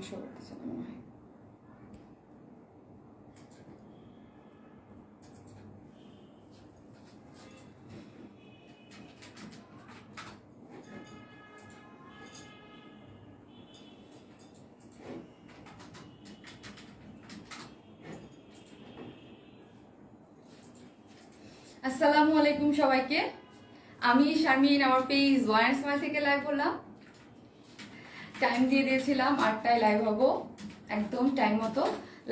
Show করতেছে না মনে হয়। আসসালামু আলাইকুম সবাইকে, আমি শারমিন, আমার পেজ ওয়ান স্মাইল থেকে লাইভ হলাম। টাইম দিয়ে দিয়েছিলাম 8টায় লাইভ হব, একদম টাইম মতো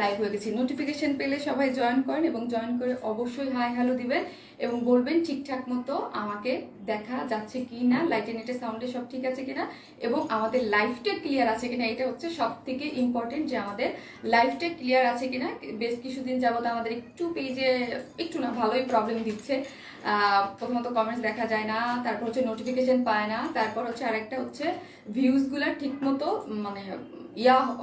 লাইভ হয়ে গেছি। নোটিফিকেশন পেলে সবাই জয়েন করেন এবং জয়েন করে অবশ্যই হাই হ্যালো দিবেন এবং বলবেন ঠিকঠাক মতো আমাকে দেখা যাচ্ছে কি না, লাইটে নেটে সাউন্ডে সব ঠিক আছে কিনা এবং আমাদের লাইভটা ক্লিয়ার আছে কিনা। এটা হচ্ছে সব থেকে ইম্পর্টেন্ট যে আমাদের লাইভটা ক্লিয়ার আছে কিনা। বেশ কিছুদিন যাবত আমাদের একটু পেজে একটু না ভালোই প্রবলেম দিচ্ছে। প্রথমত কমেন্টস দেখা যায় না, তারপর হচ্ছে নোটিফিকেশন পায় না, তারপর হচ্ছে আরেকটা হচ্ছে ভিউজগুলো ঠিক মতো মানে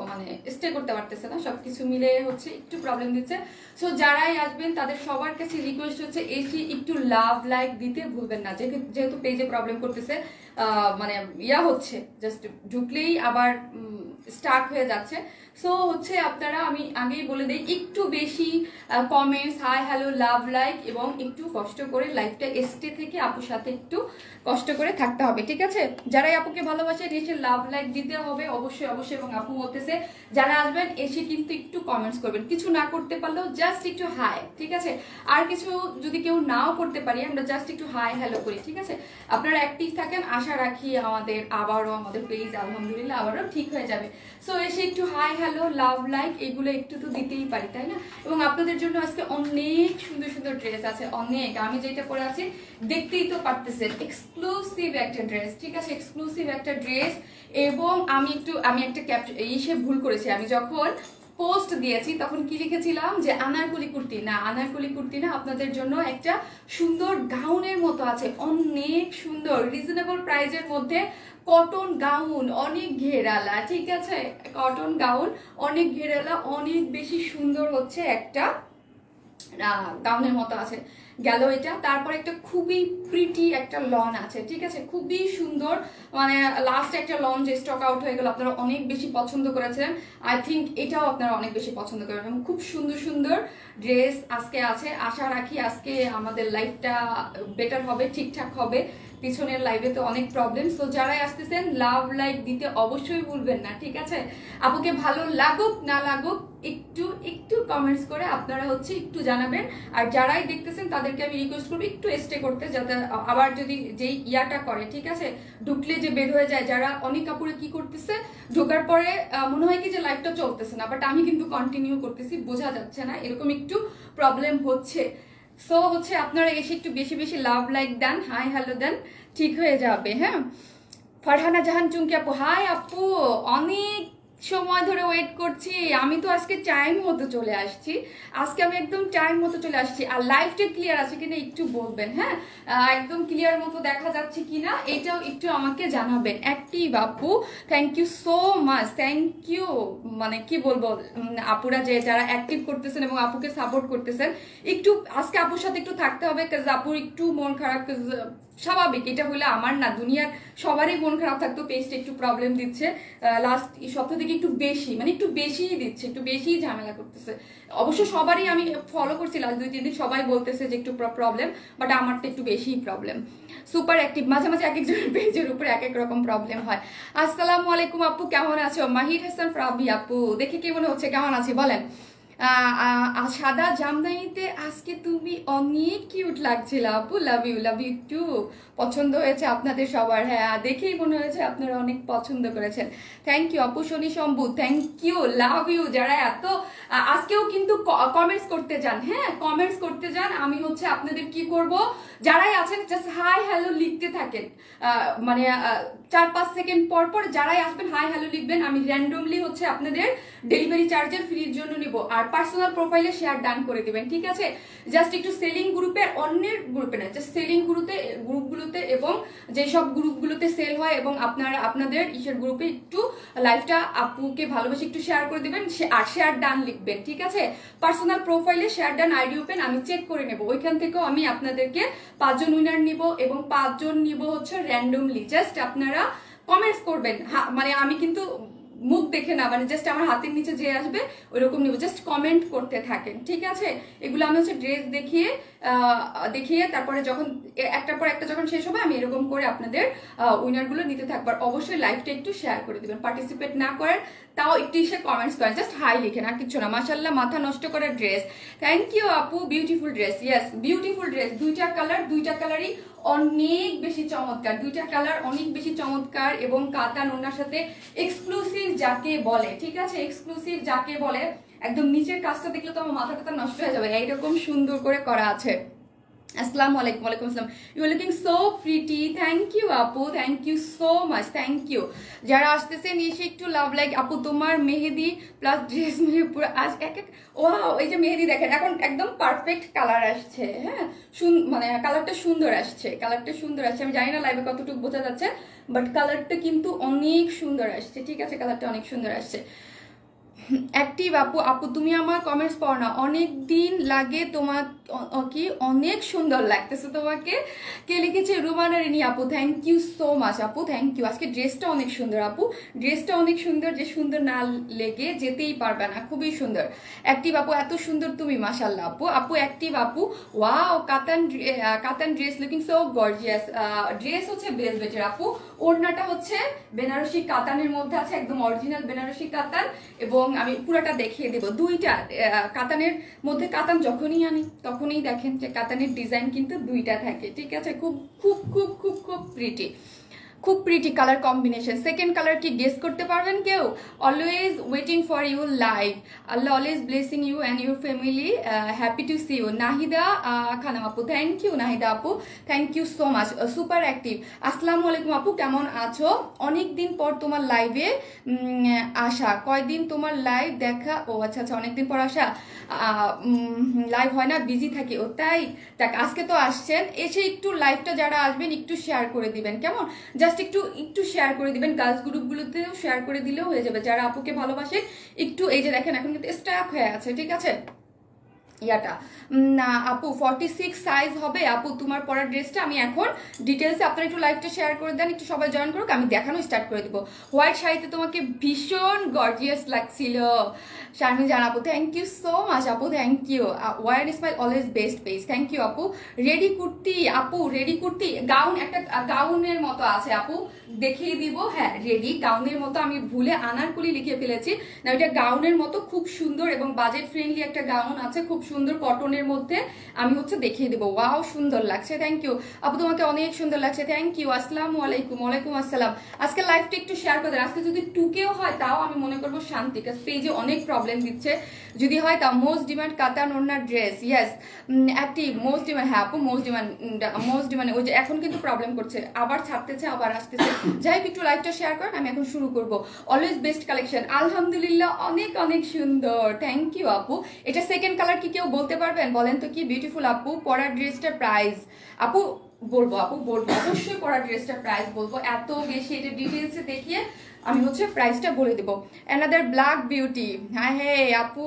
মানে স্টে করতে পারতেছে না, সবকিছু মিলে হচ্ছে একটু প্রবলেম দিচ্ছে। সো যারাই আসবেন তাদের সবার কাছে রিকোয়েস্ট হচ্ছে এসে একটু লাভ লাইক দিতে ভুলবেন না, যেহেতু পেজে প্রবলেম করতেছে, মানে হচ্ছে জাস্ট ঢুকলেই আবার স্টার্ট হয়ে যাচ্ছে। সো হচ্ছে আপনারা, আমি আগেই বলে দিই, একটু বেশি comments, hi hello, love like এবং একটু কষ্ট করে লাইভটা স্টে থেকে আপুর সাথে একটু কষ্ট করে থাকতে হবে, ঠিক আছে? যারাই আপুকে ভালোবাসে এসে লাভ লাইক দিতে হবে অবশ্যই অবশ্যই। এবং আপু বলতেছে যারা আসবেন এসে কিন্তু একটু কমেন্টস করবেন, কিছু না করতে পারলেও জাস্ট একটু হাই, ঠিক আছে? আর কিছু যদি কেউ নাও করতে পারি, আমরা জাস্ট একটু হাই হ্যালো করি, ঠিক আছে? আপনারা অ্যাক্টিভ থাকেন, আশা রাখি আমাদের পেজ আলহামদুলিল্লাহ আবারও ঠিক হয়ে যাবে। সো এসে একটু হাই হ্যালো, লাভ লাইক এগুলো একটু তো দিতেই পারি, তাই না? এবং আপনাদের জন্য আজকে অনেক সুন্দর সুন্দর ড্রেস আছে, অনেক। আমি যেটা পরে আছি দেখতেই তো পারতেছেন, এক্সক্লুসিভ একটা ড্রেস, ঠিক আছে? এক্সক্লুসিভ একটা ড্রেস। এবং আমি একটা ভুল করেছি। আমি যখন পোস্ট দিয়েছি তখন কি লিখেছিলাম যে আনারকলি কুর্তি না, আনারকলি কুর্তি না, আপনাদের জন্য একটা সুন্দর গাউনের মতো আছে, অনেক সুন্দর রিজনেবল প্রাইজের মধ্যে কটন গাউন, অনেক ঘেরালা, ঠিক আছে? কটন গাউন অনেক ঘেরালা, অনেক বেশি সুন্দর হচ্ছে একটা গাউনের মতো আছে গেল এটা। তারপর একটা খুবই প্রিটি একটা লন আছে, ঠিক আছে? খুবই সুন্দর, মানে লাস্ট একটা লন যে স্টক আউট হয়ে গেল, আপনারা অনেক বেশি পছন্দ করেছিলেন। আই থিঙ্ক এটাও আপনারা অনেক বেশি পছন্দ করবেন। খুব সুন্দর সুন্দর ড্রেস আজকে আছে, আশা রাখি আজকে আমাদের লাইফটা বেটার হবে, ঠিকঠাক হবে। পিছনের লাইভে তো অনেক প্রবলেম। সো যারাই আসতেছেন লাভ লাইক দিতে অবশ্যই ভুলবেন না, ঠিক আছে? আপুকে ভালো লাগুক না লাগুক একটু একটু কমেন্টস করে আপনারা হচ্ছে একটু জানাবেন। আর যারাই দেখতেছেন তাদেরকে আমি রিকোয়েস্ট করবো একটু স্টে করতে, যাতে আবার যদি যেই করে, ঠিক আছে, ঢুকলে যে বের হয়ে যায়। যারা অনেক কাপড়ে কি করতেছে, ঢোকার পরে মনে হয় কি যে লাইভটা চলতেছে না, বাট আমি কিন্তু কন্টিনিউ করতেছি, বোঝা যাচ্ছে না, এরকম একটু প্রবলেম হচ্ছে। সো হচ্ছে আপনারা এসে একটু বেশি বেশি লাভ লাইক দেন, হাই হ্যালো দেন, ঠিক হয়ে যাবে। হ্যাঁ, ফারহানা জাহান চুমকি আপু, হাই আপু, অনেক সময় ধরে ওয়েট করছি। আমি তো আজকে টাইম মতো চলে আসছি, আজকে আমি একদম টাইম মতো চলে আসছি। আর লাইভটা ক্লিয়ার আছে কিনা একটু বলবেন, হ্যাঁ? একদম ক্লিয়ার মতো দেখা যাচ্ছে কিনা এটাও একটু আমাকে জানাবেন। অ্যাক্টিভ আপু, thank you so much, thank you. মানে কি বলবো, আপুরা যে যারা অ্যাক্টিভ করতেছেন এবং আপুকে সাপোর্ট করতেছেন, একটু আজকে আপুর সাথে একটু থাকতে হবে, কাজ আপুর একটু মন খারাপ, স্বাভাবিক। এটা হলে আমার না, দুনিয়ার সবারই মন খারাপ থাকতো, পেজটা একটু প্রবলেম দিচ্ছে লাস্ট সপ্তাহ থেকে, একটু বেশি, মানে একটু বেশিই দিচ্ছে, একটু বেশিই ঝামেলা করতেছে। অবশ্য সবারই আমি ফলো করছি লাস্ট 2-3 দিন, সবাই বলতেছে যে একটু প্রবলেম, বাট আমারটা একটু বেশিই প্রবলেম। সুপার অ্যাক্টিভ, মাঝে মাঝে এক একজনের পেজের উপরে এক এক রকম প্রবলেম হয়। আসসালামু আলাইকুম আপু, কেমন আছো? মাহির হাসান প্রাবি আপু, দেখে কি মনে হচ্ছে, কেমন আছি বলেন? সাদা জামদানিতে আজকে তুমি অনেক কিউট লাগছিল আপু, লাভ ইউ টু। পছন্দ হয়েছে আপনাদের সবার? হ্যাঁ, দেখেই মনে হয়েছে আপনারা অনেক পছন্দ করেছেন। থ্যাংক ইউ আপু। Shani Shambhu, thank you, love you. যারা এত আজকেও কিন্তু কমেন্টস করতে যান, হ্যাঁ কমেন্টস করতে যান। আমি হচ্ছে আপনাদের কি করব, যারাই আছেন জাস্ট হাই হ্যালো লিখতে থাকেন, মানে 4-5 সেকেন্ড পর পর যারাই আসবেন হাই হ্যালো লিখবেন। আমি র্যান্ডমলি হচ্ছে আপনাদের ডেলিভারি চার্জের ফ্রির জন্য নিব, আর পার্সোনাল প্রোফাইলে শেয়ার ডান করে দিবেন, ঠিক আছে? জাস্ট একটু সেলিং গ্রুপে, অন্যের গ্রুপে না, জাস্ট সেলিং গ্রুপগুলোতে এবং যেসব গ্রুপগুলোতে সেল হয় এবং আপনাদের ইসের গ্রুপে একটু লাইভটা আপুকে ভালোবেসে একটু শেয়ার করে দিবেন, আর শেয়ার ডান লিখবেন, ঠিক আছে? পার্সোনাল প্রোফাইলে শেয়ার ডান আইডি ওপেন, আমি চেক করে নেব, ওইখান থেকেও আমি আপনাদেরকে 5 জন উইনার নিব এবং 5 জন নিব হচ্ছে র্যান্ডমলি। জাস্ট আপনারা কমেন্টস করবেন, মানে আমি কিন্তু মুখ দেখে না, মানে জাস্ট আমার হাতের নিচে যে আসবে ওইরকম নিব, জাস্ট কমেন্ট করতে থাকেন, ঠিক আছে? এগুলো আমি হচ্ছে ড্রেস দেখিয়ে তারপরে যখন একটার পর একটা যখন শেষ হবে আমি এরকম করে আপনাদের উইনারগুলো নিতে থাকবো। আর অবশ্যই লাইভটা একটু শেয়ার করে দিবেন, পার্টিসিপেট না করেন তাও একটু এসে কমেন্টস করেন, জাস্ট হাই লিখেন, আর কিছু না। মাশাআল্লাহ, মাথা নষ্ট করার ড্রেস, থ্যাংক ইউ আপু, beautiful dress. Yes, beautiful dress, দুইটা কালারই অনেক বেশি চমৎকার, দুইটা কালার অনেক বেশি চমৎকার, এবং কাতান ওনার সাথে এক্সক্লুসিভ যাকে বলে, ঠিক আছে? এক্সক্লুসিভ যাকে বলে, একদম নিচের কাজটা দেখলে তো আমার মাথা নষ্ট হয়ে যাবে, এইরকম সুন্দর করে করা আছে। আসসালামু আলাইকুম। ওয়ালাইকুম আসসালাম। You are looking so pretty, thank you আপু, thank you so much, thank you. যারা আসতেছেন এসে একটু লাভ লাইক। আপু তোমার মেহেদি প্লাস ড্রেস মিলে পুরো আজ এক ওয়াও, এই যে মেহেদি দেখেন, এখন একদম পারফেক্ট কালার আসছে, হ্যাঁ, মানে কালারটা সুন্দর আসছে, আমি জানি না লাইভে কতটুকু বোঝা যাচ্ছে, বাট কালারটা কিন্তু অনেক সুন্দর আসছে, ঠিক আছে? কালারটা অনেক সুন্দর আসছে। অ্যাক্টিভ আপু তুমি আমার কমেন্টস পড়ো না, অনেক দিন লাগে তোমার কি, অনেক সুন্দর লাগতেছে তোমাকে। কে লিখেছে? রুমানা রিনি আপু, থ্যাংক ইউ সো মাচ আপু, থ্যাংক ইউ। আজকে ড্রেসটা অনেক সুন্দর আপু, ড্রেসটা অনেক সুন্দর, যে সুন্দর না লেগে যেতেই পারবে না, খুবই সুন্দর। অ্যাক্টিভ আপু, এত সুন্দর তুমি, মাশাআল্লাহ আপু অ্যাক্টিভ আপু, ওয়াও, কাতান dress looking so gorgeous. Dress হচ্ছে ভেলভেটের আপু, ওড়নাটা হচ্ছে বেনারসি কাতানের মধ্যে আছে, একদম অরিজিনাল বেনারসি কাতান, এবং আমি পুরোটা দেখিয়ে দেবো। দুইটা কাতানের মধ্যে, কাতান যখনই আনি তখনই দেখেন যে কাতানের ডিজাইন কিন্তু দুইটা থাকে, ঠিক আছে? খুব খুব খুব খুব খুব প্রিটি, খুব pretty colour combination. Second colour কি গেস করতে পারবেন কেউ? Always waiting for you live, আল্লাহ always blessing you and your family, happy to see you. Nahida Khanam আপু, থ্যাংক ইউ নাহিদা আপু, thank you so much, super active. আসসালামু আলাইকুম আপু, কেমন আছো? অনেক দিন পর তোমার লাইভে আসা, কয়দিন তোমার লাইভ দেখা? ও আচ্ছা আচ্ছা, অনেকদিন পর আসা, লাইভ হয় না, বিজি থাকি। ও তাই, দেখ আজকে তো আসছেন, এসে একটু লাইভটা যারা আসবেন একটু শেয়ার করে দিবেন, কেমন? জাস্ট একটু শেয়ার করে দিবেন, গার্লস গ্রুপগুলোতেও শেয়ার করে দিলেও হয়ে যাবে, যারা আপুকে ভালোবাসে একটু। এই যে দেখেন এখন কিন্তু স্টাক হয়ে আছে, ঠিক আছে? ইয়াটা না আপু 46 সাইজ হবে আপু তোমার পরার ড্রেসটা। আমি এখন ডিটেলসে আপনারা একটু লাইভটা শেয়ার করে দেন, একটু সবাই জয়েন করুক, আমি দেখানো স্টার্ট করে দিব। হোয়াইট শাড়িতে তোমাকে ভীষণ গর্জিয়াস লাগছিল শারমিন জান আপু, থ্যাংক ইউ সো মাচ আপু, thank you. Wear smile always best page, thank you আপু। রেডি কুর্তি আপু, রেডি কুর্তি গাউন, একটা গাউনের মতো আছে আপু, দেখিয়ে দিব। হ্যাঁ, রেডি গাউনের মতো, আমি ভুলে আনারকলি লিখে ফেলেছি না, এটা গাউনের মতো, খুব সুন্দর এবং বাজেট ফ্রেন্ডলি একটা গাউন আছে, খুব সুন্দর কটনের মধ্যে, আমি হচ্ছে দেখিয়ে দেবো। ওয়াও, সুন্দর লাগছে, থ্যাংক ইউ আপু, তোমাকে অনেক সুন্দর লাগছে, থ্যাংক ইউ। আসসালামু আলাইকুম। ওয়ালাইকুম আসসালাম। আজকে লাইভটা একটু শেয়ার করে দেন, আজকে যদি টুকেও হয় তাও আমি মনে করবো শান্তি, কারণ পেজে অনেক প্রবলেম দিচ্ছে, যদি হয় তাও। মোস্ট ডিমান্ড কাতান ওড়নার dress, yes active, most demand. হ্যাঁ আপু, মোস্ট ডিমান্ড, ওই যে এখন কিন্তু প্রবলেম করছে, আবার ছাড়তেছে আবার আসতেছে। যাই হোক, একটু লাইভটা শেয়ার করেন, আমি এখন শুরু করব। অলওয়েজ বেস্ট কালেকশন, আলহামদুলিল্লাহ, অনেক অনেক সুন্দর, থ্যাংক ইউ আপু। এটা সেকেন্ড কালার কি কেউ বলতে পারবেন? বলেন তো কি বিউটিফুল আপু। পরার ড্রেসটার প্রাইস আপু বলবো, অবশ্যই পরার ড্রেসটার প্রাইস বলবো, এত বেশি এটা ডিটেলসে দেখিয়ে আমি হচ্ছে প্রাইসটা বলে দেবো। অ্যানাদার ব্ল্যাক বিউটি, হ্যাঁ হ্যাঁ আপু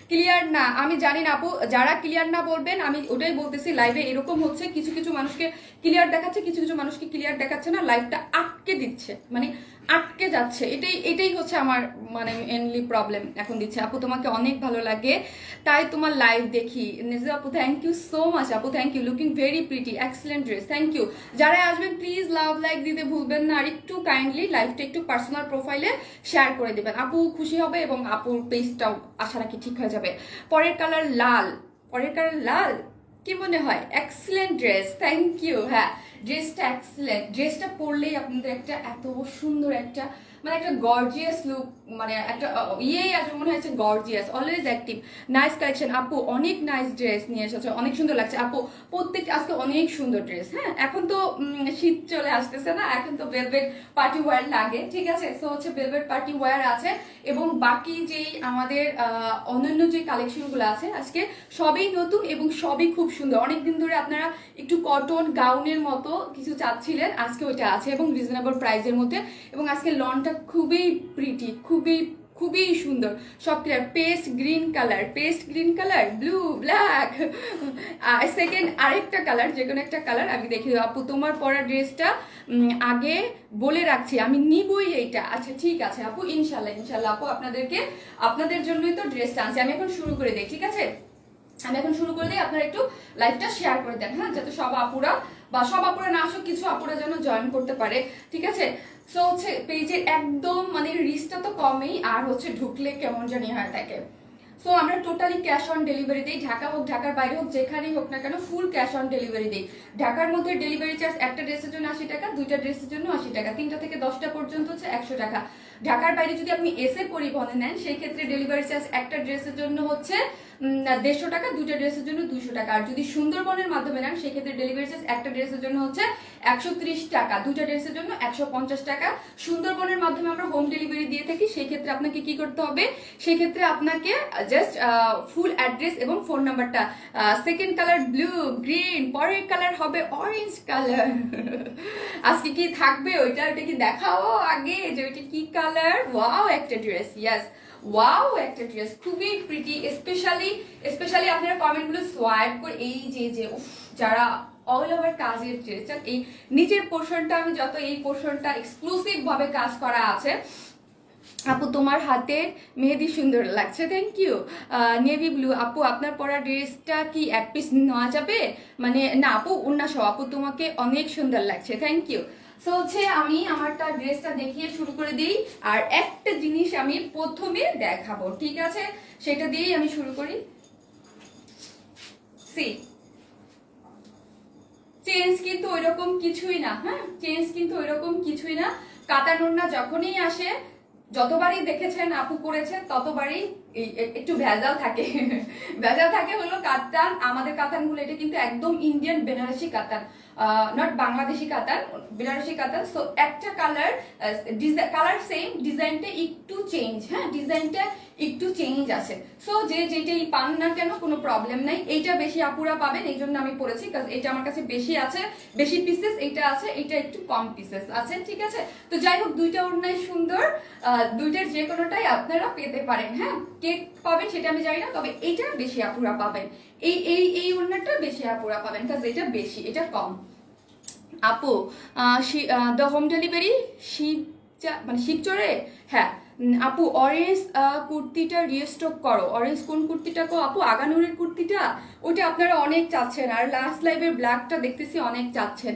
ক্লিয়ার না, আমি জানি না আপু, যারা ক্লিয়ার না বলবেন আমি ওটাই বলতেছি। লাইভে এরকম হচ্ছে, কিছু কিছু মানুষকে ক্লিয়ার দেখাচ্ছে, কিছু কিছু মানুষকে ক্লিয়ার দেখাচ্ছে না, লাইভটা আটকে দিচ্ছে, মানে আটকে যাচ্ছে, এটাই হচ্ছে আমার মানে মেনলি প্রবলেম এখন দিচ্ছে। আপু তোমাকে অনেক ভালো লাগে তাই তোমার লাইভ দেখি। নেজু আপু, থ্যাংক ইউ সো মাচ আপু, thank you, looking very pretty, excellent dress, thank you. যারা আসবেন প্লিজ লাভ লাইক দিতে ভুলবেন না, আর একটু কাইন্ডলি লাইভটা একটু পার্সোনাল প্রোফাইলে শেয়ার করে দেবেন, আপু খুশি হবে এবং আপুর পেজটাও আশা রাখি ঠিক হয়ে যাবে। পরের কালার লাল, কি মনে হয়? Excellent dress, thank you. হ্যাঁ, ড্রেসটা এক্সেলেন্ট, ড্রেসটা পরলেই আপনাদের একটা এত সুন্দর একটা মানে একটা গর্জিয়াস লুক, মানে একটা আসবে মনে হচ্ছে gorgeous. Always active, nice collection আপু, অনেক নাইস ড্রেস নিয়ে এসেছো, অনেক সুন্দর লাগছে আপু, প্রত্যেকটা আজকে অনেক সুন্দর ড্রেস। হ্যাঁ, এখন তো শীত চলে আসতেছে না, এখন তো ভেলভেট পার্টি ওয়্যার লাগে, ঠিক আছে? সো হচ্ছে ভেলভেট পার্টি ওয়্যার আছে, এবং বাকি যেই আমাদের অন্যান্য যে কালেকশনগুলো আছে আজকে সবই নতুন এবং সবই খুব সুন্দর। অনেকদিন ধরে আপনারা একটু কটন গাউনের মতো কিছু চাচ্ছিলেন, আজকে ওইটা আছে এবং রিজনেবল প্রাইসের মধ্যে, এবং আজকে লনটা খুবই প্রিটি, খুবই খুবই সুন্দর, সব clear. Paste green colour, blue, black. আর সেকেন্ড আরেকটা কালার, যে কোনো একটা কালার আমি দেখি। আপু তোমার পরা ড্রেসটা আগে বলে রাখছি, আমি নিবই এইটা। আচ্ছা ঠিক আছে আপু, ইনশাল্লাহ আপু, আপনাদের জন্যই তো ড্রেসটা আনছি। আমি এখন শুরু করে দিই, ঠিক আছে? আপনারা একটু লাইভটা শেয়ার করে দেন, হ্যাঁ, যাতে সব আপুরা না আসুক, কিছু আপুরা যেন জয়েন করতে পারে, ঠিক আছে? সো হচ্ছে পেজের একদম মানে রিস্কটা তো কমেই, আর হচ্ছে ঢুকলে কেমন জানি হয় থাকে। সো আমরা টোটালি ক্যাশ অন ডেলিভারি দিই, ঢাকা হোক ঢাকার বাইরে হোক, যেখানেই হোক না কেন ফুল ক্যাশ অন ডেলিভারি দিই। ঢাকার মধ্যে ডেলিভারি চার্জ একটা ড্রেসের জন্য 80 টাকা, দুইটা ড্রেসের জন্য 80 টাকা, 3টা থেকে 10টা পর্যন্ত হচ্ছে 100 টাকা। ঢাকার বাইরে যদি আপনি এসে পরিবহনে নেন, সেই ক্ষেত্রে ডেলিভারি চার্জ একটা ড্রেসের জন্য হচ্ছে 150 টাকা, দুইটা ড্রেসের জন্য 200 টাকা। আর যদি সুন্দরবনের মাধ্যমে নেন, সেই ক্ষেত্রে ডেলিভারি চার্জ একটা ড্রেসের জন্য হচ্ছে 130 টাকা, দুইটা ড্রেসের জন্য 150 টাকা। সুন্দরবনের মাধ্যমে আমরা হোম ডেলিভারি দিয়ে থাকি। সেই ক্ষেত্রে আপনাকে কি করতে হবে? সেই ক্ষেত্রে আপনাকে জাস্ট ফুল অ্যাড্রেস এবং ফোন নাম্বারটা, সেকেন্ড কালার ব্লু, গ্রিন, পরের কালার হবে অরেঞ্জ কালার। আজকে কি থাকবে ওইটা কি দেখাও আগে, যে ওইটা কি কালার। ওয়াও একটা ড্রেস, ইয়েস ওয়াও একটা ড্রেস, খুবই প্রিটি। স্পেশালি আপনারা কমেন্টগুলো সোয়াইপ করে এই যে যারা অল ওভার কাজের ড্রেস, এই নিচের পোর্শনটা আমি যত এই পোর্শনটা এক্সক্লুসিভ ভাবে কাজ করা আছে। আপু তোমার হাতের মেহেদি সুন্দর লাগছে, থ্যাংক ইউ। নেভি ব্লু, আপু আপনার পরা ড্রেসটা কি এক পিস নেওয়া যাবে? মানে না আপু, অন্য সব। আপু তোমাকে অনেক সুন্দর লাগছে, থ্যাংক ইউ। সো হচ্ছে আমি আমারটা ড্রেসটা দেখিয়ে শুরু করে দিই, আর একটা জিনিস আমি প্রথমে দেখাবো, ঠিক আছে? সেটা দিয়েই আমি শুরু করি। সি চেঞ্জ কিন্তু ওইরকম কিছুই না, হ্যাঁ, চেঞ্জ কিন্তু ওইরকম কিছুই না। কাতান ওড়না যখনই আসে, যতবারই দেখেছেন আপু করেছেন, ততবারই একটু ভেজাল থাকে। ভেজাল থাকে হলো কাতান, আমাদের কাতানগুলো এটা কিন্তু একদম ইন্ডিয়ান বেনারসি কাতান, নট বাংলাদেশি কাতান, বেনারসি কাতান। সো একটা কালার সেম, ডিজাইনটা একটু চেঞ্জ, হ্যাঁ, ডিজাইনটা একটু চেঞ্জ আছে। সো যেটাই পান না কেন কোনো প্রবলেম নাই। এইটা বেশি আপুরা পাবেন, এই জন্য আমি পরেছি, কারণ এটা আমার কাছে বেশি আছে, বেশি পিসেস এইটা আছে, এটা একটু কম পিসেস আছে, ঠিক আছে? তো যাই হোক, দুইটা ওড়নাই সুন্দর, দুইটার যে কোনোটাই আপনারা পেতে পারেন, হ্যাঁ। কে পাবেন সেটা আমি জানি না, তবে এইটা বেশি আপুরা পাবেন, এই ওড়নাটা বেশি আপুরা পাবেন, কারণ এটা বেশি, এটা কম। আপু দ্য হোম ডেলিভারি শিবচরে, হ্যাঁ আপু অরেঞ্জ কুর্তিটা রিস্টক করো। অরেঞ্জ কোন কুর্তিটা গো আপু? আগানুরের কুর্তিটা, ওটা আপনারা অনেক চাচ্ছেন, আর লাস্ট লাইভের ব্ল্যাকটা দেখতেছি অনেক চাচ্ছেন।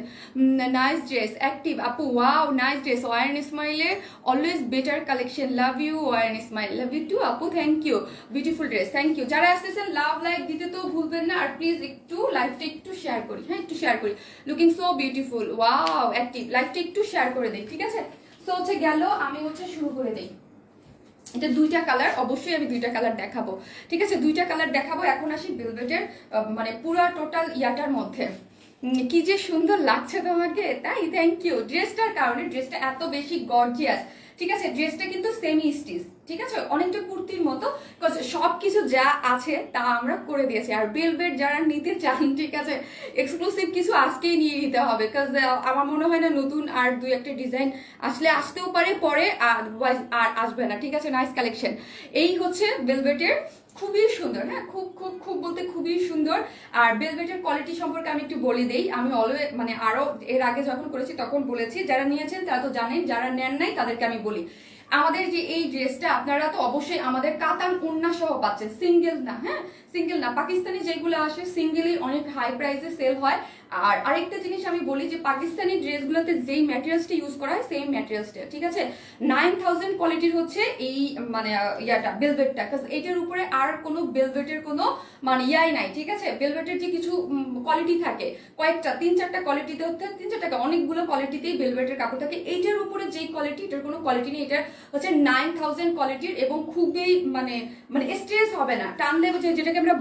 নাইস ড্রেস অ্যাক্টিভ আপু, ওয়াও নাইস ড্রেস। ওয়ারেন ইসমাইলে always better collection, love you ওয়ারেন ইসমাইল, লাভ ইউ টু আপু, thank you, beautiful dress, thank you. যারা আসতেছেন লাভ লাইক দিতে তো ভুলবেন না, আর প্লিজ একটু লাইভটা একটু শেয়ার করি, হ্যাঁ একটু শেয়ার করি। Looking so beautiful, wow active, লাইভটা একটু শেয়ার করে দিই, ঠিক আছে? সো হচ্ছে গেল, আমি হচ্ছে শুরু করে দিই। এটা দুইটা কালার, অবশ্যই আমি দুইটা কালার দেখাবো, ঠিক আছে? দুইটা কালার দেখাবো। এখন আসি ভেলভেটের মানে পুরো টোটাল ইয়াটার মধ্যে। কি যে সুন্দর লাগছে তোমাকে, তাই থ্যাংক ইউ। ড্রেসটার কারণে, ড্রেসটা এত বেশি গর্জিয়াস, ঠিক আছে? ড্রেসটা কিন্তু সেমি স্টিচ, ঠিক আছে, অনেকটা কুর্তির মতো, সবকিছু যা আছে তা আমরা করে দিয়েছি। আর ভেলভেট যারা নিতে চান, ঠিক আছে, এক্সক্লুসিভ কিছু আজকেই নিয়ে নিতে হবে, কাজ আমার মনে হয় না নতুন আর দুই একটা ডিজাইন আসতেও পারে পরে, আর আসবে না, ঠিক আছে? Nice collection. এই হচ্ছে ভেলভেটের, খুবই সুন্দর, হ্যাঁ, খুব বলতে খুবই সুন্দর। আর ভেলভেটের কোয়ালিটি সম্পর্কে আমি একটু বলে দেই। আমি অলওয়েজ মানে আরো এর আগে যখন করেছি তখন বলেছি, যারা নিয়েছেন তারা তো জানেন, যারা নেন নাই তাদেরকে আমি বলি, আমাদের যে এই ড্রেসটা আপনারা তো অবশ্যই আমাদের কাতান ওড়না সহ পাচ্ছেন, সিঙ্গেল না, হ্যাঁ সিঙ্গেল না। পাকিস্তানি যেগুলো আসে সিঙ্গেলই অনেক হাই প্রাইসে সেল হয়। আর আরেকটা জিনিস আমি বলি যে পাকিস্তানি ড্রেসগুলোতে যেই ম্যাটেরিয়ালসটা ইউজ করা হয় সেম ম্যাটেরিয়ালসটা, ঠিক আছে? 9000 কোয়ালিটির হচ্ছে এই মানে ইয়াটা ভেলভেটটা, কারণ এটার উপরে আর কোনো ভেলভেটের কোনো মানে ইয়াই নাই, ঠিক আছে? ভেলভেটের যে কিছু কোয়ালিটি থাকে, কয়েকটা 3-4টা কোয়ালিটিতে হচ্ছে, 3-4টা অনেকগুলো কোয়ালিটিতেই ভেলভেটের কাপড় থাকে। এইটার উপরে যেই কোয়ালিটি, এটার কোনো কোয়ালিটি নেই। এটার হচ্ছে 9000 কোয়ালিটির, এবং খুবই মানে স্ট্রেস হবে না, টানলে যেটাকে আমরা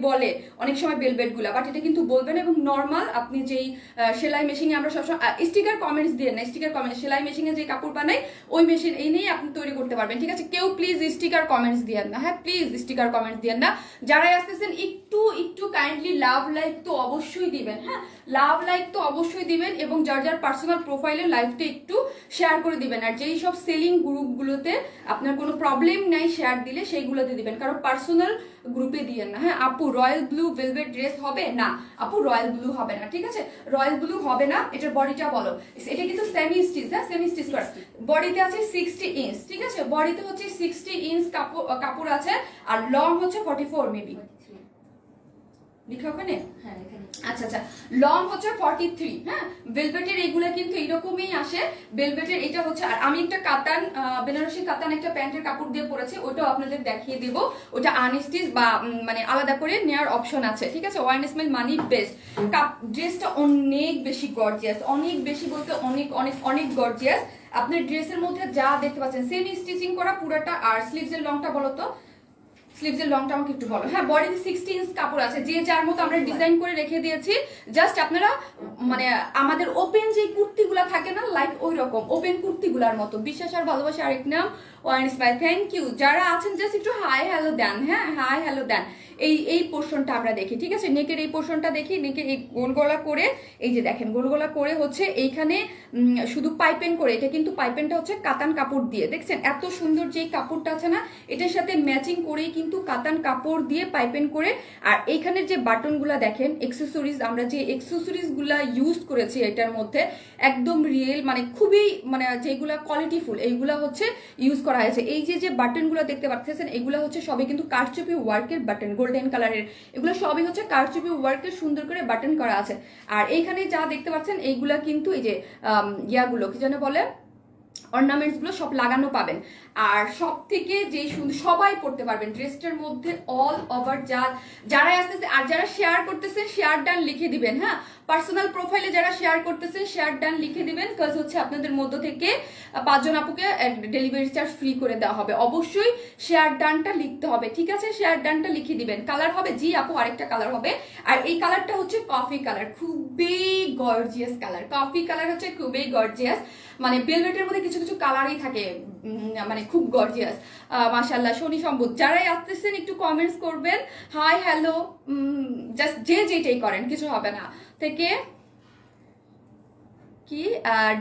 বলে অনেক সময় বেলভেট গুলা, বাট এটা কিন্তু বলবেন। এবং নর্মাল আপনি যেই সেলাই মেশিনে আমরা সবসময় স্টিকার কমেন্টস দিয়ে না, স্টিকার কমেন্ট সেলাই মেশিনে যে কাপড় বানাই ওই মেশিন এই নিয়ে আপনি তৈরি করতে পারবেন, ঠিক আছে? কেউ প্লিজ স্টিকার কমেন্টস দিয়েন না, হ্যাঁ প্লিজ স্টিকার কমেন্টস দিয়েন না। যারাই আসতেছেন একটু একটু কাইন্ডলি লাভ লাইক তো অবশ্যই দিবেন, হ্যাঁ লাভ লাইক তো অবশ্যই দিবেন, এবং যার যার পার্সোনাল প্রোফাইলের লাইফটা একটু শেয়ার করে দিবেন। আর যেই সব সেলিং গ্রুপগুলোতে আপনার কোনো প্রবলেম নাই শেয়ার দিলে সেইগুলোতে দিবেন, কারণ পার্সোনাল গ্রুপে দিয়েন না। হ্যাঁ আপু রয়্যাল ব্লু ভেলভেট ড্রেস হবে না, আপু রয়্যাল ব্লু হবে না, ঠিক আছে? রয়্যাল ব্লু হবে না। এটার বডিটা বলো, এটা কিন্তু সেমি স্টিচ, হ্যাঁ সেমি স্টিচ করা, বডিতে আছে 60 ইঞ্চ, ঠিক আছে? বডিতে হচ্ছে 60 ইঞ্চ কাপড় আছে, আর লং হচ্ছে 44 মেবি, লিখা ওখানে? হ্যাঁ আচ্ছা আচ্ছা, লং হচ্ছে 43। হ্যাঁ ভেলভেটের এইগুলা কিন্তু এইরকমই আসে, ভেলভেটের এটা হচ্ছে। আর আমি একটা কাতান বেনারসি কাতান একটা প্যান্টের কাপড় দিয়ে পরেছি, ওটাও আপনাদের দেখিয়ে দেব। ওটা আনস্টিচ বা মানে আলাদা করে নেওয়ার অপশন আছে, ঠিক আছে? ওয়ান স্মেল মানি বেস্ট। ড্রেসটা অনেক বেশি গর্জিয়াস, অনেক বেশি বলতে অনেক অনেক অনেক গর্জিয়াস। আপনার ড্রেসের মধ্যে যা দেখতে পাচ্ছেন সেমি স্টিচিং করা পুরোটা। আর স্লিভস এর লংটা বলো তো, স্লিভসের লংটা আমাকে একটু বলো। হ্যাঁ বডিতে 60 ইঞ্চ কাপড় আছে, যে যার মতো আমরা ডিজাইন করে রেখে দিয়েছি। জাস্ট আপনারা মানে আমাদের ওপেন যে কুর্তিগুলা থাকে না, লাইক ওই রকম ওপেন কুর্তিগুলার মতো। বিশ্বাস আর ভালোবাসা আরেক নাম, ওয়ান স্মাইল। Thank you. যারা আছেন জাস্ট একটু হাই হ্যালো দেন, হ্যাঁ হাই হ্যালো দেন। এই পোর্শনটা আমরা দেখি, ঠিক আছে? নেকের এই পোর্শনটা দেখি, নেকের এই গোল গলা করে, এই যে দেখেন গোল গলা করে হচ্ছে এইখানে শুধু পাইপেন করে, এটা কিন্তু পাইপেনটা হচ্ছে কাতান কাপড় দিয়ে, দেখছেন এত সুন্দর যে কাপড়টা আছে না, এটার সাথে ম্যাচিং করেই কিন্তু কাতান কাপড় দিয়ে পাইপেন করে। আর এইখানের যে বাটনগুলা দেখেন, এক্সেসরিজ আমরা যে এক্সেসরিজগুলা ইউজ করেছি এটার মধ্যে একদম রিয়েল, মানে খুবই মানে যেগুলা কোয়ালিটিফুল এইগুলা হচ্ছে ইউজ করা হয়েছে। এই যে বাটনগুলো দেখতে পাচ্ছেন এগুলো হচ্ছে সবই কিন্তু কারচুপি ওয়ার্কের বাটন, গোল্ডেন কালারের, এগুলো সবই হচ্ছে কারচুপি ওয়ার্কের সুন্দর করে বাটন করা আছে। আর এইখানে যা দেখতে পাচ্ছেন এইগুলা কিন্তু এই যে ইয়াগুলো কি যেন বলে, অর্নামেন্টস গুলো সব লাগানো পাবেন। আর সব থেকে যে সবাই পড়তে পারবেন ড্রেসটার মধ্যে অল ওভার। যারাই আসতেছে আর যারা শেয়ার করতেছেন শেয়ার ডান লিখে দিবেন, হ্যাঁ পার্সোনাল প্রোফাইলে যারা শেয়ার করতেছেন শেয়ার ডান লিখে দিবেন, কাজ হচ্ছে আপনাদের মধ্য থেকে 5 জন আপুকে ডেলিভারি চার্জ ফ্রি করে দেওয়া হবে। অবশ্যই শেয়ার ডানটা লিখতে হবে, ঠিক আছে? শেয়ার ডানটা লিখে দিবেন। কালার হবে জি আপু, আরেকটা কালার হবে, আর এই কালারটা হচ্ছে কফি কালার, খুবই গর্জিয়াস কালার। কফি কালার হচ্ছে খুবই গর্জিয়াস, মানে ভেলভেটের মধ্যে কিছু কিছু কালারই থাকে মানে খুব গর্জিয়াস। মাশাআল্লাহ শনি সম্বুধ। যারাই আসতেছেন একটু কমেন্টস করবেন, হাই হ্যালো, জাস্ট যে যেটাই করেন কিছু হবে না। থেকে কি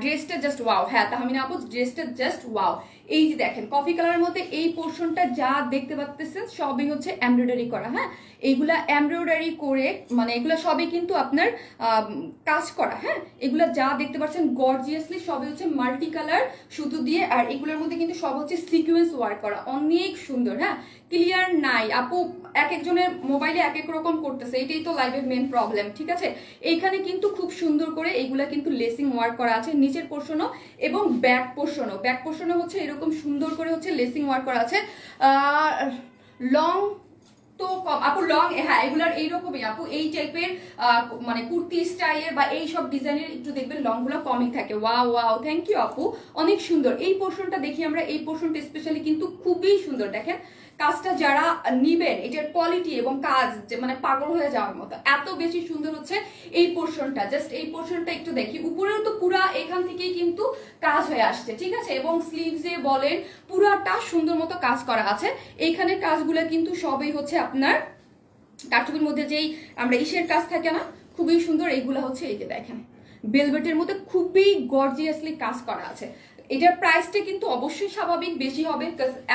ড্রেসটা জাস্ট ওয়াও। হ্যাঁ তাহমিনা আপু ড্রেসটা জাস্ট ওয়াও। এই যে দেখেন কফি কালারের মধ্যে এই পোর্শনটা যা দেখতে পাচ্ছেন সবই হচ্ছে এমব্রয়ডারি করা, হ্যাঁ এইগুলা এমব্রয়ডারি করে, মানে এগুলা সবই কিন্তু আপনার কাজ করা, হ্যাঁ এগুলা যা দেখতে পাচ্ছেন গর্জিয়াসলি সবই হচ্ছে মাল্টি কালার সুতো দিয়ে। আর এগুলোর মধ্যে কিন্তু সব হচ্ছে সিকোয়েন্স ওয়ার্ক করা, অনেক সুন্দর। হ্যাঁ ক্লিয়ার নাই আপু, এক একজনের মোবাইলে এক এক রকম করতেছে, এটাই তো লাইভের মেন প্রবলেম, ঠিক আছে? এইখানে কিন্তু খুব সুন্দর করে এইগুলা কিন্তু লেসিং ওয়ার্ক করা আছে, নিচের পোর্শনও এবং ব্যাক পোর্শনও হচ্ছে এরকম সুন্দর করে হচ্ছে লেসিং ওয়ার্ক করা আছে। লং তো কম আপু, লং হ্যাঁ এগুলার এইরকমই আপু, এই টাইপের মানে কুর্তি স্টাইলের বা এই সব ডিজাইনের একটু দেখবেন লং গুলো কমই থাকে। ওয়াও ওয়াও, থ্যাংক ইউ আপু, অনেক সুন্দর। এই পোর্শনটা দেখি আমরা, এই পোর্শনটা স্পেশালি কিন্তু খুবই সুন্দর। দেখেন কাজটা যারা নিবেন এটার কোয়ালিটি এবং কাজ মানে পাগল হয়ে যাওয়ার মতো, এত বেশি সুন্দর হচ্ছে এই পোর্শনটা। জাস্ট এই পোর্শনটা একটু দেখি, উপরেও তো পুরা এখান থেকেই কিন্তু কাজ হয়ে আসছে, ঠিক আছে? এবং স্লিভসে বলেন পুরাটা সুন্দর মতো কাজ করা আছে। এইখানের কাজগুলো কিন্তু সবই হচ্ছে আপনার কারচুপির মধ্যে যেই আমরা ইসের কাজ থাকে না, খুবই সুন্দর। এইগুলো হচ্ছে এই যে দেখেন ভেলভেটের মধ্যে খুবই গর্জিয়াসলি কাজ করা আছে। এটার প্রাইসটা কিন্তু অবশ্যই স্বাভাবিক বেশি হবে,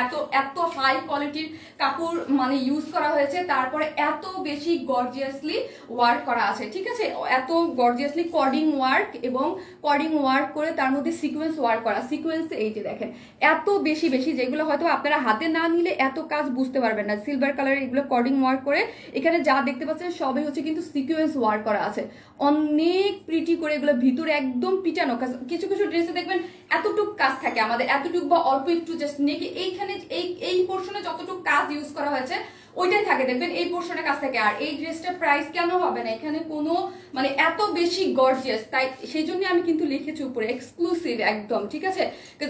এত এত হাই কোয়ালিটির কাপড় মানে ইউজ করা হয়েছে, তারপরে এত বেশি গর্জিয়াসলি ওয়ার্ক করা আছে, ঠিক আছে? এত গর্জিয়াসলি কর্ডিং ওয়ার্ক এবং কর্ডিং ওয়ার্ক করে তার মধ্যে সিকোয়েন্স ওয়ার্ক করা, সিকোয়েন্স এই যে দেখেন এত বেশি বেশি, যেগুলো হয়তো আপনারা হাতে না নিলে এত কাজ বুঝতে পারবেন না। সিলভার কালারের এগুলো কর্ডিং ওয়ার্ক করে, এখানে যা দেখতে পাচ্ছেন সবই হচ্ছে কিন্তু সিকোয়েন্স ওয়ার্ক করা আছে, অনেক প্রিটি করে। এগুলো ভিতরে একদম পিটানো কাজ, কিছু কিছু ড্রেসে দেখবেন এতটুকু কাজ থাকে আমাদের, এতটুকু বা অল্প একটু জাস্ট নেকে এইখানে এই পোর্শনে যতটুকু কাজ ইউজ করা হয়েছে ওইটাই থাকে দেখবেন এই পোর্শনের কাছ থেকে। আর এই ড্রেসটার প্রাইস কেন হবে না, এখানে কোনো মানে এত বেশি গর্জিয়াস, তাই সেই জন্য আমি কিন্তু লিখেছি উপরে এক্সক্লুসিভ একদম, ঠিক আছে?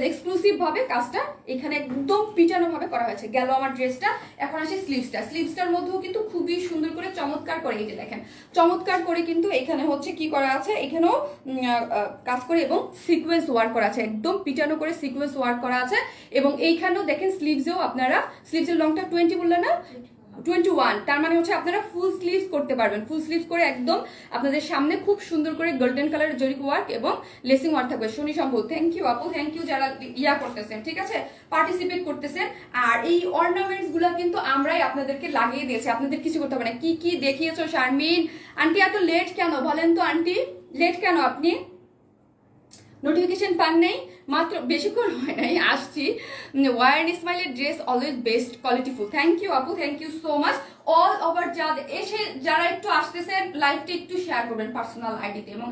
এক্সক্লুসিভ ভাবে কাজটা এখানে একদম পিটানো ভাবে করা হয়েছে। গেল আমার ড্রেসটা। এখন আসে স্লিভসটার মধ্যেও কিন্তু খুবই সুন্দর করে চমৎকার করে, এই যে দেখেন চমৎকার করে কিন্তু এখানে হচ্ছে কি করা আছে, এখানেও কাজ করে এবং সিকোয়েন্স ওয়ার্ক করা আছে, একদম পিটানো করে সিকোয়েন্স ওয়ার্ক করা আছে। এবং এইখানেও দেখেন স্লিভসেও আপনারা, স্লিভসের লংটা 20 বললেন না, 21, তার মানে হচ্ছে আপনারা ফুল স্লিভস করতে পারবেন। ফুল স্লিভস করে একদম আপনাদের সামনে খুব সুন্দর করে গোল্ডেন কালারের জরি ওয়ার্ক এবং লেসিং ওয়ার্ক থাকবে। শনি সম্ভব, থ্যাংক ইউ আপু, থ্যাংক ইউ যারা ইয়া করতেছেন, ঠিক আছে, পার্টিসিপেট করতেছেন। আর এই অর্নামেন্টস গুলা কিন্তু আমরাই আপনাদেরকে লাগিয়ে দিয়েছি, আপনাদের কিছু করতে হবে না। কি কি দেখিয়েছো শারমিন আন্টি, এত লেট কেন বলেন তো আন্টি, লেট কেন? আপনি নোটিফিকেশন পান নেই? মাত্র বেশিক্ষণ হয় নাই, আসছি। ওয়ার ইসমাইলের dress always best qualityful, thank you আপু, thank you so much. All over এসে যারা একটু আসতেছেন লাইভটা একটু শেয়ার করবেন পার্সোনাল আইডিতে এবং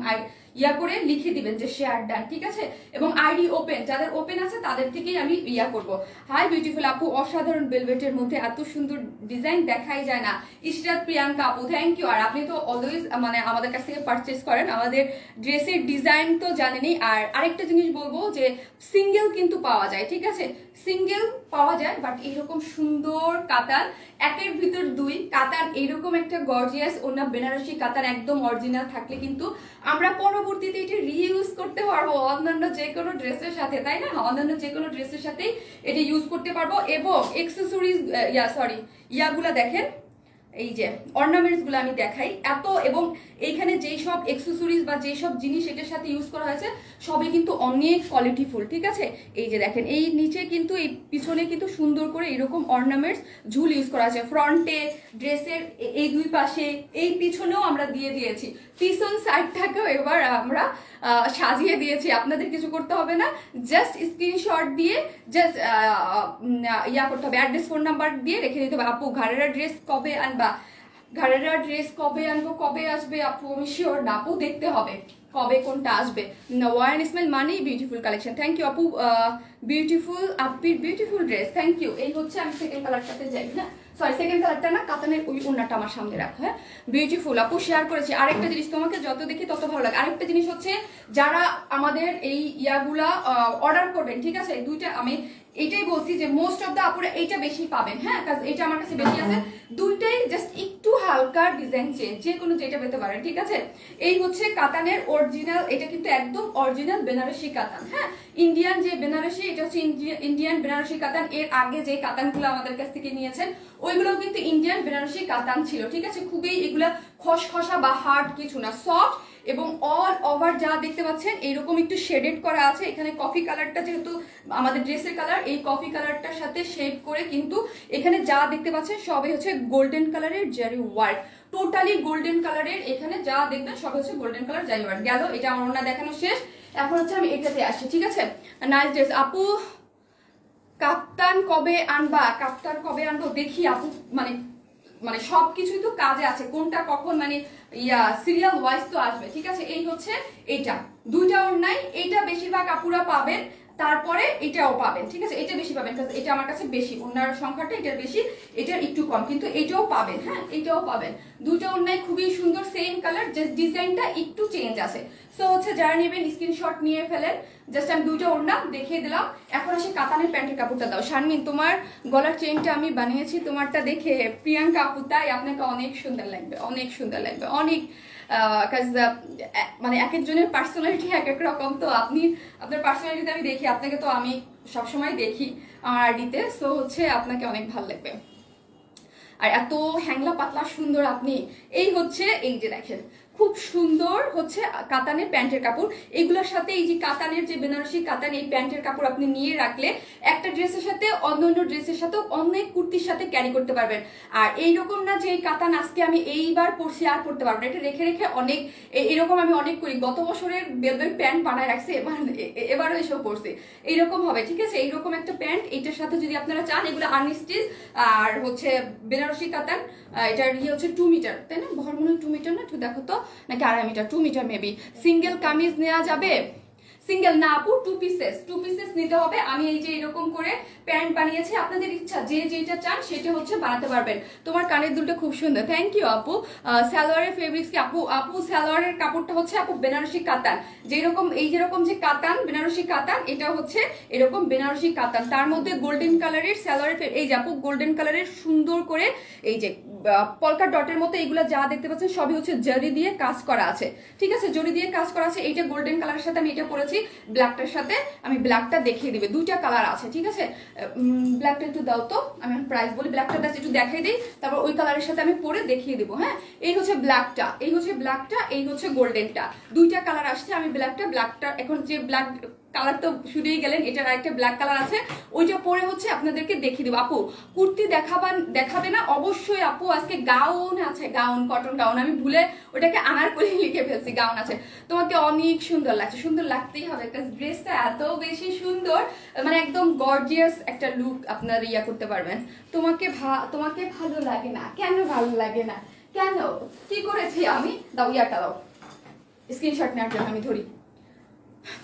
ইয়া করে লিখে দিবেন যে শেয়ার ডান, ঠিক আছে? এবং আইডি ওপেন, যাদের ওপেন আছে তাদের থেকেই আমি ইয়া করব। হাই বিউটিফুল আপু, অসাধারণ বেলভেটের মধ্যে এত সুন্দর ডিজাইন দেখাই যায় না। ইশরাত প্রিয়াঙ্কা আপু, থ্যাংক ইউ। আর আপনি তো অলওয়েজ মানে আমাদের কাছ থেকে পারচেস করেন, আমাদের ড্রেসের ডিজাইন তো জানেনই। আর আরেকটা জিনিস বলবো যে সিঙ্গেল কিন্তু পাওয়া যায়, ঠিক আছে, সিঙ্গেল পাওয়া যায়, বাট এইরকম সুন্দর কাতান, একের ভিতর দুই কাতান, এইরকম একটা গর্জিয়াস ওনা বেনারসি কাতান একদম অরিজিনাল থাকলে কিন্তু আমরা পরবর্তীতে এটা রিইউজ করতে পারবো অন্যান্য যে কোনো ড্রেসের সাথে, তাই না? অন্যান্য যে কোনো ড্রেসের সাথেই এটা ইউজ করতে পারবো। এবং এক্সেসরিজ ইয়াগুলা দেখেন, এই যে অর্নামেন্টস গুলো আমি দেখাই এত, এবং এইখানে যেই সব এক্সেসরিজ বা যেই সব জিনিস এটার সাথে ইউজ করা হয়েছে সবই কিন্তু অনেক কোয়ালিটিফুল, ঠিক আছে? এই যে দেখেন এই নিচে কিন্তু এই পিছনে কিন্তু সুন্দর করে এরকম অর্নামেন্টস ঝুল ইউজ করা আছে, ফ্রন্টে ড্রেসের এই দুই পাশে, এই পিছনেও আমরা দিয়ে দিয়েছি, পিছন সাইডটাকেও এবার আমরা সাজিয়ে দিয়েছি। আপনাদের কিছু করতে হবে না, জাস্ট স্ক্রিনশট দিয়ে জাস্ট ইয়া করতে হবে, অ্যাড্রেস ফোন নাম্বার দিয়ে রেখে দিতে হবে। আপু ঘাড়েরা ড্রেস কবে আনবা? ঘাড়েরা ড্রেস কবে আনবো, কবে আসবে আপু আমি শিওর না, আপু দেখতে হবে কবে কোনটা আসবে। ওয়ান স্মাইল মানেই বিউটিফুল কালেকশন, থ্যাংক ইউ আপু, বিউটিফুল আপির বিউটিফুল ড্রেস, থ্যাংক ইউ। এই হচ্ছে আমি সেকেন্ড কালারটাতে যাই না, সরি সেকেন্ড কালারটা না, কাতানের ওই ওড়নাটা আমার সামনে রাখো। হ্যাঁ বিউটিফুল আপু, শেয়ার করেছি। আরেকটা জিনিস, তোমাকে যত দেখি তত ভালো লাগে, আরেকটা জিনিস হচ্ছে যারা আমাদের এই ইয়াগুলা অর্ডার করবেন, ঠিক আছে, দুইটা আমি এইটাই বলছি যে মোস্ট অফ দা আপুরা এইটা বেশি পাবেন, হ্যাঁ, কারণ এটা আমার কাছে বেশি আছে। দুইটাই জাস্ট একটু হালকা ডিজাইন চেঞ্জ, যে কোনো যেটা পেতে পারেন, ঠিক আছে? এই হচ্ছে কাতানের অরিজিনাল, এটা কিন্তু একদম অরিজিনাল বেনারসি কাতান, হ্যাঁ, ইন্ডিয়ান যে বেনারসি, এটা হচ্ছে ইন্ডিয়ান বেনারসি কাতান। এর আগে যে কাতানগুলো আমাদের কাছ থেকে নিয়েছেন ওইগুলো কিন্তু ইন্ডিয়ান বেনারসি কাতান ছিল, ঠিক আছে? খুবই এগুলা খসখসা বা হার্ড কিছু না, সফট। এবং অল ওভার যা দেখতে পাচ্ছেন এইরকম একটু শেডেড করা আছে, এখানে কফি কালারটা যেহেতু আমাদের ড্রেসের কালার, এই কফি কালারটার সাথে শেড করে কিন্তু এখানে যা দেখতে পাচ্ছেন সবই হচ্ছে গোল্ডেন কালারের জারি ওয়ার্ক, টোটালি গোল্ডেন কালারের। এখানে যা দেখবেন সব হচ্ছে গোল্ডেন কালার জারি ওয়ার্ক। গেল এটা আমার ওনা দেখানো শেষ, এখন হচ্ছে আমি এটাতে আসি, ঠিক আছে? নাইস ড্রেস আপু, কাপ্তান কবে আনবা? কাপ্তান কবে আনবো দেখি আপু, মানে মানে সবকিছুই তো কাজে আছে, কোনটা কখন মানে ইয়া সিরিয়াল ওয়াইজ তো আসবে, ঠিক আছে? এই হচ্ছে এইটা, দুইটা ওড়নাই, এইটা বেশিরভাগ আপুরা পাবেন, তারপরে এটাও পাবেন, ঠিক আছে? এটা বেশি পাবেন কারণ এটা আমার কাছে বেশি, ওনার সংখ্যাটা এটার বেশি, এটার একটু কম, কিন্তু এটাও পাবেন, হ্যাঁ এটাও পাবেন। দুইটা ওড়নাই খুবই সুন্দর, সেম কালার, জাস্ট ডিজাইনটা একটু চেঞ্জ আছে। সো হচ্ছে যারা নেবেন স্ক্রিনশট নিয়ে ফেলেন, জাস্ট আমি দুইটা ওড়না দেখিয়ে দিলাম। এখন আসে কাতানের প্যান্টের কাপড়টা দাও। শারমিন তোমার গলার চেইনটা আমি বানিয়েছি, তোমারটা দেখে প্রিয়াঙ্কা আপু, তাই আপনাকে অনেক সুন্দর লাগবে, অনেক সুন্দর লাগবে, অনেক মানে এক একজনের পার্সোনালিটি এক এক রকম, তো আপনি আপনার পার্সোনালিটিতে আমি দেখি, আপনাকে তো আমি সবসময় দেখি আমার আইডিতে, সো হচ্ছে আপনাকে অনেক ভালো লাগবে। আর এত হ্যাংলা পাতলা সুন্দর আপনি, এই হচ্ছে এই যে দেখেন খুব সুন্দর হচ্ছে কাতানের প্যান্টের কাপড়, এগুলোর সাথে এই যে কাতানের যে বেনারসি কাতান, এই প্যান্টের কাপড় আপনি নিয়ে রাখলে একটা ড্রেসের সাথে অন্য অন্য ড্রেসের সাথে অনেক কুর্তির সাথে ক্যারি করতে পারবেন। আর এইরকম না যে এই কাতান আজকে আমি এইবার পরছি আর পরতে পারবো না, এটা রেখে রেখে অনেক, এরকম আমি অনেক করি, গত বছরের বেলভেট প্যান্ট বানায় রাখছি, এবারও এসেও পরছি, এইরকম হবে, ঠিক আছে? এইরকম একটা প্যান্ট, এটার সাথে যদি আপনারা চান, এগুলো আনস্টিচ আর হচ্ছে বেনারসি কাতান, এটার ইয়ে হচ্ছে 2 মিটার, তাই না? ভর মনে হয় 2 মিটার না, একটু দেখো তো, নাকি 2.5 metre, 2 metre maybe. Single kameez নেওয়া যাবে, সিঙ্গেল না আপু, 2 পিসেস নিতে হবে। আমি এই যে এরকম করে প্যান্ট বানিয়েছি, আপনাদের ইচ্ছা যে যেটা চান সেটা হচ্ছে বানাতে পারবেন। তোমার কানের দুলটা খুব সুন্দর, থ্যাংক ইউ আপু। সালোয়ারের ফেব্রিক্স কি আপু? আপু সালোয়ারের কাপড়টা হচ্ছে আপু বেনারসি কাতান, যেরকম এই যেরকম যে কাতান বেনারসি কাতান, এটা হচ্ছে এরকম বেনারসি কাতান, তার মধ্যে গোল্ডেন কালারের সালোয়ারের, এই যে আপু গোল্ডেন কালারের সুন্দর করে এই যে পলকা ডটের মতো এইগুলা যা দেখতে পাচ্ছেন সবই হচ্ছে জরি দিয়ে কাজ করা আছে, ঠিক আছে, জরি দিয়ে কাজ করা আছে। এইটা গোল্ডেন কালারের সাথে আমি এটা পরেছি, ব্ল্যাকটার সাথে আমি ব্ল্যাকটা দেখিয়ে দিবে, দুইটা কালার আছে, ঠিক আছে। ব্ল্যাকটা একটু দাও তো, আমি প্রাইস বলি, ব্ল্যাকটা একটু দেখাই দিই, তারপর ওই কালারের সাথে আমি পরে দেখিয়ে দিব। হ্যাঁ, এই হচ্ছে ব্ল্যাকটা, এই হচ্ছে ব্ল্যাকটা, এই হচ্ছে গোল্ডেনটা, দুইটা কালার আসছে। আমি ব্ল্যাকটা এখন যে ব্ল্যাক কালার তো শুনেই গেলেন, এটার আরেকটা ব্ল্যাক কালার আছে, ওইটা পরে হচ্ছে আপনাদেরকে দেখিয়ে দেবো। আপু কুর্তি দেখাবে না? অবশ্যই আপু, আজকে গাউন আছে, গাউন, কটন গাউন, আমি ভুলে ওটাকে আনারকলি লিখে ফেলছি, গাউন আছে। তোমাকে অনেক সুন্দর লাগছে, সুন্দর লাগতেই হবে, ড্রেসটা এত বেশি সুন্দর, মানে একদম গর্জিয়াস একটা লুক আপনার ইয়া করতে পারবেন। তোমাকে ভালো লাগে না কেন? ভালো লাগে না কেন? কি করেছি আমি? দাও ইয়াটা দাও, স্ক্রিনশট নেওয়ার জন্য আমি ধরি।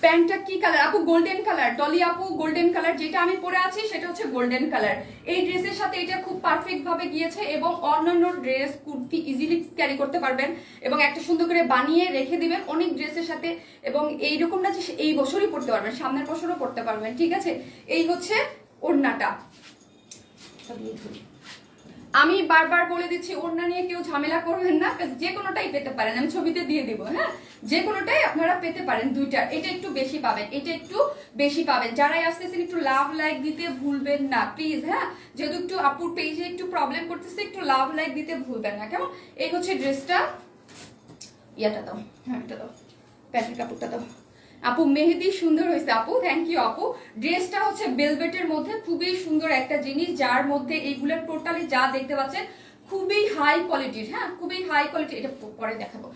প্যান্টটা কি কালার আপু? গোল্ডেন কালার, ডলি আপু গোল্ডেন কালার, যেটা আমি পরে আছি সেটা হচ্ছে গোল্ডেন কালার। এই ড্রেসের সাথে এটা খুব পারফেক্ট ভাবে গিয়েছে, এবং অন্যান্য ড্রেস কুর্তি ইজিলি ক্যারি করতে পারবেন, এবং একটা সুন্দর করে বানিয়ে রেখে দিবেন অনেক ড্রেসের সাথে, এবং এইরকম না যে এই বছরই পড়তে পারবেন, সামনের বছরও পড়তে পারবেন, ঠিক আছে। এই হচ্ছে ওড়নাটা। আমি বারবার বলে দিচ্ছি, ওড়না নিয়ে কেউ ঝামেলা করবেন না, যে কোনোটাই পেতে পারেন, আমি ছবিতে দিয়ে দিব। হ্যাঁ, যে কোনোটাই আপনারা পেতে পারেন, দুইটার। এটা একটু বেশি পাবেন, এটা একটু বেশি পাবেন। যারাই আসতেছেন একটু লাভ লাইক দিতে ভুলবেন না প্লিজ। হ্যাঁ, যেহেতু একটু আপুর পেজে একটু প্রবলেম করতেছে, একটু লাভ লাইক দিতে ভুলবেন না, কেমন? এই হচ্ছে ড্রেসটা, ইয়াটা দাও, হ্যাঁ এটা দাও, প্যান্টের কাপড়টা দাও। আপু মেহেদি সুন্দর হয়েছে আপু, থ্যাংক ইউ আপু। ড্রেসটা হচ্ছে বেলভেটের মধ্যে, খুবই সুন্দর একটা জিনিস, যার মধ্যে এইগুলো টোটালি যা দেখতে পাচ্ছেন খুবই হাই কোয়ালিটির। হ্যাঁ, খুবই হাই কোয়ালিটির, এটা পরে দেখাবো,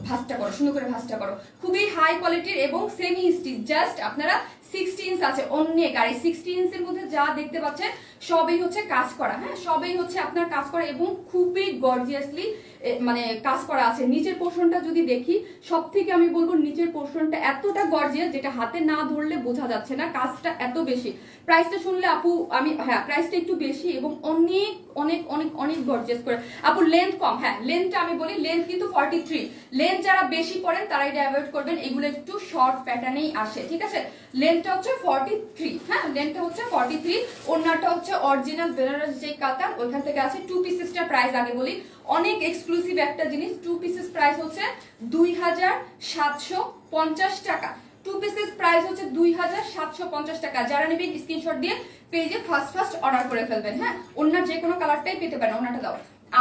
ভাঁজটা করো সুন্দর করে, ভাঁজটা করো, খুবই হাই কোয়ালিটির এবং সেমি স্টিচ। জাস্ট আপনারা 60 ইঞ্চ আছে অনেক, আর এই 60 ইঞ্চের মধ্যে যা দেখতে পাচ্ছেন সবই হচ্ছে কাজ করা। হ্যাঁ, সবই হচ্ছে আপনার কাজ করা, এবং খুবই গর্জিয়াসলি মানে কাজ করা আছে। নিচের পোর্শনটা যদি দেখি, সব থেকে আমি বলবো নিচের পোর্শনটা এতটা গর্জিয়াস, যেটা হাতে না ধরলে বোঝা যাচ্ছে না, কাজটা এত বেশি। প্রাইসটা শুনলে আপু আমি, হ্যাঁ প্রাইসটা একটু বেশি, এবং অনেক অনেক অনেক অনেক গর্জিয়াস করে। আপু লেন্থ কম, হ্যাঁ লেন্থটা আমি বলি, লেন্থ কিন্তু 43। লেন্থ যারা বেশি পড়েন তারা এটা অ্যাভয়েড করবেন, এগুলো একটু শর্ট প্যাটার্নেই আসে, ঠিক আছে। লেন্থটা হচ্ছে 43, হ্যাঁ লেন্থটা হচ্ছে 43। ওড়নাটা হচ্ছে অরিজিনাল বেনারস যে কাতান, ওইখান থেকে আছে। 2 পিসেসটা প্রাইস আগে বলি, অনেক এক্সক্লুসিভ একটা জিনিস। 2 পিসেস প্রাইস হচ্ছে 2750 টাকা। 2 পিসেস প্রাইস হচ্ছে 2750 টাকা। যারা নেবেন স্ক্রিনশট দিয়ে পেজে ফার্স্ট অর্ডার করে ফেলবেন। হ্যাঁ, ওড়নার যে কোনো কালারটাই পেতে পারেন, ওড়নাটা দাও।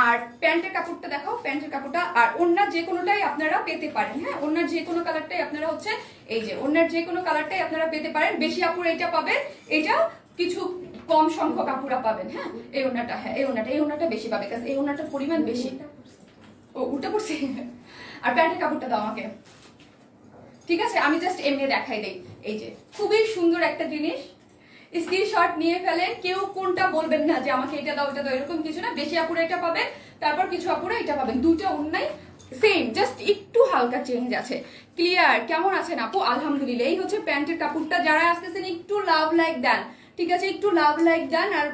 আর প্যান্টের কাপড়টা দেখাও, প্যান্টের কাপড়টা, আর ওড়নার যে কোনোটাই আপনারা পেতে পারেন। হ্যাঁ, ওড়নার যে কোনো কালারটাই আপনারা হচ্ছে, এই যে ওড়নার যে কোনো কালারটাই আপনারা পেতে পারেন। বেশি আপুর এটা পাবেন, এটা কিছু কম সংখ্যক আপুরা পাবেন। হ্যাঁ, এই ওড়নাটা, হ্যাঁ এই ওড়নাটা বেশি পাবে, কারণ এই ওড়নাটার পরিমাণ বেশি। ও উল্টা পড়ছে। আর প্যান্টের কাপড়টা দাও আমাকে, ঠিক আছে, আমি জাস্ট এমনি দেখাই দেই। এই যে খুবই সুন্দর একটা জিনিস, স্ক্রিনশট নিয়ে ফেলেন। কেউ কোনটা বলবেন না যে আমাকে এটা দাও এটা দাও, এরকম কিছু না। বেশি আপুরা এটা পাবেন, তারপর কিছু আপুরা এটা পাবেন। দুটো ওড়নাই সেম, জাস্ট একটু হালকা চেঞ্জ আছে। ক্লিয়ার? কেমন আছেন আপু? আলহামদুলিল্লাহ। এই হচ্ছে প্যান্টের কাপড়টা। যারা আসতেছেন একটু লাভ লাইক দেন, ঠিক আছে, একটু লাভ লাইক দেন, আর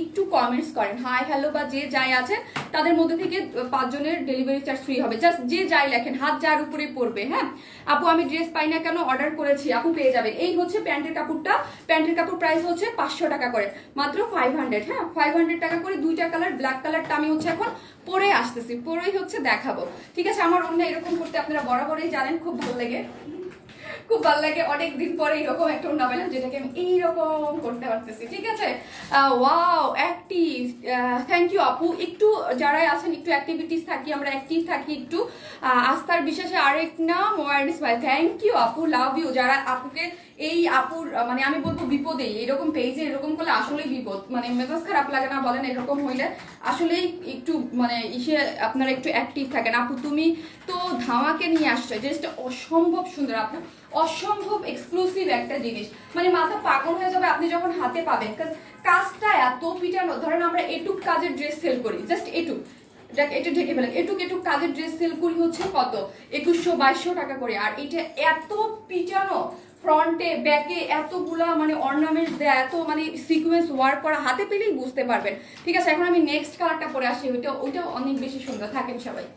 একটু কমেন্টস করেন, হাই হ্যালো বা যে যাই আছেন তাদের মধ্যে থেকে 5 জনের ডেলিভারি চার্জ ফ্রি হবে। জাস্ট যে যাই লেখেন, হাত যার উপরে পড়বে। হ্যাঁ, আপু আমি ড্রেস পাই না কেন, অর্ডার করেছি, আপু পেয়ে যাবেন। এই হচ্ছে প্যান্টের কাপড়টা। প্যান্টের কাপড় প্রাইস হচ্ছে 500 টাকা করে, মাত্র 500। হ্যাঁ, 500 টাকা করে। দুইটা কালার, ব্ল্যাক কালারটা আমি হচ্ছে এখন পরে আসতেছি, পরেই হচ্ছে দেখাবো, ঠিক আছে। আমার অন্য এরকম করতে আপনারা বরাবরই জানেন, খুব ভালো লাগে, খুব ভালো লাগে। অনেকদিন পরে এরকম একটা ওড়না পেলাম যেটাকে আমি এইরকম করতে পারতেছি, ঠিক আছে। ওয়াও, অ্যাক্টিভ, থ্যাংক ইউ আপু। একটু যারাই আছেন একটু অ্যাক্টিভিটিস থাকি, আমরা অ্যাক্টিভ থাকি একটু। আস্থার বিশ্বাসে আরেক নাম ওয়ার্ডস ভাই, থ্যাংক ইউ আপু, লাভ ইউ। যারা আপুকে এই আপুর মানে আমি বলবো বিপদে, এরকম পেজে এরকম করলে আসলেই বিপদ, মানে মেজাজ খারাপ লাগে না বলেন? এরকম হইলে আসলেই একটু মানে ইসে আপনারা একটু অ্যাক্টিভ থাকেন। আপু তুমি তো ধামাকে নিয়ে আসছো, জিনিসটা অসম্ভব সুন্দর, আপনার অসম্ভব এক্সক্লুসিভ একটা জিনিস, মানে মাথা পাগল হয়ে যাবে আপনি যখন হাতে পাবেন। কাজটা এত পিটানো, ধরেন আমরা এটুক কাজের ড্রেস সেল করি, জাস্ট এটুক, এটা ঢেকে ফেলেন, এটুক কাজের ড্রেস সেল করি হচ্ছে কত 2100-2200 টাকা করে, আর এটা এত পিটানো ফ্রন্টে ব্যাকে এতগুলা মানে অর্নামেন্টস দেয়া, এত মানে সিকোয়েন্স ওয়ার্ক করা, হাতে পেলেই বুঝতে পারবেন। ঠিক আছে, এখন আমি নেক্সট কালারটা পরে আসি, ওইটা অনেক বেশি সুন্দর। থাকেন সবাই।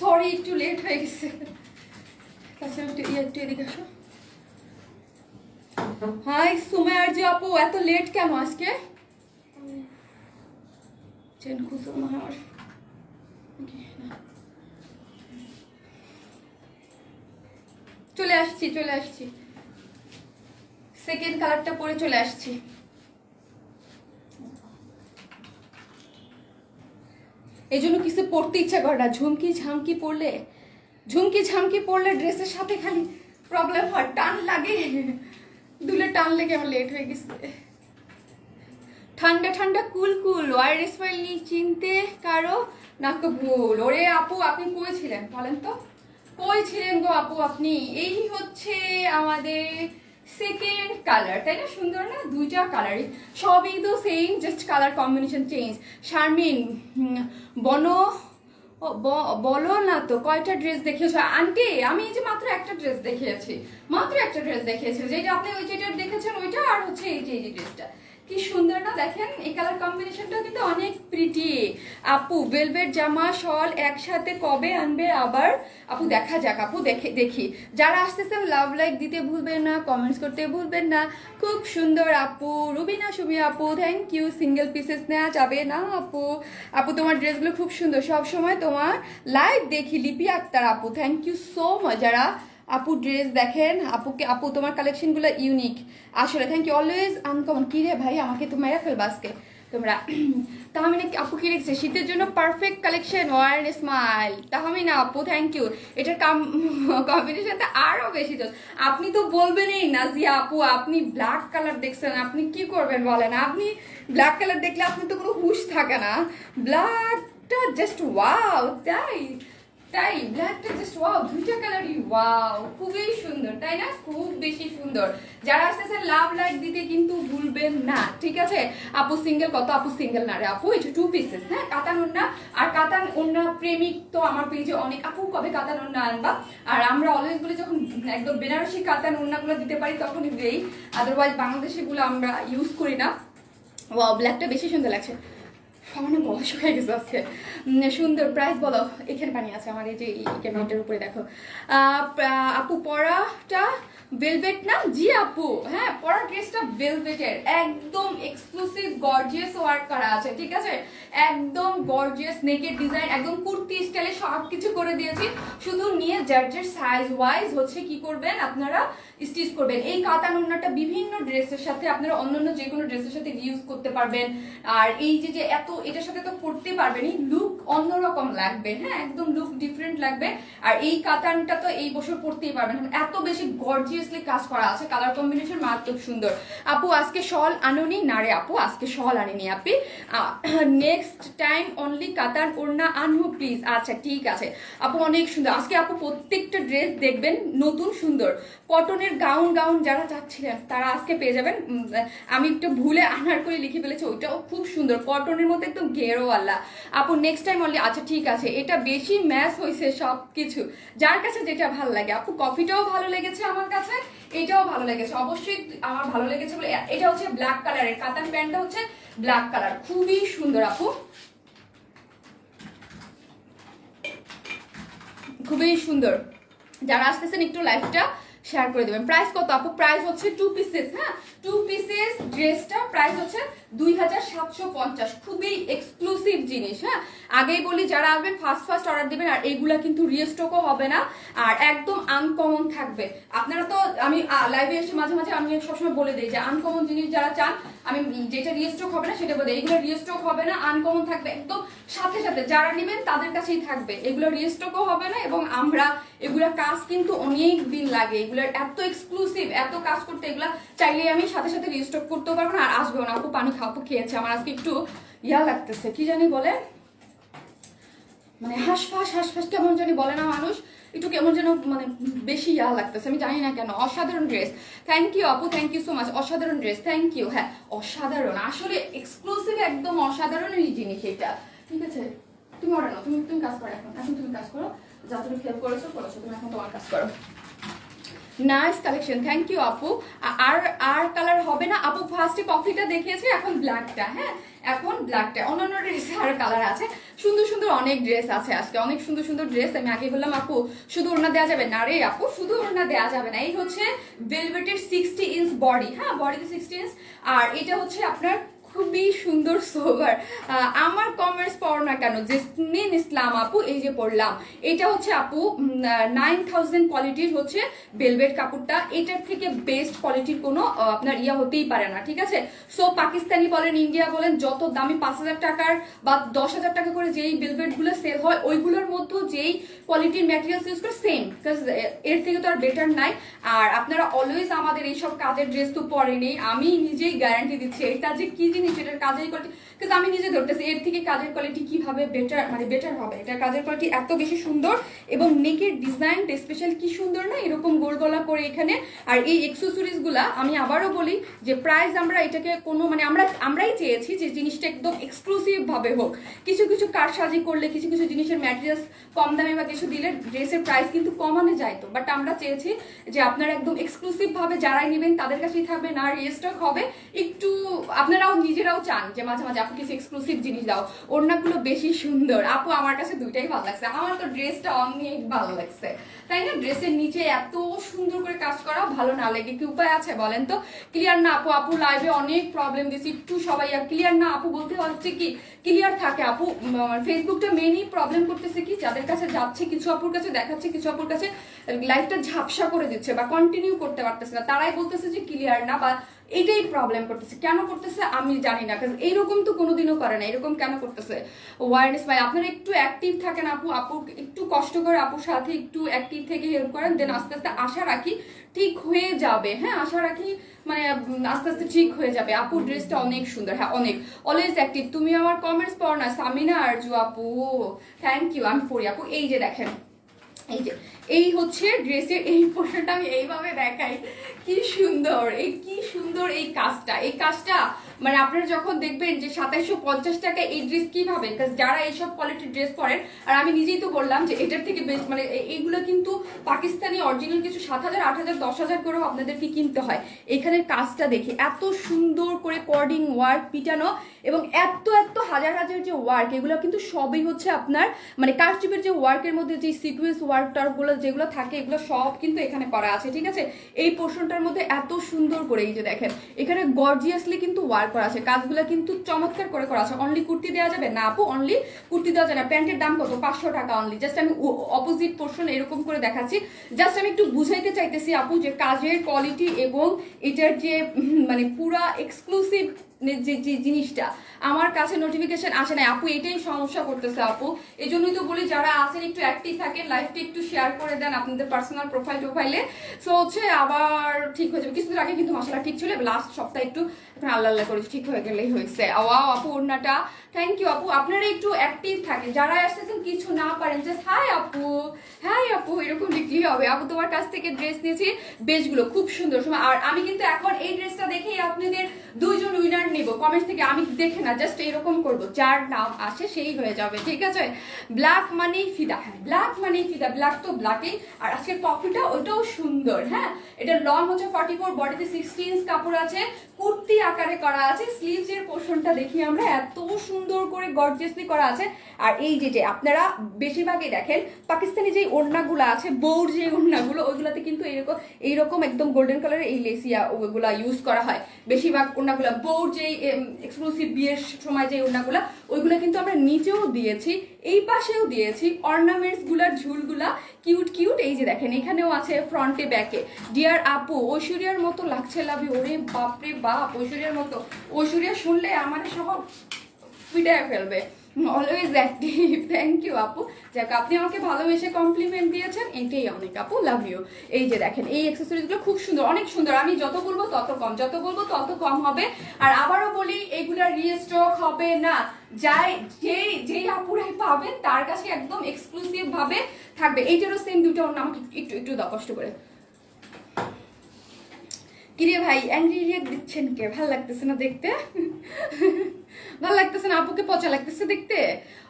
সরি, একটু লেট হয়ে গেছে। একটু এদিকে আসো। হাই সুমায়ার জি আপু, এত লেট কেন আজকে? চেন খুঁজো না আমার। চলে আসছি সেকেন্ড কালারটা পরে চলে আসছি। এই জন্য কিছু পরতে ইচ্ছা করে না। ঝুমকি ঝামকি পরলে ড্রেসের সাথে খালি প্রবলেম হয়, টান লাগে, দুলে টান লেগে আমার লেট হয়ে গেছে। ঠান্ডা ঠান্ডা কুল ওয়ার স্মাইল নিয়ে চিনতে কারো নাকি ভুল। ওরে আপু, আপনি কই ছিলেন বলেন তো, কই ছিলেন গো আপু আপনি? এই হচ্ছে আমাদের সেকেন্ড কালার, তাই না? সুন্দর না? দুইটা কালারই, সবই তো same, just colour combination change. Sharmin বলো না তো কয়টা ড্রেস দেখিয়েছো আন্টি? আমি এই যে মাত্র একটা ড্রেস দেখিয়েছি, যেটা আপনি ওই যেটা দেখেছেন ওইটা, আর হচ্ছে এই যে ড্রেসটা। কি সুন্দর না? দেখেন এই কালার কম্বিনেশনটা কিন্তু অনেক প্রিটি। আপু ভেলভেট জামা শল একসাথে কবে আনবে আবার? আপু দেখা যাক, আপু দেখি। যারা আসতেছেন লাভ লাইক দিতে ভুলবেন না, কমেন্টস করতে ভুলবেন না। খুব সুন্দর আপু। রুবিনা সুমি আপু থ্যাংক ইউ। সিঙ্গেল পিসেস নেওয়া যাবে না আপু তোমার ড্রেসগুলো খুব সুন্দর, সব সময় তোমার লাইভ দেখি। লিপি আক্তার আপু থ্যাংক ইউ সো মাচ। যারা আপু ড্রেস দেখেন, আপু তোমার কালেকশনগুলো ইউনিক আসলে, থ্যাংক ইউ। Always uncommon. কি রে ভাই, আমাকে তো মেরে ফেলবা আজকে তোমরা। তাহমিনা আপু কি লিখছে? শীতের জন্য perfect collection wear smile. Tahmina আপু থ্যাংক ইউ। এটার কম্বিনেশনটা আরো বেশি জোস। আপনি তো বলবেনই নাজিয়া আপু, আপনি ব্ল্যাক কালার দেখছেন, আপনি কি করবেন বলেন? আপনি ব্ল্যাক কালার দেখলে আপনি তো কোনো হুশ থাকে না। ব্ল্যাকটা জাস্ট ওয়াও, তাই ব্ল্যাকটা জাস্ট ওয়াও, দুইটা কালারই ওয়াও, খুবই সুন্দর তাই না? খুব বেশি সুন্দর। যারা আসতেছেন লাভ লাইক দিতে কিন্তু ভুলবেন না, ঠিক আছে? আপু সিঙ্গেল কত? আপু সিঙ্গেল না রে আপু, এটা 2 পিসেস। হ্যাঁ, কাতান ওড়না। আর কাতান ওড়না প্রেমিক তো আমার পেজে অনেক। আপু কবে কাতান ওড়না আনবা? আর আমরা অলওয়েজ বলি যখন একদম বেনারসি কাতান ওড়নাগুলো দিতে পারি তখনই দেই, আদারওয়াইজ বাংলাদেশিগুলো আমরা ইউজ করি না। ওয়াও, ব্ল্যাকটা বেশি সুন্দর লাগছে। সামান্য বয়স হয়ে গেছে আজকে। সুন্দর। প্রাইস বলো। এখানে পানি আছে আমার এই যে ক্যাবিনেটের উপরে, দেখো। আপু পরাটা ভেলভেট না? জি আপু, হ্যাঁ পরা ড্রেসটা ভেলভেটের, একদম এক্সক্লুসিভ গর্জিয়াস ওয়ার্ক করা আছে, ঠিক আছে? একদম গর্জিয়াস নেকের ডিজাইন, একদম কুর্তি স্টাইলে সবকিছু করে দিয়েছি। শুধু নিয়ে যার সাইজ ওয়াইজ হচ্ছে কি করবেন আপনারা, স্টিচ করবেন। এই কাতান ওড়নাটা বিভিন্ন ড্রেসের সাথে আপনারা অন্যান্য যে কোনো ড্রেসের সাথে ইউজ করতে পারবেন। আর এই যে এত এটার সাথে তো পরতে পারবেনই, লুক অন্যরকম লাগবে, হ্যাঁ একদম লুক ডিফারেন্ট লাগবে। আর এই কাতানটা তো এই বছর পরতেই পারবেন, এত বেশি গর্জিয়াসলি কাজ করা আছে, কালার কম্বিনেশন মারাত্মক সুন্দর। আপু আজকে শল আনুনি? না রে আপু, আজকে শল আনিনি আপি, নেক্সট টাইম অনলি কাতান ওড়না আনবো প্লিজ। আচ্ছা ঠিক আছে আপু, অনেক সুন্দর আজকে আপু, প্রত্যেকটা ড্রেস দেখবেন নতুন সুন্দর। কটনের গাউন যারা চাচ্ছিলেন তারা আজকে পেয়ে যাবেন। আমি একটু ভুলে আনারকলি লিখে ফেলেছি, ওইটাও খুব সুন্দর, কটনের মধ্যে একদম ঘেরোওয়ালা। আপু নেক্সট টাইম অনলি। আচ্ছা ঠিক আছে, এটা বেশি ম্যাচ হয়েছে সব কিছু, যার কাছে যেটা ভালো লাগে। আপু কফিটাও ভালো লেগেছে আমার কাছে, এটাও ভালো লেগেছে, অবশ্যই আমার ভালো লেগেছে বলে। এটা হচ্ছে ব্ল্যাক কালারের, কাতান প্যান্টটা হচ্ছে ব্ল্যাক কালার, খুবই সুন্দর আপু, খুবই সুন্দর। যারা আসতেছেন একটু লাইভটা শেয়ার করে দেবেন। প্রাইস কত আপু? প্রাইস হচ্ছে 2 পিসেস, হ্যাঁ 2 পিসেস ড্রেসটা প্রাইস হচ্ছে 2750, খুবই এক্সক্লুসিভ জিনিস। হ্যাঁ আগেই বলি যারা আসবেন ফার্স্ট অর্ডার দিবেন, আর এইগুলা কিন্তু রিস্টকও হবে না, আর একদম আনকমন থাকবে। আপনারা তো, আমি লাইভে এসে মাঝে মাঝে আমি সবসময় বলে দিই যে আনকমন জিনিস যারা চান, আমি যেটা রিস্টক হবে না সেটা বলে দিই, এগুলো রিস্টক হবে না, আনকমন থাকবে একদম সাথে সাথে, যারা নেবেন তাদের কাছেই থাকবে, এগুলো রিস্টকও হবে না। এবং আমরা এগুলা কাজ কিন্তু অনেক দিন লাগে, এগুলোর এত এক্সক্লুসিভ, এত কাজ করতে, এগুলা চাইলে আমি সাথে সাথে রিস্টক করতেও পারবো না, আর আসবেও না। আপু পানি খাওয়াপু খেয়েছে, আমার আজকে একটু ইয়া লাগতেছে, কি জানি বলে, মানে হাঁসফাঁস কেমন জানি বলে না মানুষ, একটু কেমন যেন মানে বেশি ইয়া লাগতেছে, আমি জানি না কেন। অসাধারণ ড্রেস, থ্যাংক ইউ আপু, থ্যাংক ইউ সো মাচ, অসাধারণ ড্রেস, থ্যাংক ইউ। হ্যাঁ অসাধারণ, আসলে এক্সক্লুসিভ, একদম অসাধারণ এই জিনিস এটা, ঠিক আছে। তুমি অর্ডার নাও, তুমি কাজ করো, এখন তুমি কাজ করো, যা তুমি হেল্প করেছো, তুমি এখন তোমার কাজ করো। নাইস কালেকশন, থ্যাংক ইউ আপু। আর কালার হবে না আপু? ফার্স্টে কফিটা দেখিয়েছি, এখন ব্ল্যাকটা, হ্যাঁ এখন ব্ল্যাকটা, অন্যান্য ড্রেসে আর কালার আছে, সুন্দর সুন্দর অনেক ড্রেস আছে আজকে, অনেক সুন্দর সুন্দর ড্রেস। আমি আগে বললাম আপু শুধু ওড়না দেওয়া যাবে না, রে আপু শুধু ওড়না দেওয়া যাবে না। এই হচ্ছে ভেলভেটের 60 ইঞ্চ বডি, হ্যাঁ বডিতে 60 ইঞ্চ, আর এটা হচ্ছে আপনার খুবই সুন্দর সোভার। আমার কমার্স পড়ো না কেন, জেসমিন ইসলাম আপু, এই যে পড়লাম, এটা হচ্ছে আপু 9000 কোয়ালিটির হচ্ছে ভেলভেট কাপড়টা, এটার থেকে বেস্ট কোয়ালিটির কোনো আপনার ইয়া হতেই পারে না, ঠিক আছে। সো পাকিস্তানি বলেন, ইন্ডিয়া বলেন, যত দামি 5000 টাকার বা 10,000 টাকা করে যেই ভেলভেটগুলো সেল হয়, ওইগুলোর মধ্যে যেই কোয়ালিটির ম্যাটেরিয়ালস ইউজ করে সেম, বিকজ এর থেকে তো আর বেটার নাই। আর আপনারা অলওয়েজ আমাদের এইসব কাজের ড্রেস তো পরেনি, আমি নিজেই গ্যারান্টি দিচ্ছি এটা যে কি জিনিস, এটার কাজের কোয়ালিটি, বিকজ আমি নিজে ধরতেছি এর থেকে কাজের কোয়ালিটি কিভাবে বেটার হবে। এটার কাজের কোয়ালিটি এত বেশি সুন্দর, এবং নেকের ডিজাইনটা স্পেশাল কি সুন্দর না, এরকম গোল গলা করে এখানে। আর এই এক্সেসরিজ গুলা আমি আবারও বলি যে প্রাইস আমরা এটাকে কোনো মানে আমরাই চেয়েছি যে জিনিসটা একদম এক্সক্লুসিভ ভাবে হোক। কিছু কিছু কারসাজি করলে, কিছু কিছু জিনিসের ম্যাটেরিয়ালস কম দামে বা কিছু দিলে ড্রেসের প্রাইস কিন্তু কমানো যাইতো, বাট আমরা চেয়েছি যে আপনারা একদম এক্সক্লুসিভ ভাবে যারাই নেবেন তাদের কাছেই থাকবে, না রিস্টক হবে। একটু আপনারাও নিজেরাও চান যে মাঝে মাঝে আপু কিছু এক্সক্লুসিভ জিনিস দাও, ওড়নাগুলো বেশি সুন্দর। আপু আমার কাছে দুইটাই ভালো লাগছে, আমার তো ড্রেসটা অনেক ভালো লাগছে, তাই না। ড্রেসের নিচে এত সুন্দর করে কাজ করা, ভালো না লেগে কি উপায় আছে বলেন তো? ক্লিয়ার না আপু? আপু লাইভে অনেক প্রবলেম দিচ্ছি, একটু সবাই ক্লিয়ার না আপু বলতে হচ্ছে কি ক্লিয়ার থাকে আপু। ফেসবুকটা মেনই প্রবলেম করতেছে কি, যাদের কাছে যাচ্ছে কিছু আপুর কাছে দেখাচ্ছে, কিছু আপুর কাছে লাইভটা ঝাপসা করে দিচ্ছে বা কন্টিনিউ করতে পারতেছে না, তারাই বলতেছে যে ক্লিয়ার না, বা এটাই প্রবলেম করতেছে। কেন করতেছে আমি জানি না, কারণ এইরকম তো কোনোদিনও করে না, এরকম কেন করতেছে? ওয়ারনেস ভাই আপনারা একটু অ্যাক্টিভ থাকেন আপু, আপু একটু কষ্ট করে আপুর সাথে একটু অ্যাক্টিভ থেকে হেল্প করেন, দেন আস্তে আস্তে আশা রাখি ঠিক হয়ে যাবে। হ্যাঁ আশা রাখি মানে আস্তে আস্তে ঠিক হয়ে যাবে। আপুর ড্রেসটা অনেক সুন্দর, হ্যাঁ অনেক, অলওয়েজ অ্যাক্টিভ। তুমি আমার কমেন্টস পড়ো না সামিনা আরজু আপু, থ্যাংক ইউ, আমি পড়ি আপু। এই যে দেখেন, এই যে এই হচ্ছে ড্রেসের এই পোশাকটা, আমি এইভাবে দেখাই, কি সুন্দর, কি সুন্দর এই কাজটা, এই কাজটা মানে আপনারা যখন দেখবেন যে 2750 টাকা এই ড্রেস কিভাবে, যারা এইসব কোয়ালিটির ড্রেস পরেন, আর আমি নিজেই তো বললাম যে এটার থেকে বেস্ট মানে এইগুলো কিন্তু পাকিস্তানি অরিজিনাল কিছু 7000 8000 10000 করেও আপনাদেরকে কিনতে হয়। এখানের কাজটা দেখি এত সুন্দর করে কর্ডিং ওয়ার্ক পিটানো, এবং এত এত হাজার হাজার যে ওয়ার্ক, এগুলো কিন্তু সবই হচ্ছে আপনার মানে কারচুপির যে ওয়ার্কের মধ্যে যে সিকুয়েন্স ওয়ার্ক টার্কগুলো যেগুলো থাকে, এগুলো সব কিন্তু এখানে করা আছে, ঠিক আছে। এই পোর্শনটার মধ্যে এত সুন্দর করে এই যে দেখেন, এখানে গর্জিয়াসলি কিন্তু ওয়ার্ক করা আছে, কাজগুলো কিন্তু চমৎকার করে করা আছে। অনলি কুর্তি দেওয়া যাবে না আপু? অনলি কুর্তি দেওয়া যাবে না। প্যান্টের দাম কত? 500 টাকা অনলি। জাস্ট আমি অপোজিট পোর্শন এরকম করে দেখাচ্ছি, জাস্ট আমি একটু বুঝাইতে চাইতেছি আপু যে কাজের কোয়ালিটি এবং এটার যে মানে পুরা এক্সক্লুসিভ যে জিনিসটা আমার কাছে নোটিফিকেশন আসে না আপু, এটাই সমস্যা করতেছে আপু। এই জন্যই তো বলি যারা আছেন একটু অ্যাক্টিভ থাকেন, লাইভটা একটু শেয়ার করে দেন আপনাদের পার্সোনাল প্রোফাইলে। সো হচ্ছে আবার ঠিক হয়ে যাবে। কিছুদিন আগে কিন্তু মশলা ঠিক ছিল, লাস্ট সপ্তাহে একটু এখন আল্লাহ আল্লাহ করেছি, ঠিক হয়ে গেলেই হয়েছে। ওয়াও আপু ওড়নাটা, থ্যাংক ইউ আপু। আপনারা একটু অ্যাক্টিভ থাকেন, যারা আসতেছেন কিছু না পারেন জাস্ট হাই আপু, হাই আপু এরকম লিখলেই হবে। আপু তোমার কাছ থেকে ড্রেস নিয়েছি, বেশগুলো খুব সুন্দর। আর আমি কিন্তু এখন এই ড্রেসটা দেখেই আপনাদের 2 জন উইনার নেব কমেন্টস থেকে, আমি দেখে না জাস্ট এরকম করবো, যার নাম আসে সেই হয়ে যাবে, ঠিক আছে। ব্ল্যাক মানি ফিদা, হ্যাঁ ব্ল্যাক মানি ফিদা, ব্ল্যাক তো ব্ল্যাকই। আর আজকের কফিটা ওইটাও সুন্দর, হ্যাঁ এটা লং হচ্ছে 44, বডিতে 60 ইঞ্চ কাপড় আছে, কুর্তি আকারে করা আছে। স্লিভস এর পোর্শনটা দেখি আমরা, এত সুন্দর করে গর্জিয়াসলি করা আছে। আর এই যে আপনারা বেশিরভাগই দেখেন পাকিস্তানি যে ওড়নাগুলো আছে, বউর যে ওড়নাগুলো, ওইগুলোতে কিন্তু এইরকম একদম গোল্ডেন কালারের এই লেসিয়া ওগুলা ইউজ করা হয় বেশিরভাগ ওড়নাগুলো। বউর যে এক্সক্লুসিভ বিয়ের সময় যে ওড়নাগুলা, ওইগুলা কিন্তু আমরা নিচেও দিয়েছি, এই পাশেও দিয়েছি। অর্নামেন্টস গুলার ঝুলগুলা কিউট কিউট, এই যে দেখেন এখানেও আছে ফ্রন্টে ব্যাকে। ডিয়ার আপু ঐশ্বরিয়ার মতো লাগছে লাভি, ওরে বাপরে বাপ ঐশ্বরিয়ার মতো। ঐশ্বরিয়া শুনলে আমার সহ পিটায় ফেলবে। অলওয়েজ অ্যাক্টিভ, থ্যাংক ইউ আপু। যাক আপনি আমাকে ভালোবেসে কমপ্লিমেন্ট দিয়েছেন, এটাই অনেক আপু, লাভ ইউ। এই যে দেখেন এই অ্যাক্সেসরিজগুলো খুব সুন্দর, অনেক সুন্দর। আমি যত বলবো তত কম, যত বলবো তত কম হবে। আর আবারও বলি এগুলা রিস্টক হবে না, যেই আপুরাই পাবেন তার কাছে একদম এক্সক্লুসিভ ভাবে থাকবে। এইটারও সেম দুটো অন্য, আমাকে একটু দাও কষ্ট করে। কিরে ভাই অ্যাংরি রিয়েক্ট দিচ্ছেন কে? ভাল লাগতেছে না দেখতে? ভালো লাগতেছে না? আপুকে পচা লাগতেছে দেখতে?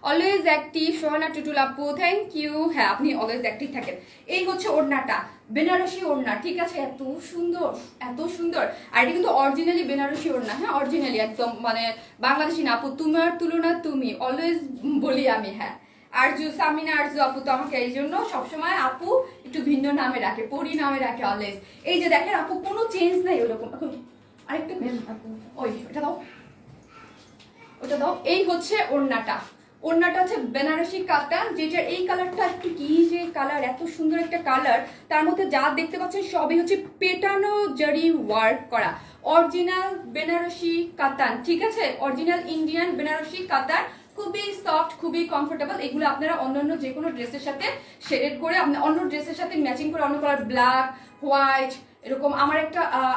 অলওয়েজ অ্যাক্টিভ সোহানা টুটুল আপু, থ্যাংক ইউ। হ্যাঁ আপনি অলওয়েজ অ্যাক্টিভ থাকেন। এই হচ্ছে ওড়নাটা, বেনারসি ওড়না, ঠিক আছে, এত সুন্দর এত সুন্দর। আর এটা কিন্তু অরিজিনালি বেনারসি ওড়না, হ্যাঁ অরিজিনালি একদম, মানে বাংলাদেশি না আপু, তোমার তুলনা তুমি, অলওয়েজ বলি আমি। হ্যাঁ আরজু, সামিনা আরজু আপু তো আমাকে এই জন্য সবসময় আপু একটু ভিন্ন নামে রাখে, পরি নামে রাখে অলওয়েজ। এই যে দেখেন আপু কোনো চেঞ্জ নাই ওরকম। আরেকটা ওই ওটা দাও, ওটা দাও। এই হচ্ছে ওড়নাটা, ওড়নাটা হচ্ছে বেনারসি কাতান, যেটার এই কালারটা একটু কি যে কালার, এত সুন্দর একটা কালার। তার মধ্যে যা দেখতে পাচ্ছেন সবই হচ্ছে পেটানো জারি ওয়ার্ক করা, অরিজিনাল বেনারসি কাতান, ঠিক আছে, অরিজিনাল ইন্ডিয়ান বেনারসি কাতান। খুবই সফট, খুবই কমফোর্টেবল। এগুলো আপনারা অন্যান্য যে কোনো ড্রেসের সাথে শেডেড করে, অন্য ড্রেসের সাথে ম্যাচিং করে, অন্য কালার ব্ল্যাক, হোয়াইট এরকম।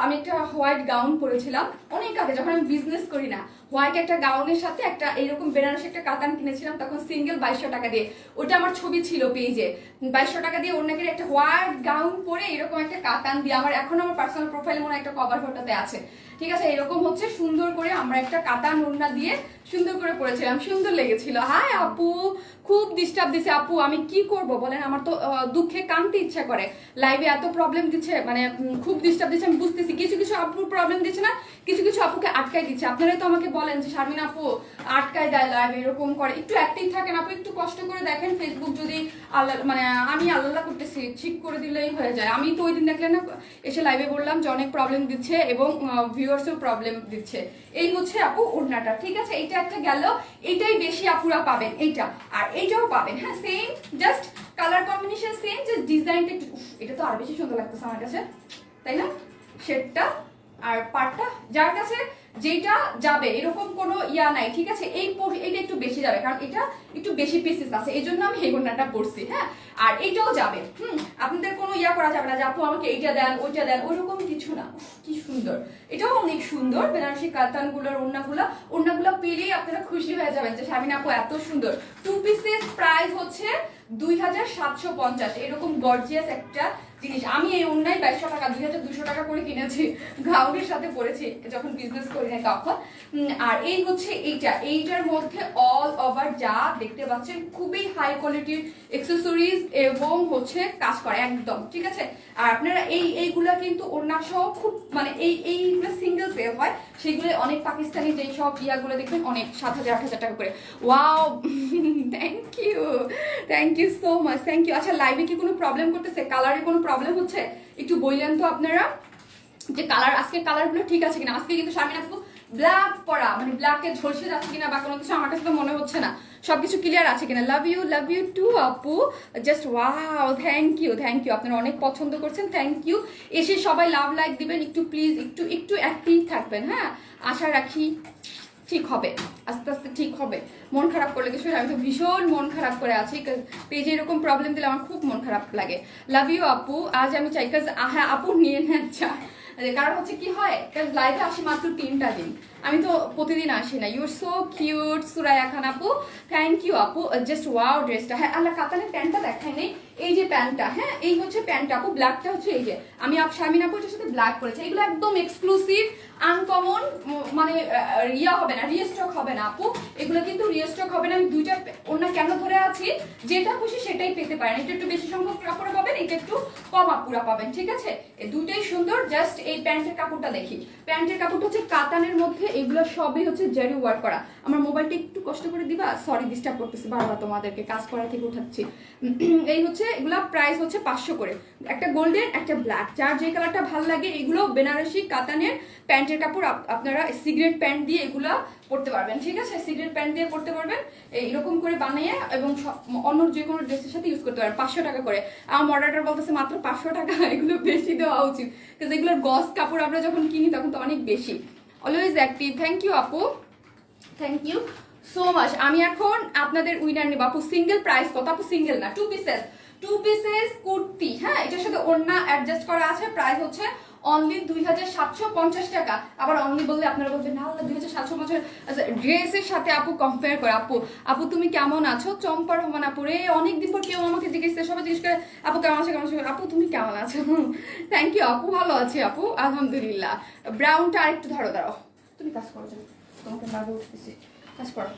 আমি একটা হোয়াইট গাউন পরেছিলাম অনেক আগে, যখন আমি বিজনেস করি না, হোয়াইট একটা গাউনের সাথে একটা এইরকম বেনারসি একটা কাতান কিনেছিলাম, তখন সিঙ্গেল 2200 টাকা দিয়ে। ওটা আমার ছবি ছিল পেজে, 2200 টাকা দিয়ে অন্য একটা হোয়াইট গাউন পরে এরকম একটা কাতান দিয়ে, আমার এখন আমার পার্সোনাল প্রোফাইলে মনে একটা কভার ফটোতে আছে, ঠিক আছে। এরকম হচ্ছে সুন্দর করে আমরা একটা কাতান ওড়না দিয়ে সুন্দর করে পরেছিলাম, সুন্দর লেগেছিল। হাই আপু, খুব ডিস্টার্ব দিছে আপু, আমি কি করব বলেন? আমার তো দুঃখে কাঁদতে ইচ্ছা করে, লাইভে এত প্রবলেম দিচ্ছে, মানে খুব ডিস্টার্ব দিচ্ছে। আমি বুঝতেছি কিছু কিছু আপুর প্রবলেম দিচ্ছে না, কিছু কিছু আপুকে আটকাই দিচ্ছে। আপনারাই তো আমাকে বলেন যে শারমিন আপু আটকায় দেয় লাইভ, এরকম করে। একটু অ্যাক্টিভ থাকেন আপু, একটু কষ্ট করে দেখেন ফেসবুক, যদি আল্লাহ মানে আমি আল্লাহ করতেছি ঠিক করে দিলেই হয়ে যায়। আমি তো ওই দিন দেখলেন না এসে লাইভে বললাম যে অনেক প্রবলেম দিচ্ছে এবং ভিউয়ার্সও প্রবলেম দিচ্ছে। এই হচ্ছে আপু ওড়নাটা, ঠিক আছে। এইটা একটা গেল, এইটাই বেশি আপুরা পাবেন, এইটা আর এইটাও পাবেন, হ্যাঁ same, just colour combination same, just ডিজাইনটা একটু, এটা তো আর বেশি সুন্দর লাগতেছে আমার কাছে, তাই না? শেডটা আর পাটটা যার কাছে যেটা যাবে এরকম কোনো ইয়া নাই, ঠিক আছে। এইটা একটু বেশি যাবে, কারণ এটা একটু বেশি পিসেস আছে, এই জন্য আমি এই ওড়নাটা পরছি, হ্যাঁ। আর এইটাও যাবে, আপনাদের কোনো ইয়া করা যাবে না যে আপু আমাকে এইটা দেন ওইটা দেন, ওইরকম কিছু না। কি সুন্দর, এটাও অনেক সুন্দর। বেনারসি কাতানগুলোর ওড়নাগুলো পেলেই আপনারা খুশি হয়ে যাবেন যে শারমিন আপু এত সুন্দর। 2 পিসেস প্রাইস হচ্ছে 2750, এরকম গর্জিয়াস একটা জিনিস। আমি এই ওড়নায় 2200 টাকা 2200 টাকা করে কিনেছি, গাউনের সাথে পরেছি যখন বিজনেস করি না তখন। আর এই হচ্ছে এইটার মধ্যে অল ওভার যা দেখতে পাচ্ছেন খুবই হাই কোয়ালিটির অ্যাকসেসরিজ এবং হচ্ছে কাজ করা একদম, ঠিক আছে। আর আপনারা এইগুলা কিন্তু ওড়না সহ খুব, মানে এইগুলো সিঙ্গেল সেল হয়, সেগুলো অনেক পাকিস্তানি যেই সব ইয়াগুলো দেখবেন অনেক 7000 8000 টাকা করে। Wow, thank you so much, thank you. আচ্ছা লাইভে কি কোনো প্রবলেম করতেছে, কালারে কোনো প্রবলেম হচ্ছে? একটু বললেন তো আপনারা যে কালার, আজকে কালারগুলো ঠিক আছে কিনা। আজকে কিন্তু শারমিন আপু ব্ল্যাক পরা, মানে ব্ল্যাকে ঝলসে যাচ্ছে কিনা বা কোনো কিছু আমার কাছে তো মনে হচ্ছে না, সবকিছু ক্লিয়ার আছে কিনা। লাভ ইউ টু আপু, জাস্ট ওয়াও, থ্যাংক ইউ আপনারা অনেক পছন্দ করছেন, থ্যাংক ইউ। এসে সবাই লাভ লাইক দিবেন, একটু প্লিজ একটু অ্যাক্টিভ থাকবেন, হ্যাঁ আশা রাখি ঠিক হবে, আস্তে আস্তে ঠিক হবে। মন খারাপ করলে কিছু, আমি তো ভীষণ মন খারাপ করে আছি, পেজে এরকম প্রবলেম দিলে আমার খুব মন খারাপ লাগে। লাভ ইউ আপু, আজ আমি চাই হ্যাঁ আপু নিয়ে নেন চা, কারণ হচ্ছে কি হয় লাইভে আসি মাত্র 3টা দিন, আমি তো প্রতিদিন আসি না। ইউর সো কিউট সুরাইয়া খান আপু, থ্যাংক ইউ আপু, জাস্ট ওয়াও ড্রেসটা, হ্যাঁ আল্লাহ কাতানের প্যান্টটা দেখাই নেই, এই যে প্যান্টটা, হ্যাঁ এই হচ্ছে প্যান্টটা আপু, ব্ল্যাকটা হচ্ছে এই যে আমি শারমিন আপু এটার সাথে ব্ল্যাক করেছি, এগুলো একদম এক্সক্লুসিভ আনকমন, মানে ইয়া হবে না, রিস্টক হবে না আপু, এগুলো কিন্তু রিস্টক হবে না। আমি দুইটা অন্য কেন ধরে আছি, যেটা খুশি সেটাই পেতে পারেন, এটা একটু বেশি সংখ্যক কাপড় পাবেন, এটা একটু কম আপুরা পাবেন, ঠিক আছে, এই দুইটাই সুন্দর। জাস্ট এই প্যান্টের কাপড়টা দেখি, প্যান্টের কাপড়টা হচ্ছে কাতানের মধ্যে, এগুলো সবই হচ্ছে জারি ওয়ার্ক করা। আমার মোবাইলটা একটু কষ্ট করে দিবা, সরি ডিস্টার্ব করতেছি বারবার, তোমাদেরকে কাজ করা থেকে উঠাচ্ছি। এই হচ্ছে এগুলা প্রাইস হচ্ছে 500 করে, একটা গোল্ডেন একটা ব্ল্যাক, যার যে কালারটা ভালো লাগে। এগুলো বেনারসি কাতানের প্যান্টের কাপড়, আপনারা সিগারেট প্যান্ট দিয়ে এগুলা পরতে পারবেন, ঠিক আছে, সিগারেট প্যান্ট দিয়ে পরতে পারবেন এইরকম করে বানিয়ে, এবং অন্য যে কোনো ড্রেসের সাথে ইউজ করতে পারবেন। 500 টাকা করে, আমার মডারেটর বলতেছে মাত্র 500 টাকা, এগুলো বেশি দেওয়া উচিত, কিন্তু এগুলোর গস কাপড় আমরা যখন কিনি তখন তো অনেক বেশি। অলওয়েজ অ্যাক্টিভ, থ্যাংক ইউ আপু, থ্যাংক ইউ সো মাচ। আমি এখন আপনাদের উইনার নেব আপু, সিঙ্গেল প্রাইস কত আপু, সিঙ্গেল না, 2 পিসেস কুর্তি, হ্যাঁ এটার সাথে ওড়না অ্যাডজাস্ট করা আছে, প্রাইস হচ্ছে অনলি 2750 টাকা। আবার অনলি বললে আপনারা বলবেন না 2750, আচ্ছা ড্রেসের সাথে আপু কম্পেয়ার করে। আপু তুমি কেমন আছো, চম্পা রহমান আপু রে, অনেকদিন পর কেউ আমাকে জিজ্ঞেস করে, সবাই জিজ্ঞেস করে আপু কেমন আছো, আপু তুমি কেমন আছো, থ্যাংক ইউ আপু, ভালো আছি আপু আলহামদুলিল্লাহ। ব্রাউনটা আরেকটু ধরো, দাঁড়াও তুমি কাজ করো, তোমাকে বারবার উঠতেছি, কাজ করো।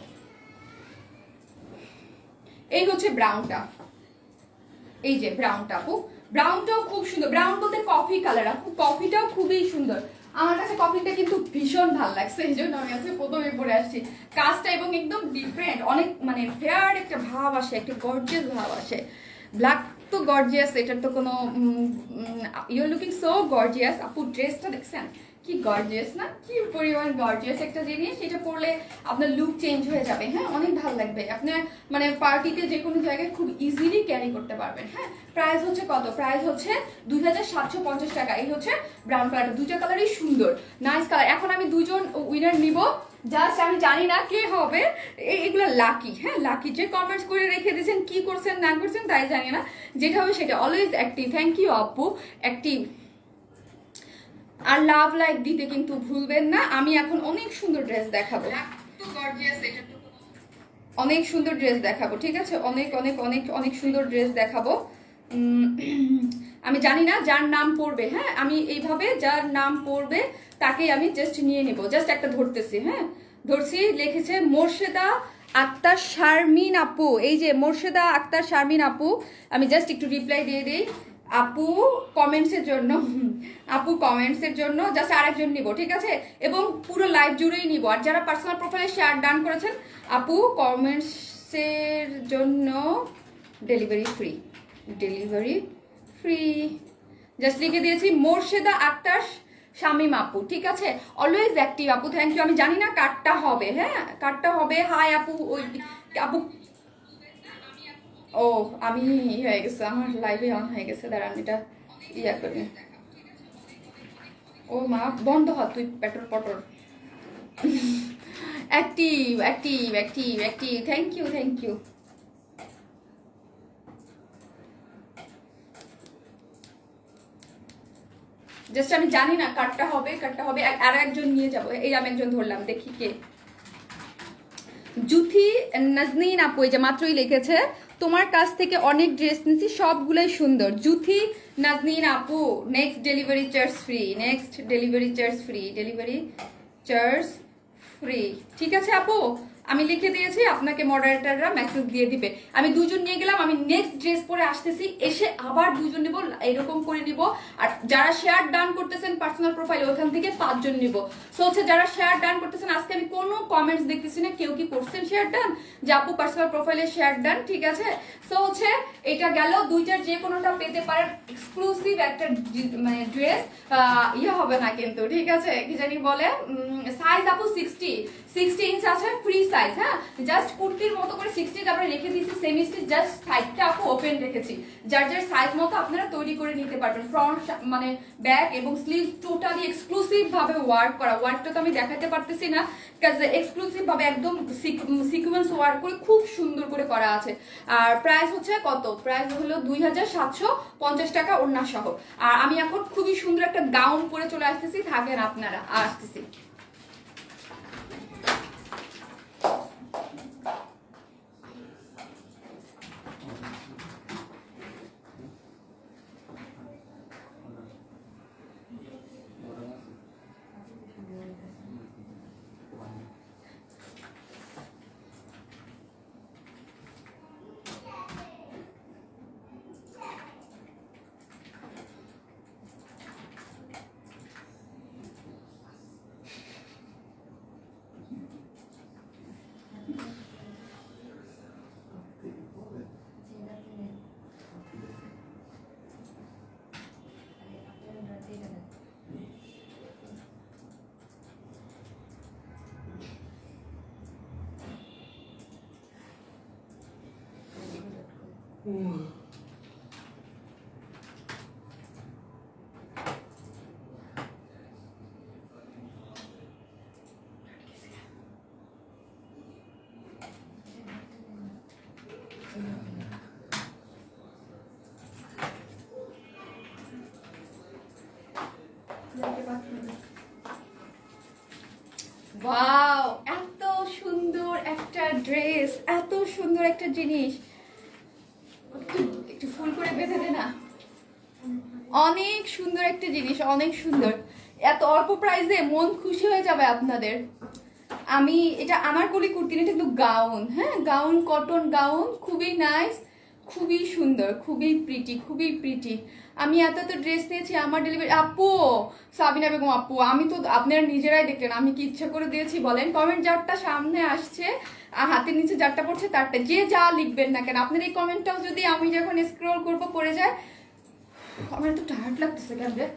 এই হচ্ছে ব্রাউনটা, এই যে ব্রাউনটা আপু, ব্রাউনটাও খুব সুন্দর, ব্রাউন বলতে কফি কালার আপু, কফিটাও খুবই সুন্দর, আমার কাছে কফিটা কিন্তু ভীষণ ভালো লাগছে, এই জন্য আমি আজকে প্রথমে পরে আসছি। কাজটা এবং একদম ডিফারেন্ট, অনেক মানে ফেয়ার একটা ভাব আসে, একটা গর্জিয়াস ভাব আসে। ব্ল্যাক তো গর্জিয়াস, এটার তো কোনো you are looking so gorgeous আপু, ড্রেসটা দেখছেন কি গর্জিয়াস না, কি পরিমাণ গর্জিয়াস একটা জিনিস, এটা পরলে আপনার লুক চেঞ্জ হয়ে যাবে, হ্যাঁ অনেক ভালো লাগবে, আপনার মানে পার্টিতে যে কোনো জায়গায় খুব ইজিলি ক্যারি করতে পারবেন। হ্যাঁ প্রাইস হচ্ছে কত, প্রাইস হচ্ছে 2750 টাকা। এই হচ্ছে ব্রাউন কালারটা, দুইটা কালারই সুন্দর, নাইস কালার। এখন আমি দুজন উইনার নিব, জাস্ট আমি জানি না কে হবে, এগুলো লাকি, হ্যাঁ লাকি, যে কমেন্টস করে রেখে দিয়েছেন কি করছেন না করছেন তাই জানি না, যেটা হবে সেটা। অলওয়েজ অ্যাক্টিভ, থ্যাংক ইউ আপু, অ্যাক্টিভ। আর লাভ লাইক দিতে কিন্তু ভুলবেন না। আমি এখন অনেক সুন্দর ড্রেস দেখাবো, অনেক সুন্দর ড্রেস দেখাবো, ঠিক আছে, অনেক অনেক অনেক অনেক সুন্দর ড্রেস দেখাবো। আমি জানি না যার নাম পড়বে, হ্যাঁ আমি এইভাবে যার নাম পড়বে তাকেই আমি জাস্ট নিয়ে নিব, জাস্ট একটা ধরতেছি, হ্যাঁ ধরছি, লিখেছে মোর্শেদা আক্তার শারমিন আপু, এই যে মোর্শেদা আক্তার শারমিন আপু, আমি জাস্ট একটু রিপ্লাই দিয়ে দিই আপু কমেন্টসের জন্য, আপু কমেন্টসের জন্য জাস্ট আরেকজন নিব, ঠিক আছে, এবং পুরো লাইভ জুড়েই নিব। আর যারা পার্সোনাল প্রোফাইলে শেয়ার ডান করেছেন আপু কমেন্টসের জন্য delivery free, delivery free, just লিখে দিয়েছি মোর্শেদা আক্তার শামিম আপু, ঠিক আছে। অলওয়েজ অ্যাক্টিভ আপু, থ্যাংক ইউ। আমি জানি না কারটা হবে, হ্যাঁ কারটা হবে। হাই আপু, ওই আপু, ও আমি হয়ে গেছে, আমার লাইভে অন হয়ে গেছে, দাঁড়ান এটা ইয়া করি। ও মা বন্ধ হ তুই পেট্রোল পটর। Active active active active, thank you thank you. Just আমি জানি না কারটা হবে, কারটা হবে, আর একজন নিয়ে যাবো। এই আমি একজন ধরলাম, দেখি কে। জুথি নাজনীন আপু এই যে মাত্রই লিখেছে, তোমার কাছ থেকে অনেক ড্রেস নিয়েছি, সবগুলোই সুন্দর। জুথি নাজনীন আপু, next delivery charge free, next delivery charge free, delivery charge free, ঠিক আছে আপু। আমি লিখে দিয়েছি, আপনাকে মডারেটররা মেসেজ দিয়ে দিবে। আমি 2 জন নিয়ে গেলাম, আমি নেক্সট ড্রেস পরে আসতেছি, এসে আবার 2 জন নিব, এরকম করে নিব। আর যারা শেয়ার ডান করতেছেন পার্সোনাল প্রোফাইলে ওখান থেকে 5 জন নিব। সো হচ্ছে যারা শেয়ার ডান করতেছেন, আজকে আমি কোনো কমেন্টস দেখতেছি না কেউ কি করছেন শেয়ার ডান, যে আপু পার্সোনাল প্রোফাইলে শেয়ার ডান, ঠিক আছে। সো হচ্ছে এটা গেল, দুইটার যে কোনোটা পেতে পারেন, এক্সক্লুসিভ একটা মানে ড্রেস, ইয়ে হবে না কিন্তু, ঠিক আছে। কি জানি বলে, সাইজ আপু 60 ইঞ্চ আছে, ফ্রি সাইজ, হ্যাঁ, জাস্ট কুর্তির মতো করে 60 আমরা রেখে দিয়েছি, সেমি স্টিচ, জাস্ট সাইডটা আপু ওপেন রেখেছি, যার যার সাইজ মতো আপনারা তৈরি করে নিতে পারবেন। ফ্রন্ট মানে ব্যাক এবং স্লিভ টোটালি এক্সক্লুসিভ ভাবে ওয়ার্ক করা, ওয়ার্কটা তো আমি দেখাতে পারতেছি না, কাজে এক্সক্লুসিভ ভাবে একদম সিকোয়েন্স ওয়ার্ক করে খুব সুন্দর করে করা আছে। আর প্রাইস হচ্ছে কত, প্রাইস হলো 2750 টাকা ওড়না সহ। আর আমি এখন খুবই সুন্দর একটা গাউন পরে চলে আসতেছি, থাকেন আপনারা, আসতেছি। ওয়াও, এত সুন্দর একটা ড্রেস, এত সুন্দর একটা জিনিস, একটু ফুল করে বেঁধে দে না। অনেক সুন্দর একটা জিনিস, অনেক সুন্দর, এত অল্প প্রাইসে মন খুশি হয়ে যাবে আপনাদের। আমি এটা আমার কলি কুর্তি, এটা কিন্তু গাউন, হ্যাঁ, গাউন, কটন গাউন, খুবই নাইস, খুবই সুন্দর, খুবই প্রিটি, খুবই প্রিটি। আমি এত ড্রেস নিয়েছি, আমার ডেলিভারি আপু সাবিনা বেগম আপু, আমি তো আপনারা নিজেরাই দেখলেন, আমি কি ইচ্ছা করে দিয়েছি বলেন? কমেন্ট যারটা সামনে আসছে, হাতের নিচে যারটা পড়ছে তারটা, যে যা লিখবেন না কেন, আপনার এই কমেন্টটাও যদি আমি যখন স্ক্রল করবো পড়ে যায়, আমার একটু টায়ার্ড লাগতেছে কেন রে।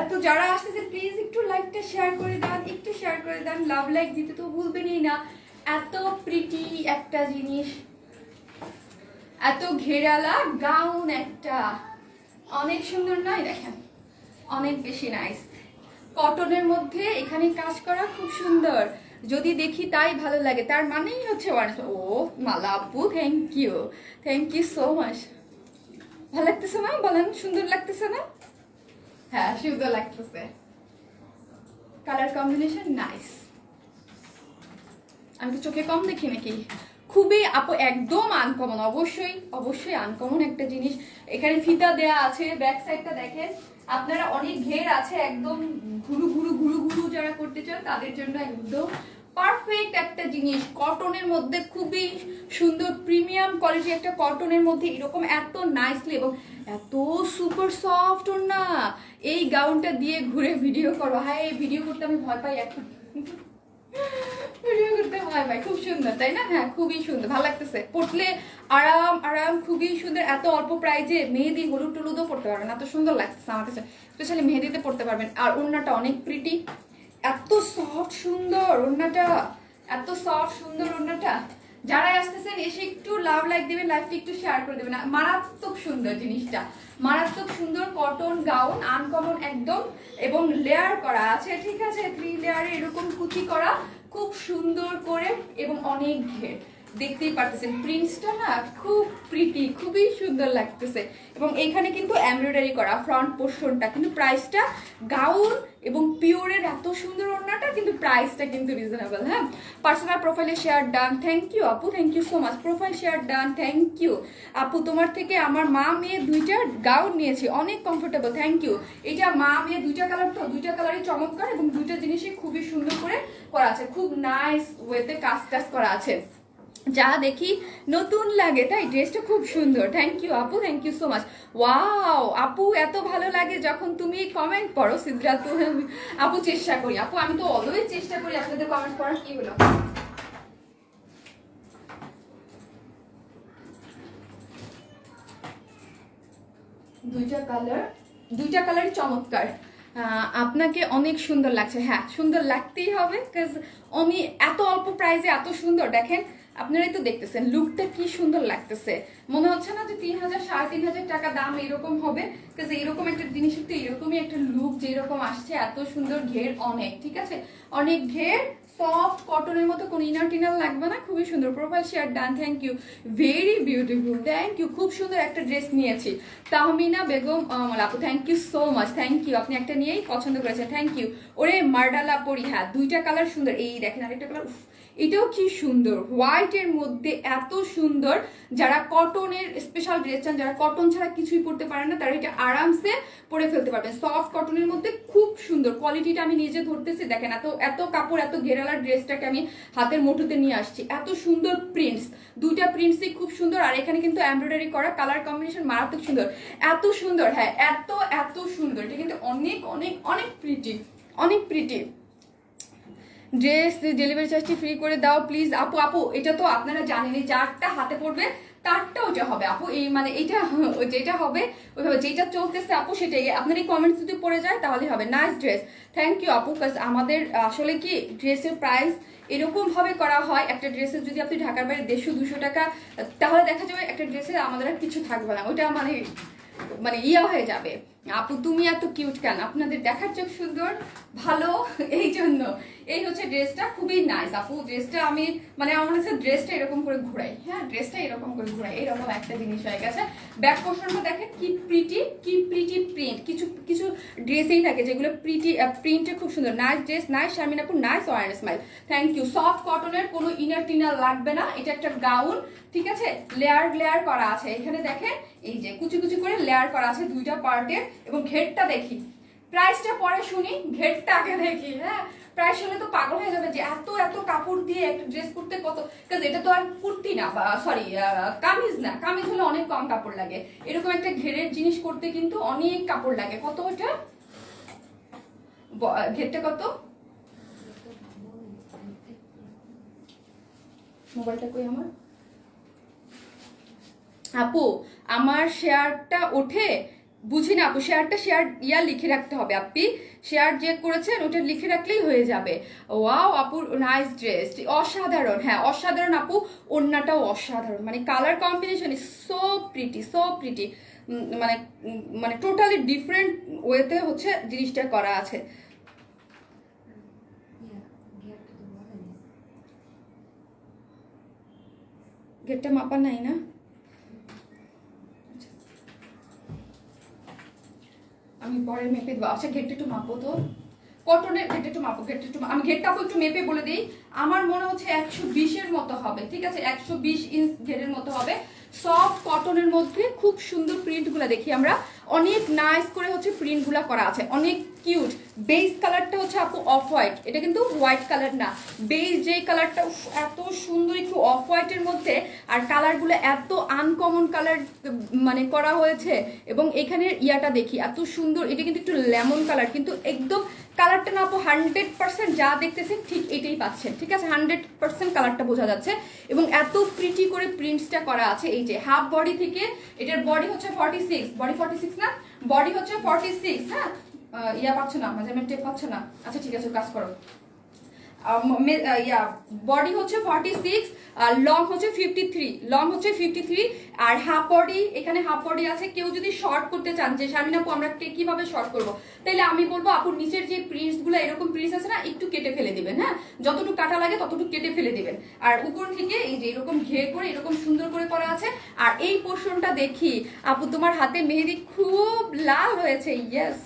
এত যারা আসতেছে প্লিজ একটু লাইকটা শেয়ার করে দেন, একটু শেয়ার করে দেন, লাভ লাইক দিতে তো ভুলবেনই না। এত প্রিটি একটা জিনিস, এত ঘেরালা গাউন একটা, অনেক সুন্দর নয়? দেখেন অনেক বেশি নাইস, কটনের মধ্যে এখানে কাজ করা, খুব সুন্দর। যদি দেখি তাই ভালো লাগে, তার মানেই হচ্ছে ও মালা আপু, থ্যাংক ইউ সো মাচ। ভালো লাগতেছে না বলেন? সুন্দর লাগতেছে না? হ্যাঁ সুন্দর লাগতেছে, কালার কম্বিনেশন নাইস। আমি তো চোখে কম দেখি নাকি? খুবই আপু একদম আনকমন, অবশ্যই আনকমন একটা জিনিস। এখানে ফিতা দেয়া আছে, ব্যাক সাইডটা দেখেন আপনারা, অনেক ঘের আছে, একদম ঘুরু ঘুরু যারা করতে চান তাদের জন্য একদম পারফেক্ট একটা জিনিস। কটনের মধ্যে খুবই সুন্দর প্রিমিয়াম কোয়ালিটি একটা কটনের মধ্যে এরকম এত নাইসলি এবং এত সুপার সফট না। এই গাউনটা দিয়ে ঘুরে ভিডিও করো, হ্যাঁ এই ভিডিও করতে আমি ভয় পাই এখন, ভিডিও করতে ভয় পাই। খুব সুন্দর তাই না? হ্যাঁ খুবই সুন্দর, ভালো লাগতেছে পড়লে, আরাম খুবই সুন্দর। এত অল্প প্রাইজে মেহেদি হলুদ টলুদও পড়তে পারবেন, এত সুন্দর লাগতেছে আমার কাছে, স্পেশালি মেহেদিতে পড়তে পারবেন। আর ওড়নাটা অনেক প্রিটি, এত সফট সুন্দর ওড়নাটা, এত সফট সুন্দর ওড়নাটা। যারা আসতেছেন এসে একটু লাভ লাইক দেবেন, লাইভটা একটু শেয়ার করে দেবেন। মারাত্মক সুন্দর জিনিসটা, মারাত্মক সুন্দর কটন গাউন, আনকমন একদম, এবং লেয়ার করা আছে, ঠিক আছে, 3 লেয়ারে এরকম কুচি করা, খুব সুন্দর করে এবং অনেক ঘের। দেখতেই পারতেছেন প্রিন্টসটা না খুব প্রিটি, খুবই সুন্দর লাগতেছে। এবং এইখানে কিন্তু এমব্রয়ডারি করা ফ্রন্ট পোর্শনটা, কিন্তু প্রাইসটা গাউন এবং পিওরের এত সুন্দর ওড়নাটা, কিন্তু প্রাইসটা কিন্তু রিজনেবল। হ্যাঁ, পার্সোনাল প্রোফাইলে শেয়ার ডান, থ্যাংক ইউ আপু, thank you so much. Profile share done, thank you আপু। তোমার থেকে আমার মা মেয়ে দুইটা গাউন নিয়েছি, অনেক কমফোর্টেবল, থ্যাংক ইউ। এটা মা মেয়ে দুইটা কালার, তো দুইটা কালারই চমৎকার এবং দুইটা জিনিসই খুবই সুন্দর করে করা আছে, খুব নাইস ওয়েতে কাজ টাজ করা আছে, যা দেখি নতুন লাগে। তাই ড্রেসটা খুব সুন্দর, থ্যাংক ইউ আপু, thank you so much. Wow আপু, এত ভালো লাগে যখন তুমি কমেন্ট পড়ো সিদ্রা। তো আপু চেষ্টা করি আপু, আমি তো অলওয়েজ চেষ্টা করি আপনাদের কমেন্ট পড়ার। কি হলো, দুইটা কালারই চমৎকার, আপনাকে অনেক সুন্দর লাগছে। হ্যাঁ, সুন্দর লাগতেই হবে, বিকজ আমি এত অল্প প্রাইসে এত সুন্দর, দেখেন আপনারাই তো দেখতেছেন লুকটা কি সুন্দর লাগতেছে। মনে হচ্ছে না যে 3000 3500 টাকা দাম এরকম হবে, বিকজ এরকম একটা জিনিসের তো এরকমই একটা লুক যেরকম আসছে, এত সুন্দর ঘের অনেক, ঠিক আছে, অনেক ঘের, সফট কটনের মতো কোনো ইনার টিনার লাগবে না, খুবই সুন্দর। Profile share done, thank you, very beautiful, thank you. খুব সুন্দর একটা ড্রেস নিয়েছি, তাহমিনা বেগম আপু, thank you so much, thank you. আপনি একটা নিয়েই পছন্দ করেছেন, থ্যাংক ইউ। ওরে মার্ডালা পরি, হ্যাঁ দুইটা কালার সুন্দর, এই দেখেন আরেকটা কালার, এটাও কি সুন্দর, হোয়াইটের মধ্যে এত সুন্দর। যারা কটনের স্পেশাল ড্রেস চান, যারা কটন ছাড়া কিছুই পরতে পারেন না, তারা এটা আরামসে পরে ফেলতে পারবেন। সফট কটনের মধ্যে খুব সুন্দর, কোয়ালিটিটা আমি নিজে ধরতেছি, দেখেন এত এত কাপড়, এত ঘেরালার ড্রেসটাকে আমি হাতের মুঠোতে নিয়ে আসছি। এত সুন্দর প্রিন্টস, দুইটা প্রিন্টসই খুব সুন্দর, আর এখানে কিন্তু এমব্রয়ডারি করা, কালার কম্বিনেশন মারাত্মক সুন্দর, এত সুন্দর। হ্যাঁ, এত এত সুন্দর, এটা কিন্তু অনেক অনেক অনেক প্রিটি, অনেক প্রিটি। ড্রেস ডেলিভারি চার্জটি ফ্রি করে দাও প্লিজ আপু। আপু এটা তো আপনারা জানেনই, যারটা হাতে পড়বে তারটা ওইটা হবে আপু, এই মানে এইটা যেটা হবে ওইভাবে, যেটা চলতেছে আপু সেটাই। আপনার এই কমেন্টস যদি পড়ে যায় তাহলেই হবে। নাইস ড্রেস, থ্যাংক ইউ আপু। কাজ আমাদের আসলে কি ড্রেসের প্রাইস এরকম ভাবে করা হয়, একটা ড্রেসের যদি আপনি ঢাকার বাইরে 150-200 টাকা, তাহলে দেখা যাবে একটা ড্রেসে আমাদের আর কিছু থাকবে না, ওইটা মানে ইয়া হয়ে যাবে। আপু তুমি এত কিউট কেন, আপনাদের দেখার চোখ সুন্দর, ভালো, এই জন্য। এই হচ্ছে ড্রেসটা, খুবই নাইস আপু। ড্রেসটা আমি মানে আমার কাছে ড্রেসটা এরকম করে ঘুরাই, হ্যাঁ ড্রেসটা এরকম করে ঘুরাই, এরকম একটা জিনিস হয়ে গেছে। ব্যাক পোর্শনটা দেখেন কি প্রিটি, কি প্রিটি প্রিন্ট, কিছু কিছু ড্রেসেই থাকে যেগুলো প্রিটি প্রিন্টে খুব সুন্দর। নাইস ড্রেস, নাইস শারমিন আপু, নাইস ওয়ারেন্স স্মাইল, থ্যাংক ইউ। সফট কটনের কোনো ইনার টিনার লাগবে না, এটা একটা গাউন, ঠিক আছে, লেয়ার লেয়ার করা আছে। এখানে দেখেন এই যে কুচি কুচি করে লেয়ার করা আছে দুইটা পার্টের। এবং ঘেরটা দেখি, প্রাইসটা পরে শুনি, ঘেরটা আগে দেখি। হ্যাঁ, প্রাইস শুনে তো পাগল হয়ে যাবে যে এত এত কাপড় দিয়ে একটা ড্রেস করতে কত, কারণ এটা তো আর কুর্তি না, বা সরি কামিজ না, কামিজ হলে অনেক কম কাপড় লাগে, এরকম একটা ঘেরের জিনিস করতে কিন্তু অনেক কাপড় লাগে। কত ওটা ঘেরটা কত, মোবাইলটা কই আমার আপু, আমার শেয়ারটা ওঠে বুঝি না আপু, শেয়ারটা শেয়ার ইয়া লিখে রাখতে হবে, আপনি শেয়ার যে করেছেন ওটা লিখে রাখলেই হয়ে যাবে। ওয়াও আপু, নাইস ড্রেস, অসাধারণ। হ্যাঁ অসাধারণ আপু, ওড়নাটাও অসাধারণ, মানে colour combination is so pretty, so pretty, মানে মানে টোটালি ডিফারেন্ট ওয়েতে হচ্ছে জিনিসটা করা আছে। গেটটা মাপা নাই না, আমি পরে মেপে দেবো। আচ্ছা ঘেরটা একটু মাপো তো, কটনের ঘেরটা একটু মাপো, ঘেরটা একটু আমি ঘেরটাকে একটু মেপে বলে দিই। আমার মনে হচ্ছে 120-এর মতো হবে, ঠিক আছে, 120 ইঞ্চ ঘেরের মতো হবে। সফট কটনের মধ্যে খুব সুন্দর প্রিন্টগুলো দেখি আমরা, অনেক নাইস করে হচ্ছে প্রিন্টগুলো করা আছে, অনেক কিউট। বেস কালারটা হচ্ছে আপু অফ হোয়াইট, এটা কিন্তু হোয়াইট কালার না, বেস যে কালারটা এত সুন্দর একটু অফ হোয়াইটের মধ্যে, আর কালারগুলো এত আনকমন কালার মানে করা হয়েছে। এবং এখানের ইয়াটা দেখি এত সুন্দর, এটা কিন্তু একটু লেমন কালার, কিন্তু একদম কালারটা না আপু 100% যা দেখতেছেন ঠিক এটাই পাচ্ছেন, ঠিক আছে, 100% কালারটা বোঝা যাচ্ছে। এবং এত প্রিটি করে প্রিন্টসটা করা আছে। এই যে হাফ বডি থেকে, এটার বডি হচ্ছে 46, বডি 46 না, বডি হচ্ছে 46। হ্যাঁ ইয়া পাচ্ছ না, মেজারমেন্ট টেপ পাচ্ছ না, আচ্ছা ঠিক আছে কাজ করো। বডি হচ্ছে 46, আর লং হচ্ছে 53, আর হাফ বডি, এখানে হাফ বডি আছে। কেউ যদি শর্ট করতে চান যে শারমিন আপু আমরা কিভাবে শর্ট করব, তাহলে আমি বলবো আপুর নিচের যে প্রিন্টস গুলো এরকম প্রিন্টস আছে না, একটু কেটে ফেলে দিবেন। হ্যাঁ, যতটুকু কাটা লাগে ততটুকু কেটে ফেলে দিবেন। আর উপর থেকে এই যে এরকম ঘের করে এরকম সুন্দর করে করা আছে। আর এই পোর্শনটা দেখি আপু তোমার হাতে মেহেদি খুব লাল হয়েছে। ইয়েস,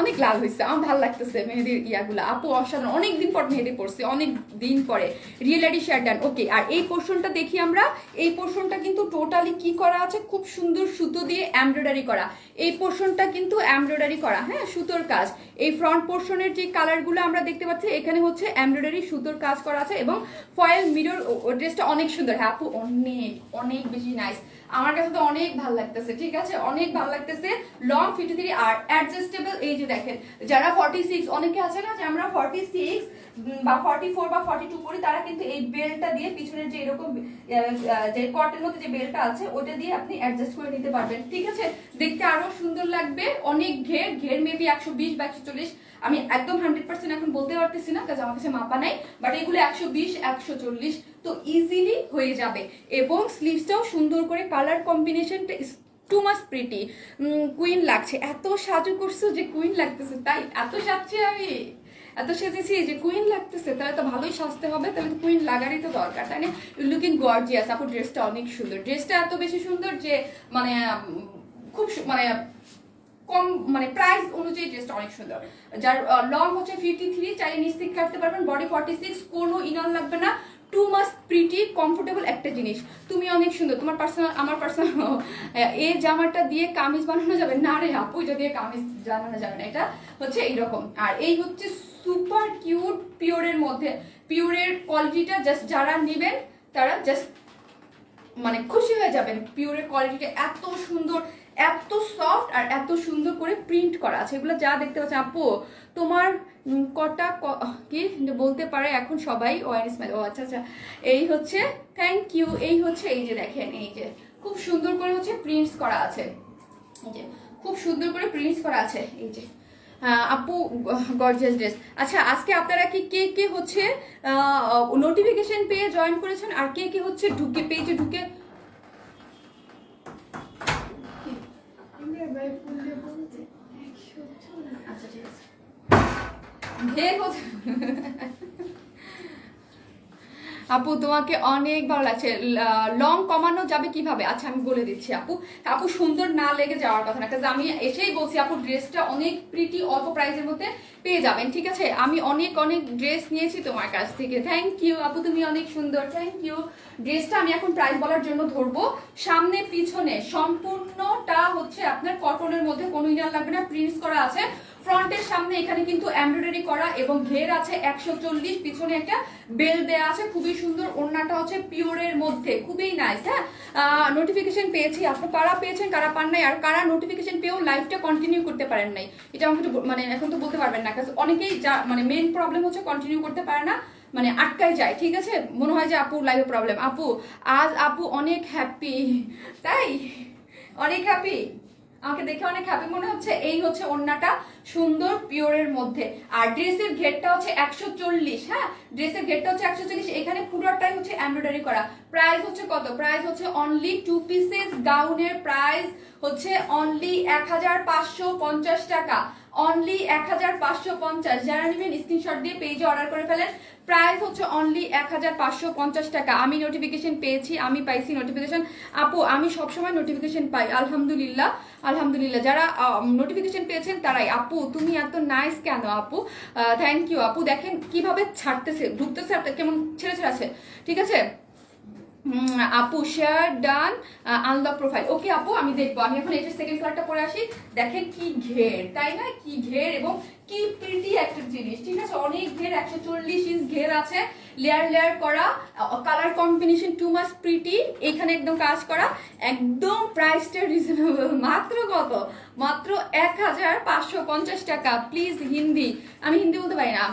অনেক লাল হয়েছে, আমার ভালো লাগতেছে মেহেদির ইয়াগুলো। আপু অসাধারণ, অনেকদিন পর মেহেদি পড়ছে, অনেক দিন পরে। রিয়েলারি শেয়ার ডান। ওকে, আর এই পোর্শনটা দেখি আমরা। এই পোর্শনটা কিন্তু টোটালি কি করা আছে, খুব সুন্দর সুতো দিয়ে এমব্রয়ডারি করা। এই পোর্শনটা কিন্তু এমব্রয়ডারি করা, হ্যাঁ, সুতোর কাজ। এই ফ্রন্ট পোর্শনের যে কালারগুলো আমরা দেখতে পাচ্ছি, এখানে হচ্ছে এমব্রয়ডারি সুতোর কাজ করা আছে এবং ফয়েল মিরর। ড্রেসটা অনেক সুন্দর। হ্যাঁ আপু, অনেক অনেক বেশি নাইস, আমার কাছে তো অনেক ভালো লাগতেছে। ঠিক আছে, অনেক ভালো লাগতেছে। লং 53 আর অ্যাডজাস্টেবল। এই যে দেখেন, যারা 46, অনেকে আছে না যে আমরা 46 বা 44 বা 42 পরি, তারা কিন্তু এই বেল্টটা দিয়ে পিছনের যে এরকম যে কটের মধ্যে যে বেল্টটা আছে ওটা দিয়ে আপনি অ্যাডজাস্ট করে নিতে পারবেন। ঠিক আছে, দেখতে আরো সুন্দর লাগবে। অনেক ঘের মেবি 120 বা 140, আমি একদম 100% এখন বলতে পারতেছি না কারণ আমার কাছে মাপা নাই, বাট এগুলো 120 140 তো ইজিলি হয়ে যাবে। এবং স্লিভসটাও সুন্দর করে কালার কম্বিনেশনটা টু মাচ প্রিটি, কুইন লাগছে। এত সাজু করছো যে কুইন লাগতেছে, তাই এত সাজছি আমি, এত সেজেছি যে কুইন লাগতেছে, তাহলে তো ভালোই সাজতে হবে, তাহলে তো কুইন লাগারই তো দরকার, তাই না? Looking gorgeous. আপু ড্রেসটা অনেক সুন্দর, ড্রেসটা এত বেশি সুন্দর যে মানে খুব মানে কম মানে প্রাইস অনুযায়ী ড্রেসটা অনেক সুন্দর। যার লং হচ্ছে 53, চাইলে নিচ থেকে কাটতে পারবেন। বডি 46, কোনো ইনার লাগবে না। টু মাস্ট প্রিটি কমফোর্টেবল একটা জিনিস। তুমি অনেক সুন্দর, তোমার পার্সোনাল, আমার পার্সোনাল। এই জামাটা দিয়ে কামিজ বানানো যাবে না রে আপু, এটা দিয়ে কামিজ বানানো যাবে না, এটা হচ্ছে এইরকম। আর এই হচ্ছে সুপার কিউট পিওরের মধ্যে। পিওরের কোয়ালিটিটা জাস্ট যারা নেবেন তারা জাস্ট মানে খুশি হয়ে যাবেন। পিওরের কোয়ালিটিটা এত সুন্দর, এত সফট আর এত সুন্দর করে প্রিন্ট করা আছে। এগুলো যা দেখতে পাচ্ছেন আপু, তোমার কটা কি বলতে পারে এখন সবাই? Wine smile. ও আচ্ছা আচ্ছা, এই হচ্ছে, থ্যাংক ইউ। এই হচ্ছে, এই যে দেখেন, এই যে খুব সুন্দর করে হচ্ছে প্রিন্টস করা আছে, এই যে খুব সুন্দর করে প্রিন্টস করা আছে, এই যে আপু গর্জিয়াস ড্রেস। আচ্ছা, আজকে আপনারা কি কে কে হচ্ছে নোটিফিকেশন পেয়ে জয়েন করেছেন, আর কে কে হচ্ছে ঢুকে পেজে ঢুকে আচ্ছা ঠিক আছে আপু তোমাকে অনেক ভালো লাগছে। লং কমানো যাবে কিভাবে? আচ্ছা আমি বলে দিচ্ছি আপু। আপু সুন্দর না লেগে যাওয়ার কথা না, কারণ আমি এসেই বলছি আপু ড্রেসটা অনেক প্রিটি, অল্প প্রাইসের মধ্যে পেয়ে যাবেন। ঠিক আছে, আমি অনেক অনেক ড্রেস নিয়েছি তোমার কাছ থেকে। থ্যাংক ইউ আপু, তুমি অনেক সুন্দর, থ্যাংক ইউ। ড্রেসটা আমি এখন প্রাইস বলার জন্য ধরবো। সামনে পিছনে সম্পূর্ণটা হচ্ছে আপনার কটনের মধ্যে, কোনো ইনার লাগবে না, প্রিন্টস করা আছে। ফ্রন্টের সামনে এখানে কিন্তু এমব্রয়ডারি করা এবং ঘের আছে 140, পিছনে একটা বেল দেয়া আছে, খুবই সুন্দর। ওড়নাটা হচ্ছে পিওরের মধ্যে, খুবই নাইস। হ্যাঁ, নোটিফিকেশন পেয়েছি, আপনি কারা পেয়েছেন কারা পান নাই, আর কারা নোটিফিকেশন পেয়েও লাইভটা কন্টিনিউ করতে পারেন নাই, এটা আমাকে মানে এখন তো বলতে পারবেন না, কারণ অনেকেই যা মানে মেইন প্রবলেম হচ্ছে কন্টিনিউ করতে পারে না, মানে আটকায় যায়। ঠিক আছে, মনে হয় যে আপুর লাইভে প্রবলেম। আপু আজ আপু অনেক হ্যাপি, তাই অনেক হ্যাপি, আমাকে দেখে অনেক হ্যাপি মনে হচ্ছে। এই হচ্ছে ওড়নাটা সুন্দর পিওরের মধ্যে, আর ড্রেসের ঘেরটা হচ্ছে 140। হ্যাঁ, ড্রেসের ঘেরটা হচ্ছে 140, এখানে পুরোটাই হচ্ছে এমব্রয়ডারি করা। প্রাইস হচ্ছে কত? প্রাইস হচ্ছে অনলি 2 পিসেস গাউনের প্রাইস হচ্ছে অনলি 1550 টাকা, অনলি 1550। যারা নেবেন স্ক্রিনশট দিয়ে পেজে অর্ডার করে ফেলেন। প্রাইস হচ্ছে অনলি 1550 টাকা। আমি নোটিফিকেশন পেয়েছি, আমি পাইছি নোটিফিকেশন। আপু আমি সবসময় নোটিফিকেশন পাই, আলহামদুলিল্লাহ আলহামদুলিল্লাহ। যারা নোটিফিকেশন পেয়েছেন তারাই। আপু তুমি এত নাইস কেন আপু? থ্যাংক ইউ আপু। দেখেন কিভাবে ছাড়তেছে, ঢুকতেছে, কেমন ছেড়ে ছেড়ে আছে। ঠিক আছে আপু, শেয়ার ডান, আনলক প্রোফাইল। ওকে আপু, আমি দেখবো। আমি এখন এটা সেকেন্ড কালারটা পরে আসি। দেখেন কি ঘের, তাই না? কি ঘের এবং কি প্রিটি একটা জিনিস, ঠিক আছে। অনেক ঘের, 140 ইঞ্চ ঘের আছে, লেয়ার লেয়ার করা, colour combination too much pretty, এখানে একদম কাজ করা, একদম প্রাইসটা রিজনেবল। মাত্র কত? মাত্র 1550 টাকা। প্লিজ হিন্দি, আমি হিন্দি বলতে পারি না।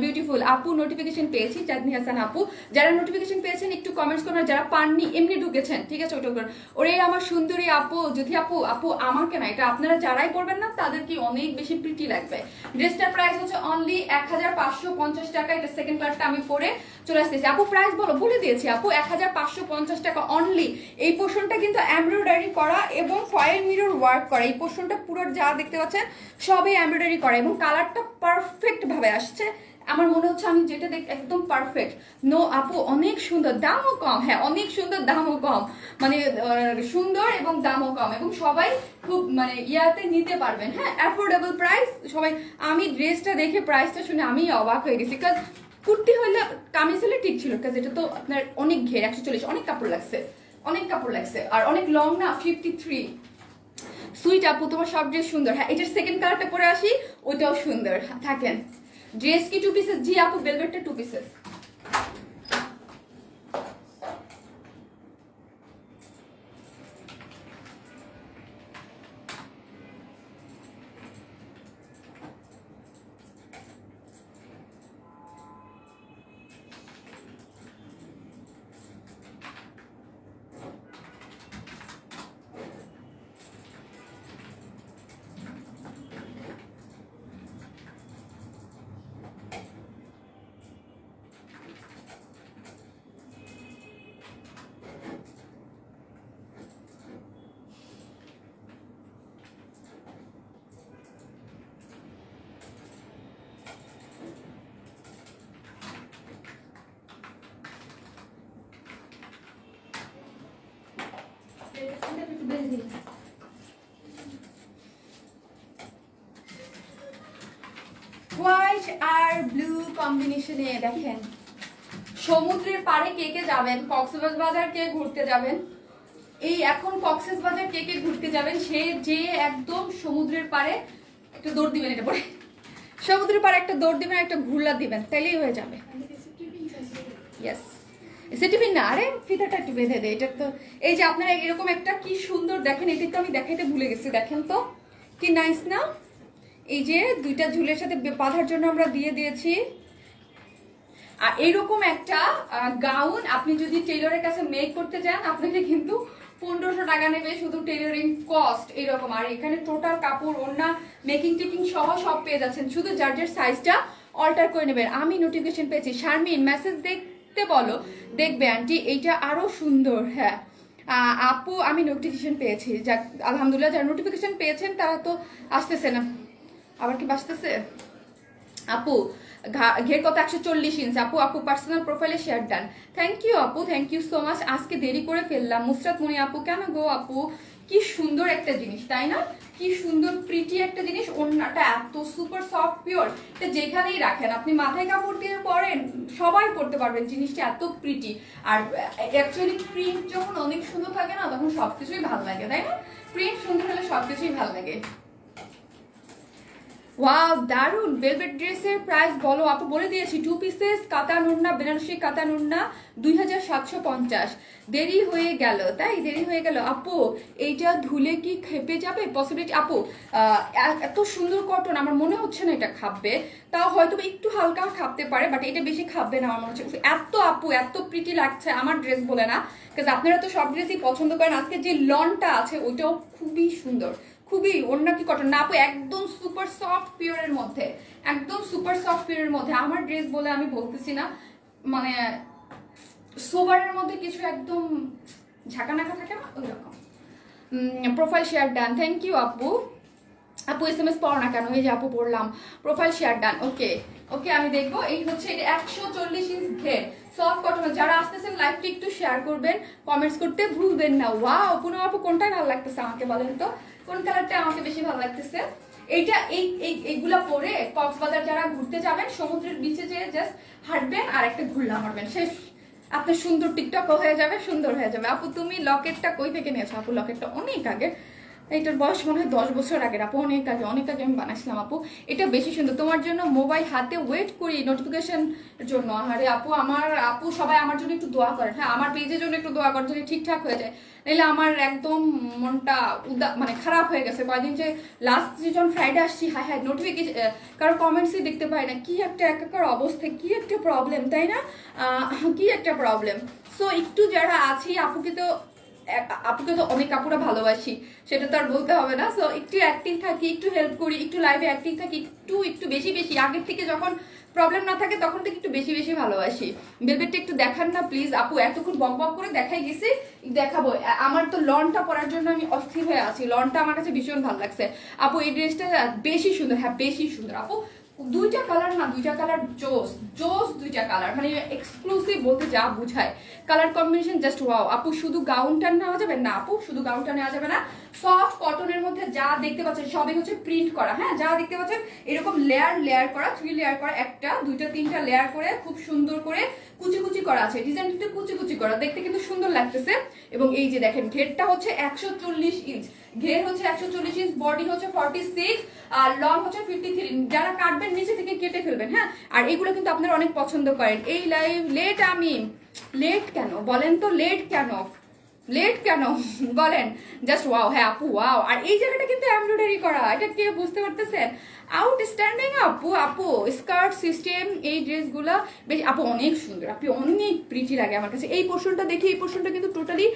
বিউটিফুল আপু নোটিফিকেশন পেয়েছি, চাঁদনি হাসান আপু। যারা নোটিফিকেশন পেয়েছেন একটু কমেন্টস করবেন, যারা পাননি এমনি ঢুকেছেন, ঠিক আছে, ওটা করবেন। ওরে আমার সুন্দরী আপু, যদি আপু, আপু আমাকে না, এটা আপনারা যারাই করবেন না তাদেরকে অনেক বেশি প্রিটি লাগবে। ড্রেসটার প্রাইস হচ্ছে অনলি 1550 টাকা। এটা সেকেন্ড কালারটা আমি পরে চলে আসতেছি। আপু প্রাইস বলো, বলে দিয়েছি আপু, 1550 টাকা অনলি। এই পোর্শনটা কিন্তু এমব্রয়ডারি করা এবং ফয়েল মিরর ওয়ার্ক করা। এই পোর্শনটা পুরো যা দেখতে পাচ্ছেন সবই এমব্রয়ডারি করা এবং কালারটা পারফেক্ট ভাবে আসছে। আমার মনে হচ্ছে আমি যেটা দেখ একদম পারফেক্ট। নো আপু অনেক সুন্দর, দামও কম। হ্যাঁ অনেক সুন্দর, দামও কম, মানে সুন্দর এবং দামও কম, এবং সবাই খুব মানে ইয়াতে নিতে পারবেন। হ্যাঁ অ্যাফোর্ডেবল প্রাইস সবাই। আমি ড্রেসটা দেখে প্রাইসটা শুনে আমি অবাক হয়ে গেছি, কাজ কুর্তি হলে কামিজ হলে ঠিক ছিল, কাজ এটা তো আপনার অনেক ঘের, 140, অনেক কাপড় লাগছে, অনেক কাপড় লাগছে, আর অনেক লং না, 53। সুইট আপু তোমার সব ড্রেস সুন্দর। হ্যাঁ এটার সেকেন্ড কালারটা পরে আসি, ওইটাও সুন্দর। থাকেন। ড্রেস কি 2 পিসেস? জি আপু ভেলভেটটা 2 পিসেস। হোয়াইট আর ব্লু কম্বিনেশনে দেখেন। সমুদ্রের পাড়ে কে কে যাবেন, কক্সবাজার কে ঘুরতে যাবেন, এই এখন কক্সবাজার কে কে ঘুরতে যাবেন, সে যে একদম সমুদ্রের পাড়ে একটা দৌড় দিবেন, এটা পরে সমুদ্রের পাড়ে একটা দৌড় দিবেন, একটা ঘুরলা দিবেন, তাইলেই হয়ে যাবে। ইয়েস সেটিপিন না, আরে ফিতাটা একটু বেঁধে দেয়। এটা তো এই যে আপনারা এরকম একটা কি সুন্দর দেখেন, এটা তো আমি দেখাইতে ভুলে গেছি, দেখেন তো কি নাইস না। এই যে দুইটা ঝুলের সাথে বাঁধার জন্য আমরা দিয়ে দিয়েছি। আর এইরকম একটা গাউন আপনি যদি টেইলরের কাছে মেক করতে যান, আপনাকে কিন্তু 1500 টাকা নেবে শুধু টেইলরিং কস্ট এরকম। আর এখানে টোটাল কাপড়, ওড়না, মেকিং টেকিং সহ সব পেয়ে যাচ্ছেন, শুধু যার সাইজটা অল্টার করে নেবেন। আমি নোটিফিকেশন পেয়েছি, শারমিন মেসেজ দেখতে বলো, দেখবে আন্টি এইটা আরো সুন্দর। হ্যাঁ আপু আমি নোটিফিকেশন পেয়েছি, যাক আলহামদুলিল্লাহ। যারা নোটিফিকেশন পেয়েছেন তারা তো আসতেছে না, আবার কি বাঁচতেছে আপু। ঘের কত? 140 ইঞ্চ আপু। আপু পার্সোনাল প্রোফাইলে শেয়ার ডান। থ্যাংক ইউ আপু, থ্যাংক ইউ সো মাচ। আজকে দেরি করে ফেললাম। মুসরাত মনি আপু কেন গো আপু, কি সুন্দর একটা জিনিস তাই না, কি সুন্দর প্রিটি একটা জিনিস। ওড়নাটা এত সুপার সফট পিওর, এটা যেখানেই রাখেন আপনি মাথায় কাপড় দিয়ে পরেন সবাই পরতে পারবেন, জিনিসটা এত প্রিটি। আর অ্যাকচুয়ালি প্রিন্ট যখন অনেক সুন্দর থাকে না তখন সবকিছুই ভালো লাগে তাই না, প্রিন্ট সুন্দর হলে সবকিছুই ভালো লাগে। ওয়াও দারুন। ভেলভেট ড্রেসের প্রাইস বলো আপু, বলে দিয়েছি 2 পিসেস কাতান ওড়না, বেনারসি কাতান ওড়না 2750। দেরি হয়ে গেল, তাই দেরি হয়ে গেল আপু। এইটা ধুলে কি খেপে যাবে? পসিবিলিটি আপু, এত সুন্দর কটন আমার মনে হচ্ছে না এটা খাবে, তাও হয়তো একটু হালকা খাপতে পারে, বাট এটা বেশি খাবে না আমার মনে হচ্ছে। এত আপু এত প্রিটি লাগছে আমার ড্রেস বলে না, কারণ আপনারা তো সব ড্রেসই পছন্দ করেন। আজকে যে লনটা আছে ওইটাও খুবই সুন্দর, খুবই। ওড়না কি কটন না আপু, একদম সুপার সফট পিওরের মধ্যে, একদম সুপার সফট পিওরের মধ্যে। আমার ড্রেস বলে আমি বলতেছি না, মানে সোবারের মধ্যে কিছু একদম ঝাঁকানাকা থাকে না ওই রকম। Profile share done, thank you আপু। আপু SMS পড়ো না কেন? এই যে আপু পড়লাম, প্রোফাইল শেয়ার ডান। ওকে ওকে আমি দেখবো। এই হচ্ছে এটা 140 ইঞ্চ ঘের সফট কটন। যারা আসতেছেন লাইভটি একটু শেয়ার করবেন, কমেন্টস করতে ভুলবেন না। ওয়াও পুনঃ আপু কোনটাই ভালো লাগতেছে আমাকে বলেন তো, কোন কালারটা আমাকে বেশি ভালো লাগতেছে? এইটা এইগুলা পরে কক্সবাজার যারা ঘুরতে যাবেন সমুদ্রের বিচে যেয়ে জাস্ট হাঁটবেন আর একটা ঘুরলা মারবেন, শেষ। আপনার সুন্দর টিকটক হয়ে যাবে, সুন্দর হয়ে যাবে। আপু তুমি লকেটটা কই থেকে নিয়েছো? আপু লকেটটা অনেক আগে, এটার বয়স মনে হয় 10 বছর আগের আপু, অনেক আগে আমি বানাইছিলাম আপু। এটা বেশি সুন্দর, তোমার জন্য মোবাইল হাতে ওয়েট করি নোটিফিকেশন জন্য। আরে আপু, আমার আপু সবাই আমার জন্য একটু দোয়া করেন, হ্যাঁ আমার পেজের জন্য একটু দোয়া করেন যদি ঠিকঠাক হয়ে যায়, নাহলে আমার একদম মনটা মানে খারাপ হয়ে গেছে কয়দিন যে লাস্ট যখন ফ্রাইডে আসছি, হাই হাই নোটিফিকেশন কারো কমেন্টসই দেখতে পাই না, কি একটা একাকার অবস্থা, কি একটা প্রবলেম তাই না, কি একটা প্রবলেম। সো একটু যারা আছি আপুকে তো অনেক আপুরা ভালোবাসি, সেটা তো আর বলতে হবে না। সো একটু অ্যাক্টিভ থাকি, একটু হেল্প করি, একটু লাইভে অ্যাক্টিভ থাকি, একটু বেশি আগের থেকে যখন প্রবলেম না থাকে তখন থেকে একটু বেশি ভালোবাসি। বেলভেটটা একটু দেখান না প্লিজ আপু, এতক্ষণ বক করে দেখাই গেছি, দেখাবো। আমার তো লনটা পরার জন্য আমি অস্থির হয়ে আছি, লনটা আমার কাছে ভীষণ ভালো লাগছে আপু। এই ড্রেসটা বেশি সুন্দর, হ্যাঁ বেশি সুন্দর আপু। দুইটা কালার জোস দুইটা কালার, মানে এক্সক্লুসিভ বলতে যা বুঝায়, কালার কম্বিনেশন জাস্ট ওয়াও আপু। শুধু গাউনটা নেওয়া যাবে না আপু, শুধু গাউনটা নেওয়া যাবে না, সফট কটনের মধ্যে যা দেখতে পাচ্ছেন সবই হচ্ছে প্রিন্ট করা, হ্যাঁ যা দেখতে পাচ্ছেন এরকম লেয়ার করা, 3 লেয়ার করা, একটা দুইটা তিনটা লেয়ার করে খুব সুন্দর করে কুচি করা আছে, ডিজাইনটা কুচি করা, দেখতে কিন্তু সুন্দর লাগতেছে। এবং এই যে দেখেন ঘেরটা হচ্ছে 140 ইঞ্চ, ঘের হচ্ছে 140 ইঞ্চ, বডি হচ্ছে 46 আর লং হচ্ছে 53। যারা কাটবেন নিচে থেকে কেটে ফেলবেন, হ্যাঁ। আর এগুলো কিন্তু আপনারা অনেক পছন্দ করেন। এই লাইভ লেট কেন বলেন তো, লেট কেন বলেন, জাস্ট ওয়াও, হ্যাঁ আপু ওয়াও। আর এই জায়গাটা কিন্তু এমব্রয়ডারি করা, এটা কে বুঝতে পারতেছেন, আউটস্ট্যান্ডিং আপু। স্কার্ট সিস্টেম এই ড্রেসগুলা বেশ আপু অনেক সুন্দর, আপনি অনেক প্রিটি লাগে আমার কাছে। এই পোর্শনটা দেখি, এই পোর্শনটা কিন্তু টোটালি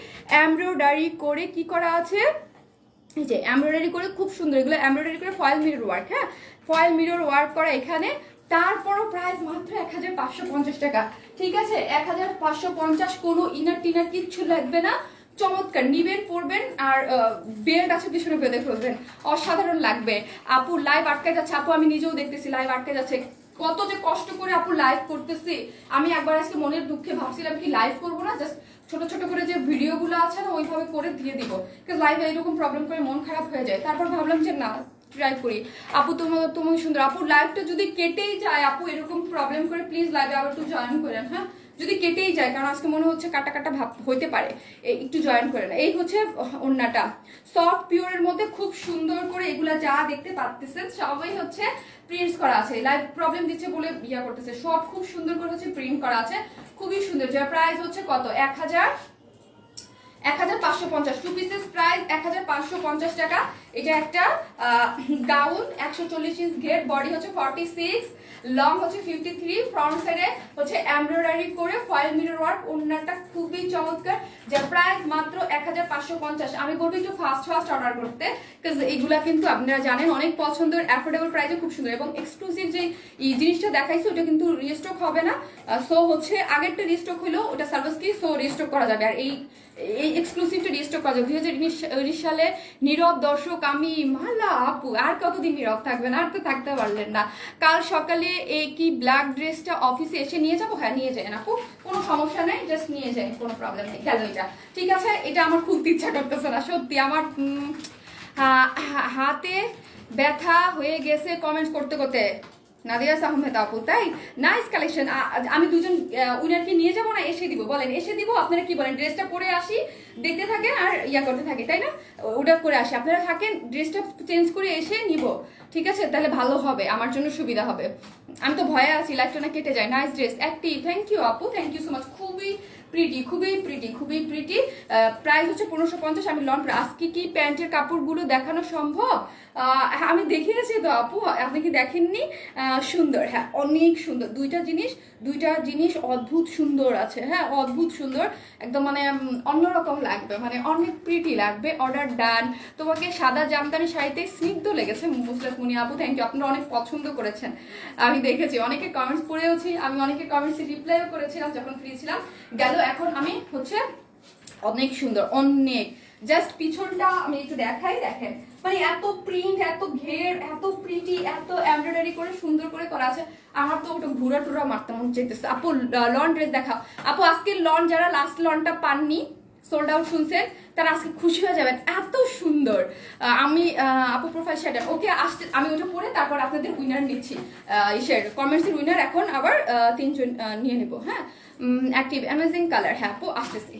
এমব্রয়ডারি করে কি করা আছে, এই যে এমব্রয়ডারি করে খুব সুন্দর, এগুলো এমব্রয়ডারি করে ফয়েল মিরর ওয়ার্ক, হ্যাঁ ফয়েল মিরর ওয়ার্ক করা এখানে। তারপরও প্রাইস মাত্র 1550 টাকা, ঠিক আছে 1550, কোনো ইনার টিনার কিচ্ছু লাগবে না, চমৎকার নিবেন পরবেন, আর বেল্ট আছে পিছনে বেঁধে ফেলবেন, অসাধারণ লাগবে আপু। লাইভ আটকে যাচ্ছে আপু, আমি নিজেও দেখতেছি লাইভ আটকে যাচ্ছে, কত যে কষ্ট করে আপু লাইভ করতেছি। আমি একবার আজকে মনের দুঃখে ভাবছিলাম কি লাইভ করবো না, জাস্ট ছোট করে যে ভিডিওগুলো আছে না ওইভাবে করে দিয়ে দিব, কারণ লাইভে এরকম প্রবলেম করে মন খারাপ হয়ে যায়। তারপর ভাবলাম যে না ট্রাই করি আপু, তুমি সুন্দর আপু। লাইভটা যদি কেটেই যায় আপু এরকম প্রবলেম করে, প্লিজ লাইভে আবার একটু জয়েন করেন, হ্যাঁ যদি কেটেই যায়, কারণ আজকে মনে হচ্ছে কাটা ভাব হইতে পারে, একটু জয়েন করে না। এই হচ্ছে ওড়নাটা, সফট পিওরের মধ্যে খুব সুন্দর করে এগুলা যা দেখতে পাচ্ছেন সবাই হচ্ছে প্রিন্টস করা আছে, লাইভ প্রবলেম দিচ্ছে বলে ইয়া করতেছে, সব খুব সুন্দর করে হচ্ছে প্রিন্ট করা আছে, খুবই সুন্দর। যার প্রাইস হচ্ছে কত, 1550, 2 পিসেস প্রাইস 1550 টাকা। এটা একটা গাউন 140 ইঞ্চ ঘের, বডি হচ্ছে 46, লং হচ্ছে 53, ফ্রন্ট সাইডে হচ্ছে এমব্রয়ডারি করে ফয়েল মিরর ওয়ার্ক, ওড়নাটা খুবই চমৎকার, যার প্রাইস মাত্র 1550। আমি বলবো একটু ফাস্ট অর্ডার করতে, কারণ এইগুলা কিন্তু আপনারা জানেন অনেক পছন্দের, অ্যাফোর্ডেবল প্রাইসে খুব সুন্দর, এবং এক্সক্লুসিভ যে এই জিনিসটা দেখাইছি ওটা কিন্তু রিস্টক হবে না। সো হচ্ছে আগেরটা রিস্টক হলো ওটা সার্ভিস কি, সো রিস্টক করা যাবে। আর এই এক্সক্লুসিভটা রিস্টক করা যাবে 2019 সালে। নীরব দর্শক আমি মালা আপু, আর কতদিন নীরব থাকবেন, আর তো থাকতে পারলেন না। কাল সকালে এই কি ব্ল্যাক ড্রেসটা অফিসে এসে নিয়ে যাবো, হ্যাঁ নিয়ে যায় আপু, কোনো সমস্যা নেই, জাস্ট নিয়ে যায়, কোনো প্রবলেম নেই। গেল এটা, ঠিক আছে। এটা আমার খুলতে ইচ্ছা করতেছে না সত্যি, আমার হাতে ব্যথা হয়ে গেছে কমেন্ট করতে। নাদিয়াস আহমেদ আপু, তাই নাইস কালেকশন। আমি দুজন উইনারকে নিয়ে যাবো না এসে দিব, বলেন এসে দিব, আপনারা কি বলেন, ড্রেসটা পরে আসি, দেখতে থাকেন আর ইয়া করতে থাকি, তাই না, ওটা করে আসি, আপনারা থাকেন, ড্রেসটা চেঞ্জ করে এসে নিব, ঠিক আছে, তাহলে ভালো হবে, আমার জন্য সুবিধা হবে। আমি তো ভয়ে আছি লাইফটা না কেটে যায়। Nice dress, active, thank you আপু, থ্যাংক ইউ সো মাচ, খুবই প্রিটি। প্রাইস হচ্ছে 1550। আমি লন, আজকে কি প্যান্টের কাপড়গুলো দেখানো সম্ভব? আমি দেখিয়েছি তো আপু, আপনি কি দেখেননি? সুন্দর, হ্যাঁ অনেক সুন্দর, দুইটা জিনিস অদ্ভুত সুন্দর আছে, হ্যাঁ অদ্ভুত সুন্দর, একদম মানে অন্যরকম লাগবে, মানে অনেক প্রিটি লাগবে। অর্ডার ডান। তোমাকে সাদা জামদানি শাড়িতে স্নিগ্ধ লেগেছে মুসরাত মুনি আপু, থ্যাংক ইউ, আপনারা অনেক পছন্দ করেছেন, আমি দেখেছি, অনেকে কমেন্টস পড়েওছি, আমি অনেকে কমেন্টসে রিপ্লাইও করেছিলাম যখন ফ্রি ছিলাম। গেল, এখন আমি হচ্ছে অনেক সুন্দর, অনেক জাস্ট পিছনটা আমি একটু দেখাই, দেখেন মানে এত প্রিন্ট, এত ঘের, এত প্রিটি, এত এমব্রয়ডারি করে সুন্দর করে করা আছে, আমার তো ওটা ঘুরা টুরা মারতে মন চাইতেছে। আপু লন ড্রেস দেখাও আপু, আজকে লন যারা লাস্ট লনটা পাননি, সোল্ড আউট শুনছেন, তারা আজকে খুশি হয়ে যাবেন, এত সুন্দর। আমি আপু প্রোফাইল শেয়ার, ওকে আসতে আমি ওটা পরে তারপর আপনাদের উইনার নিচ্ছি, কমেন্টসের উইনার এখন আবার 3 জন নিয়ে নেব, হ্যাঁ। অ্যাক্টিভ অ্যামেজিং কালার, হ্যাঁ আপু আসতেছি।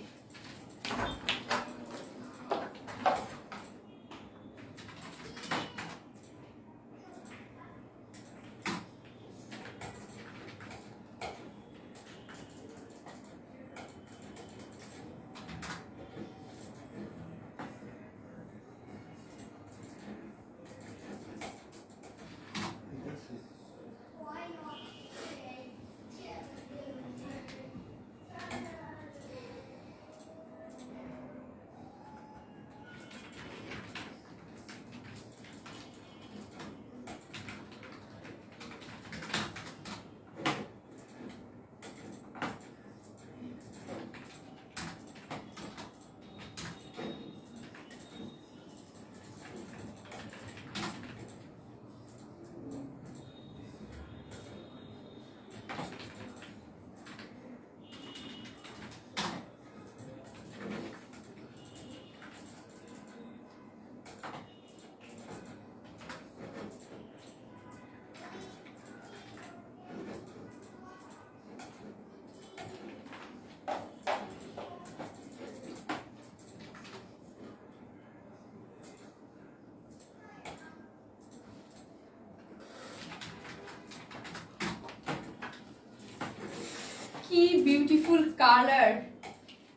কি বিউটিফুল কালার,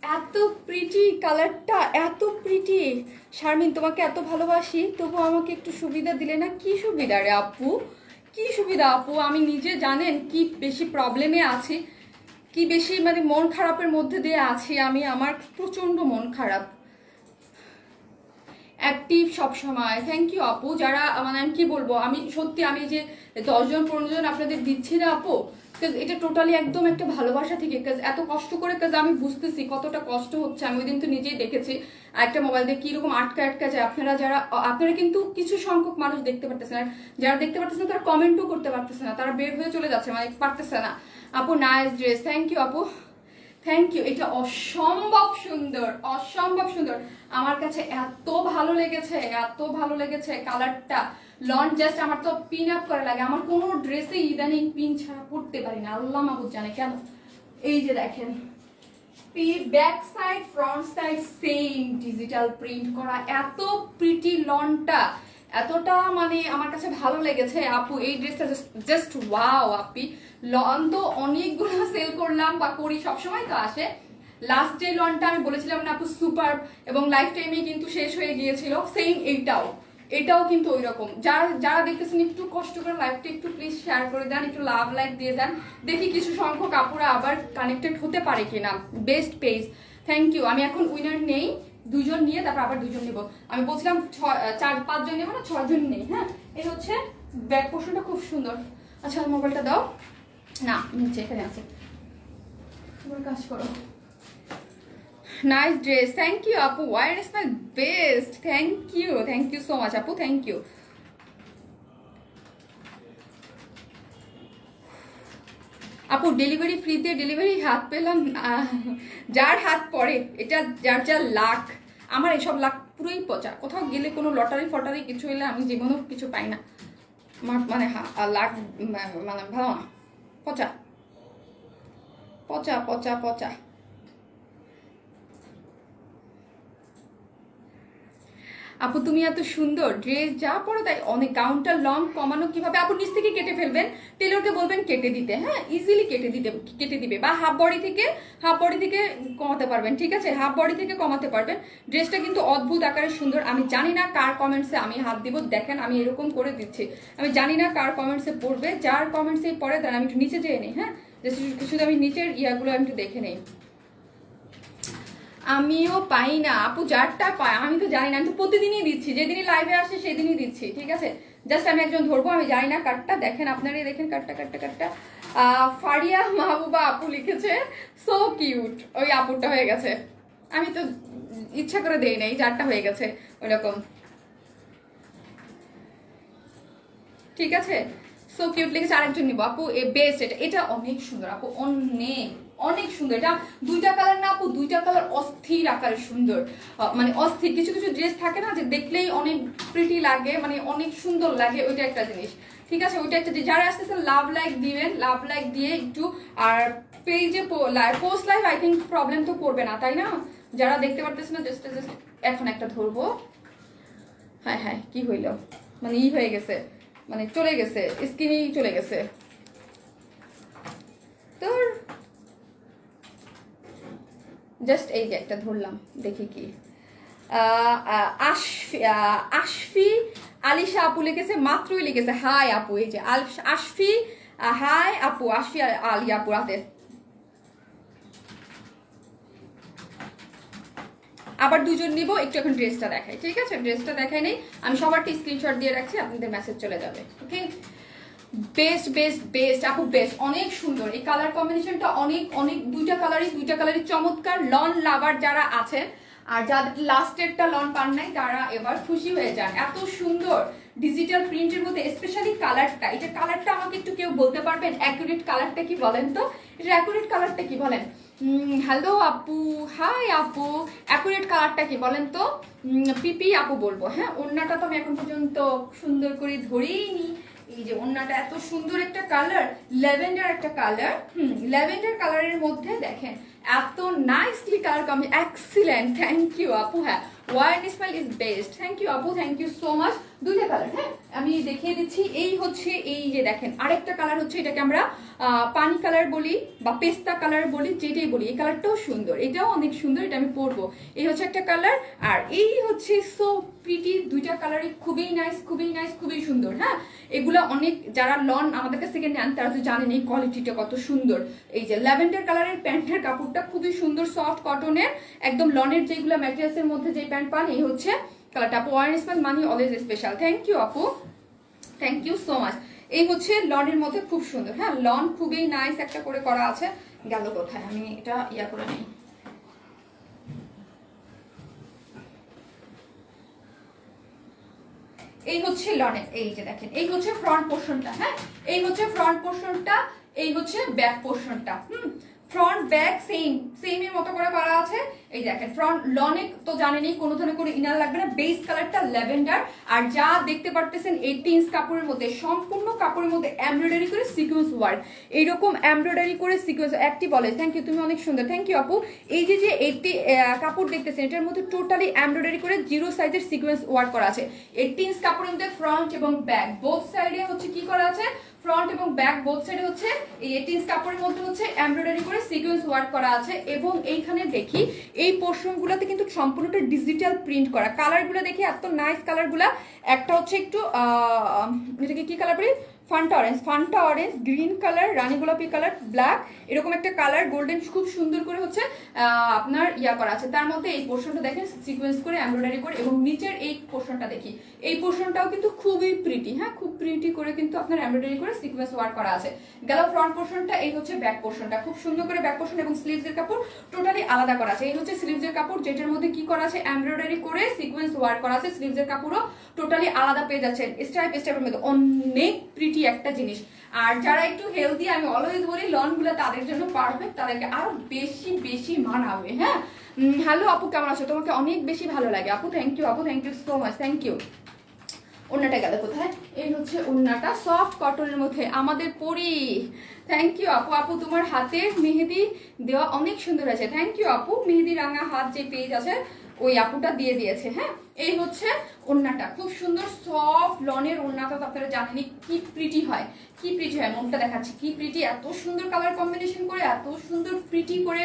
এত প্রিটি কালারটা, এত প্রিটি। শারমিন তোমাকে এত ভালোবাসি, তবু আমাকে একটু সুবিধা দিলে না। কি সুবিধা রে আপু, কি সুবিধা আপু? আমি নিজে জানেন কি বেশি প্রবলেমে আছি, কি বেশি মানে মন খারাপের মধ্যে দিয়ে আছি আমি। আমার প্রচন্ড মন খারাপ। অ্যাক্টিভ সবসময়, থ্যাংক ইউ আপু। যারা মানে আমি কি বলবো, আমি সত্যি আমি যে 10 জন 15 জন আপনাদের দিচ্ছি না আপু, এটা টোটালি একদম একটা ভালোবাসা থেকে। এত কষ্ট করে আমি বুঝতেছি কতটা কষ্ট হচ্ছে। আমি ওই দিন তো নিজেই দেখেছি একটা মোবাইল দিয়ে কিরকম আটকা যায়। আপনারা কিন্তু কিছু সংখ্যক মানুষ দেখতে পারতেছেন, আর যারা দেখতে পারতেছেন তারা কমেন্টও করতে পারতেছে না, তারা বের হয়ে চলে যাচ্ছে, মানে পারতেছে না। আপু নাইস ড্রেস, থ্যাংক ইউ আপু, থ্যাংক ইউ। এটা অসম্ভব সুন্দর, অসম্ভব সুন্দর। আমার কাছে এত ভালো লেগেছে, এত ভালো লেগেছে কালারটা। লন জাস্ট আমার তো পিন আপ করা লাগে। আমার কোনো ড্রেসে ইদানিং পিন ছাড়া পড়তে পারি না, আল্লাহ মাহবুব জানে কেন। এই যে দেখেন, back side front side same digital print করা, এত প্রিটি লনটা, এতটা মানে আমার কাছে ভালো লেগেছে আপু। এই ড্রেসটা জাস্ট ওয়াও আপি। লন তো অনেকগুলো সেল করলাম বা করি, সবসময় তো আসে। লাস্ট যে লনটা আমি বলেছিলাম না আপু সুপার, এবং লাইফ টাইমে কিন্তু শেষ হয়ে গিয়েছিল, সেম এটাও কিন্তু ওই রকম। যারা দেখতেছেন একটু কষ্ট করে লাইভটা একটু প্লিজ শেয়ার করে দেন, একটু লাভ লাইক দিয়ে দেন, দেখি কিছু সংখ্যক আপুরা আবার কানেক্টেড হতে পারে কিনা। Best page, thank you. আমি এখন উইনার নেই, 2 জন নিয়ে তারপর আবার 2 জন নেবো। আমি বলছিলাম 4-5 জন নেবো না, 6 জন নেই। হ্যাঁ, এই হচ্ছে ব্যাক পোর্শনটা খুব সুন্দর। আচ্ছা মোবাইলটা দাও না, নিচে এখানে আছে, তোমার কাজ করো। নাইস ড্রেস, থ্যাংক ইউ আপু। Wear is my best, thank you so much আপু, থ্যাংক ইউ। আপু ডেলিভারি ফ্রিতে, ডেলিভারি হাত পেলাম, যার হাত পড়ে, এটা যার লাক। আমার এসব লাক পুরোই পচা। কোথাও গেলে কোনো লটারি ফটারি কিছু এলে আমি জীবনেও কিছু পাই না। আমার মানে লাক মানে ভালো না, পচা পচা পচা পচা। আপু তুমি এত সুন্দর ড্রেস, যা পরো তাই। অনেক গাউনটা লং কমানো কিভাবে আপু? নিচ থেকে কেটে ফেলবেন, টেলরকে বলবেন কেটে দিতে। হ্যাঁ, ইজিলি কেটে দিবে, বা হাফ বডি থেকে কমাতে পারবেন। ঠিক আছে, হাফ বডি থেকে কমাতে পারবেন। ড্রেসটা কিন্তু অদ্ভুত আকারে সুন্দর। আমি জানি না কার কমেন্টসে আমি হাত দিব, দেখেন আমি এরকম করে দিচ্ছি। আমি জানি না কার কমেন্টসে পড়বে, যার কমেন্টসে পড়ে তার আমি একটু নিচে যেয়ে নিই। হ্যাঁ, শুধু আমি নিচের ইয়াগুলো আমি একটু দেখে নেই। আমিও পাই না আপু, যারটা পাই আমি তো জানি না, আমি তো প্রতিদিনই দিচ্ছি, যেদিনই লাইভে আসে সেদিনই দিচ্ছি। ঠিক আছে, জাস্ট আমি একজন ধরবো, আমি জানি না কার্ডটা। দেখেন আপনারাই দেখেন কার্ডটা। ফারিয়া মাহবুবা আপু লিখেছে, সো কিউট। ওই আপুরটা হয়ে গেছে, আমি তো ইচ্ছা করে দেই নাই, যারটা হয়ে গেছে ওইরকম। ঠিক আছে, সো কিউট লিখেছে। আরেকজন নিবো আপু, বেস্ট। এটা অনেক সুন্দর আপু, অনেক সুন্দর। এটা 2টা কালার না আপু, 2টা কালার অস্থির আকারে সুন্দর, মানে অস্থির। কিছু ড্রেস থাকে না যে দেখলেই অনেক প্রিটি লাগে, মানে অনেক সুন্দর লাগে, ওইটা একটা জিনিস। ঠিক আছে, ওইটা একটা। যারা আসতেছে লাভ লাইক দিবেন, লাভ লাইক দিয়ে একটু। আর পেজে post live I think problem তো করবে না, তাই না? যারা দেখতে পারতেছে না, জাস্ট এখন একটা ধরবো। হ্যাঁ, কি হইল, মানে হয়ে গেছে, মানে চলে গেছে, স্ক্রিনেই চলে গেছে তোর। জাস্ট এই যে একটা ধরলাম, দেখি কি। আশফি আলিশা আপু লিখেছে, মাত্রই লিখেছে হাই আপু। এই যে আশফি, হাই আপু, আশফি আলি আপু রাতে। আবার 2 জন নিব, একটু এখন ড্রেসটা দেখাই। ঠিক আছে, ড্রেসটা দেখাই নেই, আমি সবারটি স্ক্রিনশট দিয়ে রাখছি, আপনাদের মেসেজ চলে যাবে। ওকে, বেস্ট আপু, বেস্ট, অনেক সুন্দর। এই কালার কম্বিনেশনটা অনেক 2টা কালারই চমৎকার। লন লাভার যারা আছেন, আর যাদের লাস্টেরটা লন পান নাই, তারা এবার খুশি হয়ে যান। এত সুন্দর ডিজিটাল প্রিন্টের মধ্যে, স্পেশালি কালারটা। এটা কালারটা আমাকে একটু কেউ বলতে পারবেন অ্যাকুরেট কালারটা কি বলেন তো? এটা অ্যাকুরেট কালারটা কি বলেন? হ্যালো আপু, হাই আপু, অ্যাকুরেট কালারটা কি বলেন তো? পিপি আপু বলবো। হ্যাঁ, ওড়নাটা তো আমি এখন পর্যন্ত সুন্দর করে ধরেই নি। এই যে ওড়নাটা এত সুন্দর একটা কালার, ল্যাভেন্ডার একটা কালার। ল্যাভেন্ডার কালারের মধ্যে দেখেন এত nicely colour combination, excellent. Thank you আপু। হ্যাঁ, wear smile is best. Thank you আপু, থ্যাংক ইউ সো মাচ। দুইটা কালার। হ্যাঁ আমি দেখিয়ে দিচ্ছি। এই হচ্ছে, এই যে দেখেন আরেকটা কালার হচ্ছে, এটাকে আমরা পানি কালার বলি বা পেস্তা কালার বলি, যেটাই বলি। এই কালারটাও সুন্দর, এটাও অনেক সুন্দর, এটা আমি পরবো। এই হচ্ছে একটা কালার, আর এই হচ্ছে সো প্রিটি। দুইটা কালারই খুবই নাইস, খুবই নাইস, খুবই সুন্দর। হ্যাঁ এগুলো অনেক, যারা লন আমাদের কাছ থেকে নেন তারা তো জানেন এই কোয়ালিটিটা কত সুন্দর। এই যে ল্যাভেন্ডার কালারের প্যান্টের কাপড়টা খুবই সুন্দর, সফট কটনের, একদম লনের যেগুলো ম্যাটেরিয়ালসের মধ্যে যে প্যান্ট পান, এই হচ্ছে কালারটা। আপু one smell money always special. Thank you আপু, থ্যাংক ইউ সো মাচ। এই হচ্ছে লনের মধ্যে খুব সুন্দর। হ্যাঁ লন খুবই নাইস একটা করে করা আছে। গেল কোথায়, আমি এটা ইয়া করে নিই। এই হচ্ছে লনের, এই যে দেখেন এই হচ্ছে ফ্রন্ট পোর্শনটা। হ্যাঁ এই হচ্ছে ফ্রন্ট পোর্শনটা, এই হচ্ছে ব্যাক পোর্শনটা। ফ্রন্ট ব্যাক সেম এর মতো করে করা আছে। এই দেখেন ফ্রন্ট লনে তো জানেনই কোনো ধরনের কোনো ইনার লাগবে না, বেস কালারটা ল্যাভেন্ডার। আর যা দেখতে পারতেছেন 80 ইঞ্চ কাপড়ের মধ্যে, সম্পূর্ণ কাপড়ের মধ্যে এমব্রয়ডারি করে সিকোয়েন্স ওয়ার্ক, এইরকম এমব্রয়ডারি করে সিকোয়েন্স। একটি বলে থ্যাংক ইউ, তুমি অনেক সুন্দর, থ্যাংক ইউ আপু। এই যে 80 কাপড় দেখতেছেন, এটার মধ্যে টোটালি এমব্রয়ডারি করে 0 সাইজের সিকোয়েন্স ওয়ার্ক করা আছে। 80 ইঞ্চ কাপড়ের মধ্যে ফ্রন্ট এবং ব্যাক বোথ সাইডে হচ্ছে কি করা আছে, ফ্রন্ট এবং ব্যাক বোথ সাইডে হচ্ছে এই 80 ইঞ্চ কাপড়ের মধ্যে হচ্ছে এমব্রয়ডারি করে সিকোয়েন্স ওয়ার্ক করা আছে। এবং এইখানে দেখি এই পোর্শনগুলোতে কিন্তু সম্পূর্ণটা ডিজিটাল প্রিন্ট করা। কালারগুলো দেখি এত নাইস কালারগুলো। একটা হচ্ছে একটু এটাকে কি কালার বলি, ফান্টা অরেঞ্জ, গ্রিন কালার, রানী গোলাপি কালার, ব্ল্যাক, এরকম একটা কালার গোল্ডেন, খুব সুন্দর করে হচ্ছে আপনার ইয়া করা আছে। তার মধ্যে এই পোর্শনটা দেখেন সিকোয়েন্স করে এমব্রয়ডারি করে। এবং নিচের এই পোর্শনটা দেখি, এই পোর্শনটাও কিন্তু খুবই প্রিটি। হ্যাঁ খুব প্রিটি করে কিন্তু আপনার এমব্রয়ডারি করে সিকোয়েন্স ওয়ার্ক করা আছে। গেল ফ্রন্ট পোর্শনটা। এই হচ্ছে ব্যাক পোর্শনটা, খুব সুন্দর করে ব্যাক পোর্শন এবং স্লিভসের কাপড় টোটালি আলাদা করা আছে। এই হচ্ছে স্লিভসের কাপড়, যেটার মধ্যে কি করা আছে, এমব্রয়ডারি করে সিকোয়েন্স ওয়ার্ক করা আছে। স্লিভসের কাপড়ও টোটালি আলাদা পেয়ে যাচ্ছেন, স্টাইপ স্টাইপের মধ্যে, অনেক প্রিটি একটা জিনিস। আর যারা একটু হেলদি, আমি অলওয়েজ বলি লন গুলো তাদের জন্য পারফেক্ট, তাদেরকে আরো বেশি বেশি মানাবে। হ্যাঁ হ্যালো আপু, কেমন আছো? তোমাকে অনেক বেশি ভালো লাগে আপু, থ্যাংক ইউ আপু, thank you so much, thank you. ওড়নাটা গেল কোথায়? এই হচ্ছে ওড়নাটা, সফট কটনের মধ্যে আমাদের পরি। থ্যাংক ইউ আপু। আপু তোমার হাতে মেহেদি দেওয়া অনেক সুন্দর আছে, থ্যাংক ইউ আপু। মেহেদি রাঙা হাত যে পেজ আছে ওই আপুটা দিয়ে দিয়েছে। হ্যাঁ এই হচ্ছে ওড়নাটা, খুব সুন্দর সফট লনের ওড়নাটা তো আপনারা জানেনই কি প্রিটি হয়, কি প্রিটি হয়। মনটা দেখাচ্ছি কি প্রিটি, এত সুন্দর কালার কম্বিনেশন করে, এত সুন্দর প্রিটি করে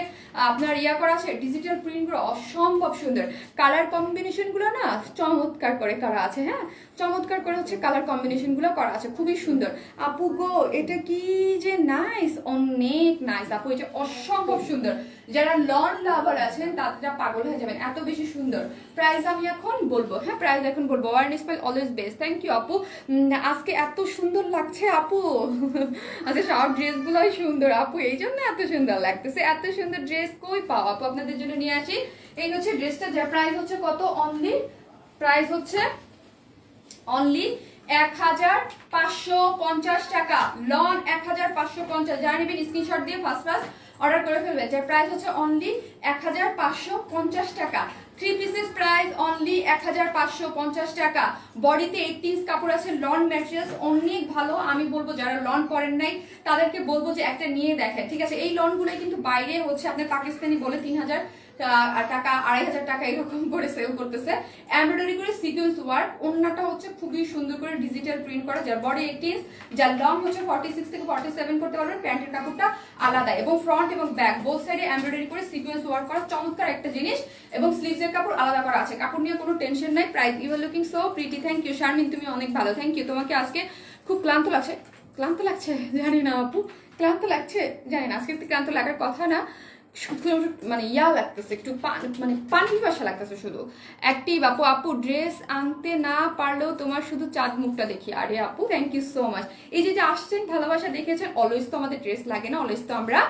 আপনার ইয়া করা আছে, ডিজিটাল প্রিন্ট করে, অসম্ভব সুন্দর কালার কম্বিনেশন গুলো না, চমৎকার করে করা আছে। হ্যাঁ চমৎকার করে হচ্ছে কালার কম্বিনেশন গুলো করা আছে, খুবই সুন্দর। আপু গো এটা কি যে নাইস, অনেক নাইস আপু, এটা অসম্ভব সুন্দর। যারা লন লাভার আছেন তারা পাগল হয়ে যাবেন, এত বেশি সুন্দর। প্রাইস আমি এখন বলবো, হ্যাঁ প্রাইস এখন বলবো। Wear smile always best, thank you আপু। আজকে এত সুন্দর লাগছে আপু, আচ্ছা সব ড্রেসগুলোই সুন্দর আপু, এই জন্য এত সুন্দর লাগতেছে। এত সুন্দর ড্রেস কই পাও আপু, আপনাদের জন্য নিয়ে আসি। এই হচ্ছে ড্রেসটা, যার প্রাইস হচ্ছে কত, অনলি প্রাইস হচ্ছে অনলি 1550 টাকা। লন 1550, যারা নেবেন স্ক্রিনশট দিয়ে ফার্স্ট অর্ডার করে ফেলবেন। যার প্রাইস হচ্ছে অনলি 1550 টাকা। 3 পিসেস প্রাইস অনলি 1550 টাকা। বডিতে 80 ইঞ্চ কাপড় আছে, লন ম্যাটেরিয়ালস অনেক ভালো। আমি বলবো যারা লন পরেন নাই তাদেরকে বলবো যে একটা নিয়ে দেখেন, ঠিক আছে। এই লনগুলো কিন্তু বাইরে হচ্ছে আপনার পাকিস্তানি বলে 3000 টাকা, 2500 টাকা এরকম করে সেল করতেছে। এমব্রয়ডারি করে সিকোয়েন্স ওয়ার্ক, ওন্নাটা হচ্ছে খুবই সুন্দর করে ডিজিটাল প্রিন্ট করা। যার বডি 80 ইঞ্চ, যার লং হচ্ছে 46 থেকে 47 করতে পারবেন। প্যান্টের কাপড়টা আলাদা এবং ফ্রন্ট এবং ব্যাক বোথ সাইডে এমব্রয়ডারি করে সিকোয়েন্স ওয়ার্ক করা, চমৎকার একটা জিনিস। এবং স্লিভসের কাপড় আলাদা করা আছে, কাপড় নিয়ে কোনো টেনশন নাই। Price you are looking so pretty, thank you. Sharmin তুমি অনেক ভালো, থ্যাংক ইউ। তোমাকে আজকে খুব ক্লান্ত লাগছে, ক্লান্ত লাগছে জানি না আপু, ক্লান্ত লাগছে জানি না, আজকে ক্লান্ত লাগার কথা না, মানে ইয়া লাগতেছে একটু, মানে পানি পিপাসা লাগতেছে শুধু। অ্যাক্টিভ আপু, আপু ড্রেস আনতে না পারলেও তোমার শুধু চাঁদ মুখটা দেখি। আরে আপু থ্যাংক ইউ সো মাচ। এই যে আসছেন, ভালোবাসা দেখেছেন। অলওয়েজ তো আমাদের ড্রেস লাগে না, অলওয়েজ তো আমরা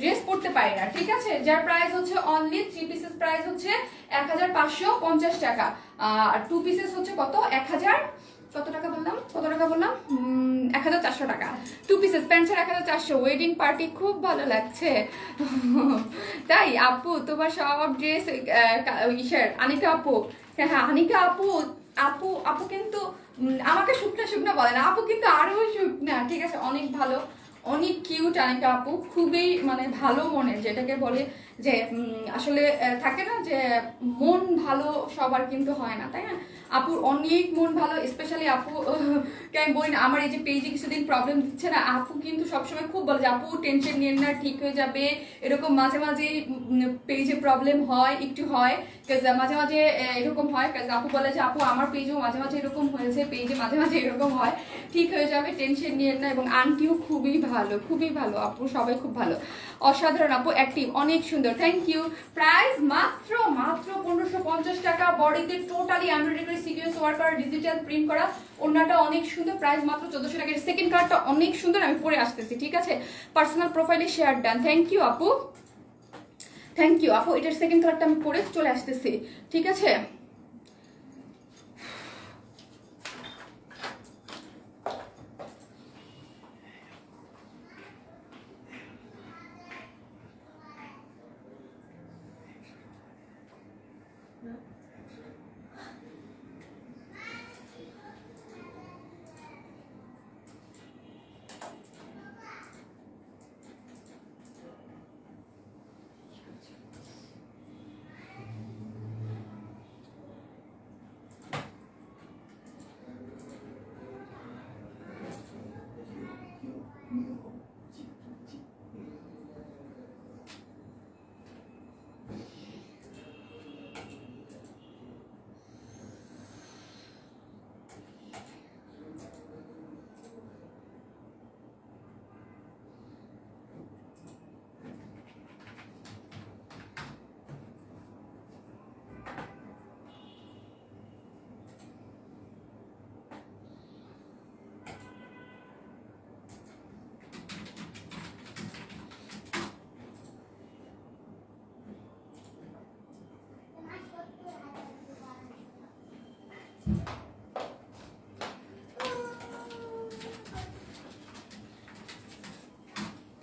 ড্রেস পড়তে পারি না, ঠিক আছে। যার প্রাইস হচ্ছে অনলি 3 পিসেস প্রাইস হচ্ছে 1550 টাকা। আর 2 পিসেস হচ্ছে কত, 1000 কত টাকা বললাম, কত টাকা বললাম, 1400 টাকা। 2 পিসেস প্যান্ট 1400। ওয়েডিং পার্টি খুব ভালো লাগছে তাই আপু তোমার সব ড্রেস ইসের আনিকা আপু, হ্যাঁ আনিকা আপু, আপু আপু কিন্তু আমাকে শুকনা শুকনা বলে না আপু, কিন্তু আরো শুকনা, ঠিক আছে। অনেক ভালো, অনেক কিউট আনিকা আপু, খুবই মানে ভালো মনের, যেটাকে বলে যে আসলে থাকে না যে মন ভালো সবার কিন্তু হয় না, তাই না? আপুর অনেক মন ভালো, স্পেশালি আপু আমি বলি না আমার এই যে পেজে কিছুদিন প্রবলেম দিচ্ছে না, আপু কিন্তু সবসময় খুব বলে যে আপু টেনশন নিয়েন না, ঠিক হয়ে যাবে। এরকম মাঝে মাঝে পেজে প্রবলেম হয়, একটু হয়, মাঝে মাঝে এরকম হয়। আপু বলে যে আপু আমার পেজেও মাঝে মাঝে এরকম হয়েছে, পেজে মাঝে মাঝে এরকম হয়, ঠিক হয়ে যাবে, টেনশন নিয়েন না। এবং আন্টিও খুবই ভালো, খুবই ভালো আপু, সবাই খুব ভালো, অসাধারণ আপু, অ্যাক্টিভ, অনেক সুন্দর, থ্যাংক ইউ। প্রাইস মাত্র 1550 টাকা, বডিতে টোটালি এমব্রয়ডারি সিকোয়েন্স ওয়ার্ক করা, ডিজিটাল প্রিন্ট করা, ওড়নাটা অনেক সুন্দর, প্রাইস মাত্র 1400 টাকা। সেকেন্ড কালারটা অনেক সুন্দর, আমি পরে আসতেছি, ঠিক আছে? পার্সোনাল প্রোফাইলে শেয়ার ডান, থ্যাংক ইউ আপু, থ্যাংক ইউ আপু। এটার সেকেন্ড কালারটা আমি পরে চলে আসতেছি, ঠিক আছে?